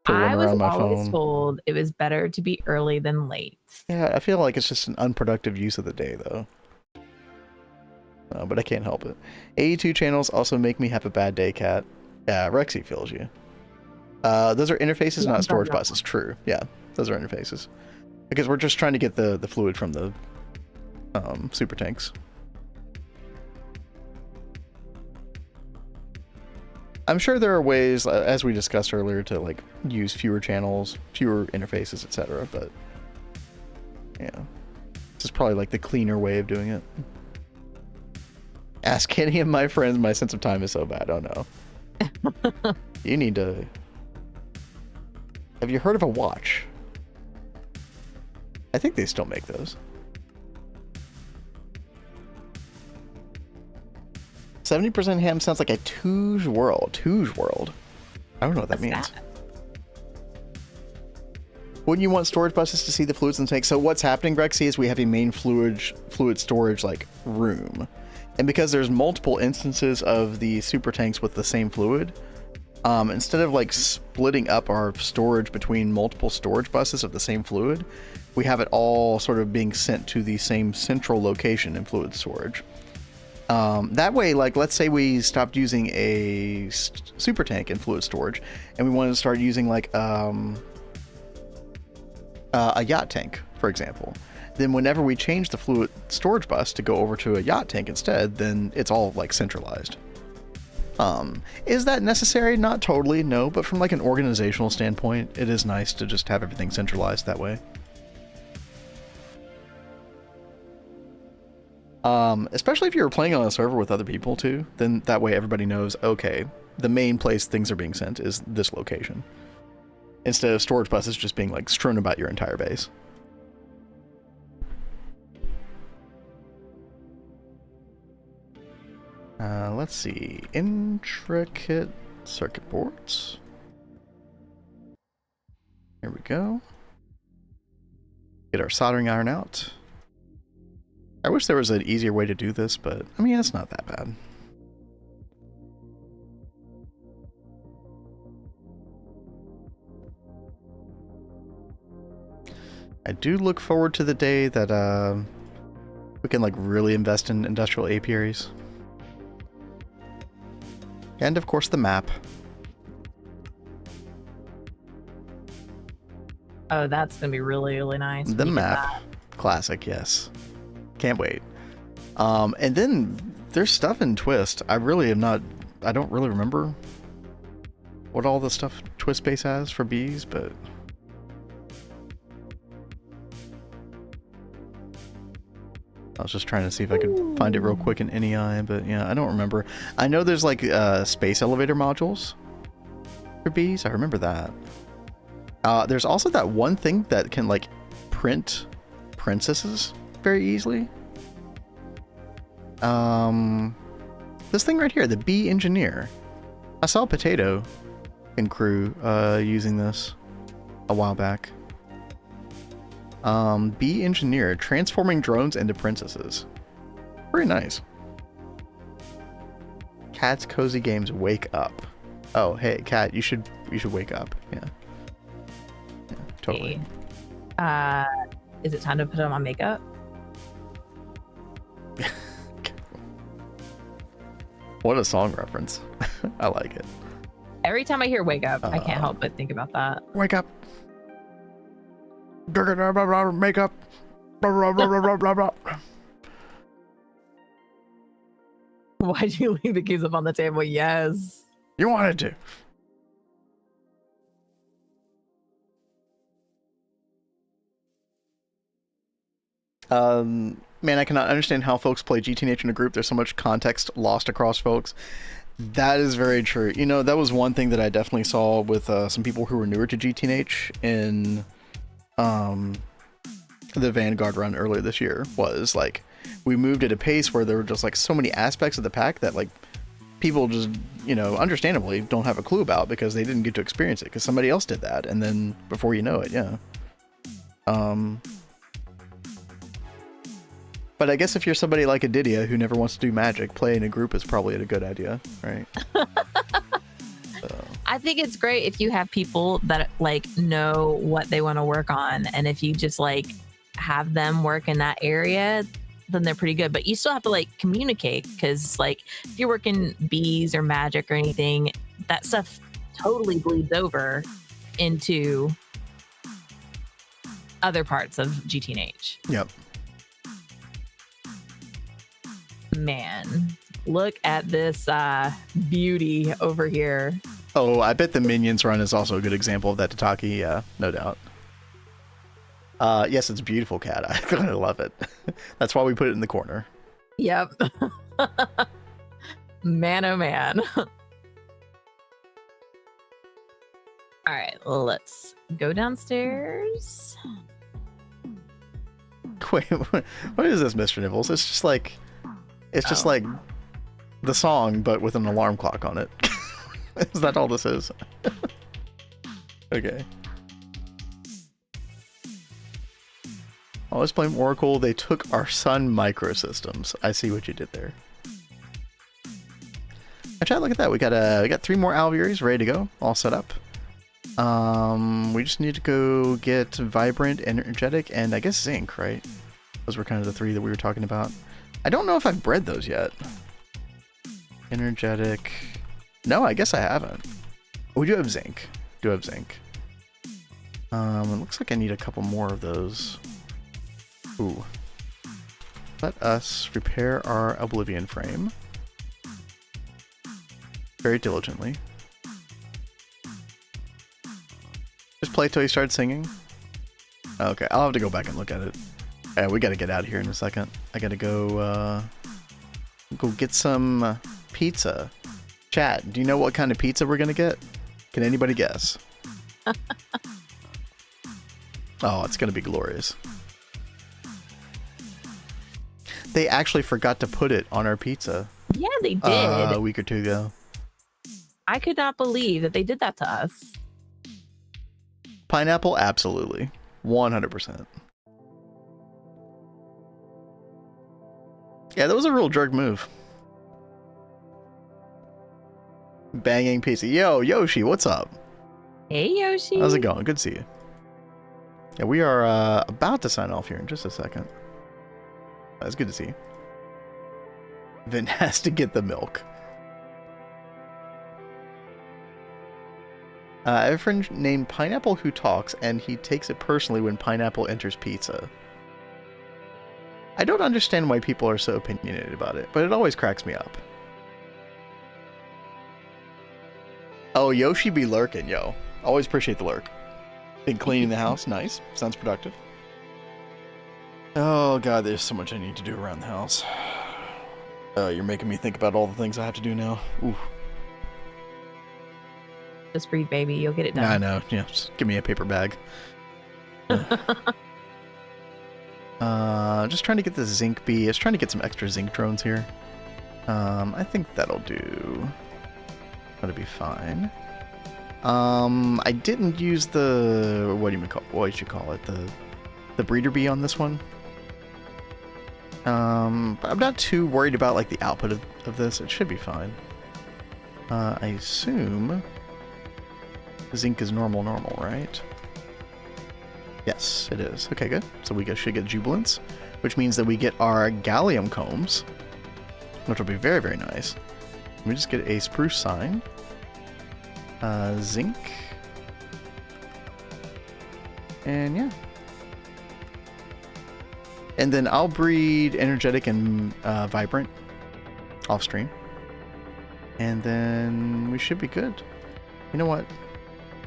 I was always told it was better to be early than late. Yeah, I feel like it's just an unproductive use of the day, though. But I can't help it. 82 channels also make me have a bad day, Cat. Yeah, Rexy feels you. Those are interfaces, not storage buses. True. Yeah, those are interfaces. Because we're just trying to get the fluid from the super tanks. I'm sure there are ways, as we discussed earlier, to like use fewer channels, fewer interfaces, etc. But yeah, this is probably like the cleaner way of doing it. Ask any of my friends. My sense of time is so bad. Oh no. You need to. Have you heard of a watch? I think they still make those. 70% ham sounds like a Touge world. Touge world. I don't know what that means. Wouldn't you want storage buses to see the fluids in the tank? So what's happening, Grexy, is we have a main fluid storage like room. And because there's multiple instances of the super tanks with the same fluid, instead of like splitting up our storage between multiple storage buses of the same fluid, we have it all sort of being sent to the same central location in fluid storage. That way, like, let's say we stopped using a super tank in fluid storage and we wanted to start using like a yacht tank, for example. Then whenever we change the fluid storage bus to go over to a yacht tank instead, then it's all like centralized. Is that necessary? Not totally, no, but from like an organizational standpoint, it is nice to just have everything centralized that way. Especially if you're playing on a server with other people too, then that way everybody knows, okay, the main place things are being sent is this location. Instead of storage buses just being like strewn about your entire base. Let's see, intricate circuit boards. Here we go. Get our soldering iron out. I wish there was an easier way to do this, but I mean, it's not that bad. I do look forward to the day that we can like really invest in industrial apiaries. And of course the map. Oh, that's gonna be really, really nice. The map. Classic, yes. Can't wait. And then there's stuff in Twist. I don't really remember what all the stuff Twist base has for bees, but I was just trying to see if I could find it real quick in NEI, but yeah, I don't remember. I know there's like space elevator modules for bees. I remember that. There's also that one thing that can like print princesses very easily. This thing right here, the bee engineer. I saw Potato and crew using this a while back. Bee engineer, transforming drones into princesses. Very nice. Cat's Cozy Games, wake up. Oh, hey, Cat, you should wake up. Yeah. Yeah, totally. Hey. Is it time to put on my makeup? What a song reference. I like it. Every time I hear wake up, I can't help but think about that. Wake up. Makeup. Why'd you leave the keys up on the table? Yes. You wanted to. Man, I cannot understand how folks play GTNH in a group. There's so much context lost across folks. That is very true. You know, that was one thing that I definitely saw with some people who were newer to GTNH in the Vanguard run earlier this year. Was like, we moved at a pace where there were just like so many aspects of the pack that like people just, you know, understandably don't have a clue about because they didn't get to experience it because somebody else did that. And then before you know it, yeah. But I guess if you're somebody like Adidia who never wants to do magic, playing in a group is probably a good idea, right? So. I think it's great if you have people that like know what they want to work on, and if you just like have them work in that area, then they're pretty good. But you still have to like communicate, because like if you're working bees or magic or anything, that stuff totally bleeds over into other parts of GTNH. Yep. Man, look at this beauty over here. Oh, I bet the Minions run is also a good example of that Tataki, yeah, no doubt. Yes, it's a beautiful cat. I kind of love it. That's why we put it in the corner. Yep. Man, oh man. All right, let's go downstairs. Wait, what is this, Mr. Nibbles? It's just like... It's just like the song, but with an alarm clock on it. Is that all this is? Okay. Oh, let's blame Oracle. They took our Sun microsystems. I see what you did there. Chat, look at that. We got 3 more alveoles ready to go, all set up. We just need to go get Vibrant, Energetic, and I guess Zinc, right? Those were kind of the 3 that we were talking about. I don't know if I've bred those yet. Energetic. No, I guess I haven't. We do have Zinc. It looks like I need a couple more of those. Ooh. Let us repair our Oblivion frame. Very diligently. Just play till you start singing. Okay, I'll have to go back and look at it. Yeah, we gotta get out of here in a second. I gotta go get some pizza. Chat, do you know what kind of pizza we're gonna get? Can anybody guess? Oh, it's gonna be glorious. They actually forgot to put it on our pizza. Yeah, they did. A week or 2 ago. I could not believe that they did that to us. Pineapple, absolutely. 100%. Yeah, that was a real jerk move. Banging pizza. Yo, Yoshi, what's up? Hey, Yoshi. How's it going? Good to see you. Yeah, we are about to sign off here in just a second. That's good to see you. Vin has to get the milk. I have a friend named Pineapple who talks, and he takes it personally when Pineapple enters pizza. I don't understand why people are so opinionated about it, but it always cracks me up. Oh, Yoshi be lurking, yo. Always appreciate the lurk. Been cleaning the house. Nice. Sounds productive. Oh, God, there's so much I need to do around the house. You're making me think about all the things I have to do now. Ooh. Just breathe, baby. You'll get it done. I know. Yeah, just give me a paper bag. Just trying to get the zinc bee. I was trying to get some extra zinc drones here. I think that'll do. That'll be fine. I didn't use the what you should call it, the breeder bee on this one. But I'm not too worried about like the output of this. It should be fine. I assume zinc is normal, right? Yes, it is. Okay, good. So we should get jubilance, which means that we get our gallium combs, which will be very, very nice. Let me just get a spruce sign. Zinc. And yeah. And then I'll breed energetic and vibrant off stream. And then we should be good. You know what?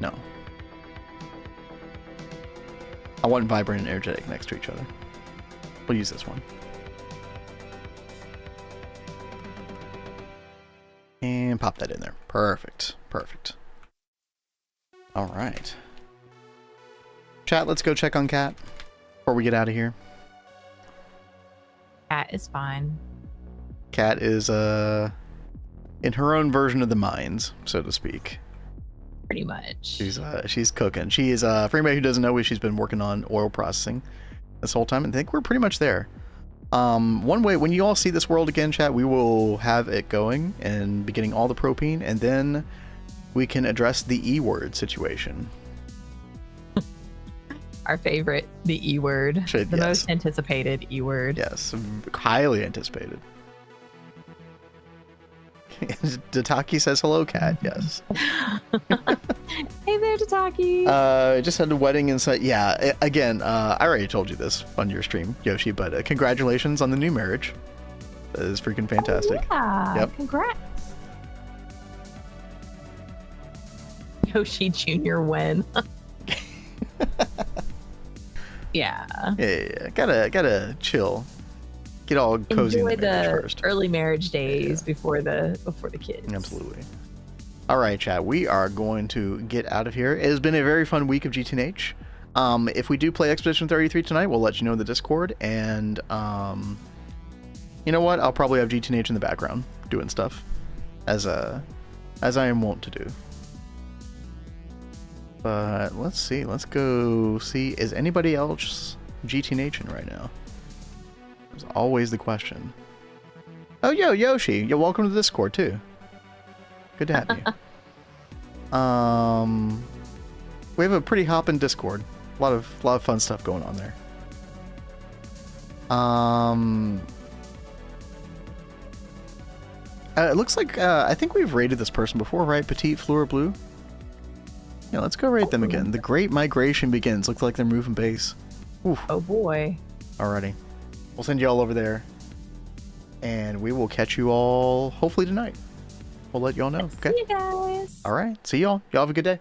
No. I want vibrant and energetic next to each other. We'll use this one. And pop that in there. Perfect. Perfect. All right. Chat, let's go check on Cat before we get out of here. Cat is fine. Cat is in her own version of the mines, so to speak. Pretty much. She's cooking. She is for anybody who doesn't know, she's been working on oil processing this whole time, and I think we're pretty much there. One way, when you all see this world again, chat, we will have it going and be getting all the propane, and then we can address the E word situation. Our favorite, the E word. The most anticipated E word. Yes, highly anticipated. Dataki says hello, Cat. Yes. Hey there, Dataki. Just had a wedding inside. Yeah, again, I already told you this on your stream, Yoshi, but congratulations on the new marriage. That is freaking fantastic. Oh, yeah. Yep. Congrats. Yoshi Jr. win. Yeah. Yeah. Gotta chill. Get all cozy Enjoy in the marriage the first. early marriage days before the kids. Absolutely. All right, chat. We are going to get out of here. It has been a very fun week of GTNH. If we do play Expedition 33 tonight, we'll let you know in the Discord. And you know what? I'll probably have GTNH in the background doing stuff, as I am wont to do. But let's see. Let's go see. Is anybody else GTNHing right now? There's always the question. Oh, yo, Yoshi. You're welcome to the Discord, too. Good to have you. We have a pretty hopping Discord. A lot of fun stuff going on there. It looks like I think we've raided this person before, right? Petite Fleur Blue. Yeah, let's go raid them again. The Great Migration begins. Looks like they're moving base. Oof. Oh boy. Alrighty. We'll send you all over there. And we will catch you all hopefully tonight. We'll let you all know. Okay. See you guys. All right. See y'all. Y'all have a good day.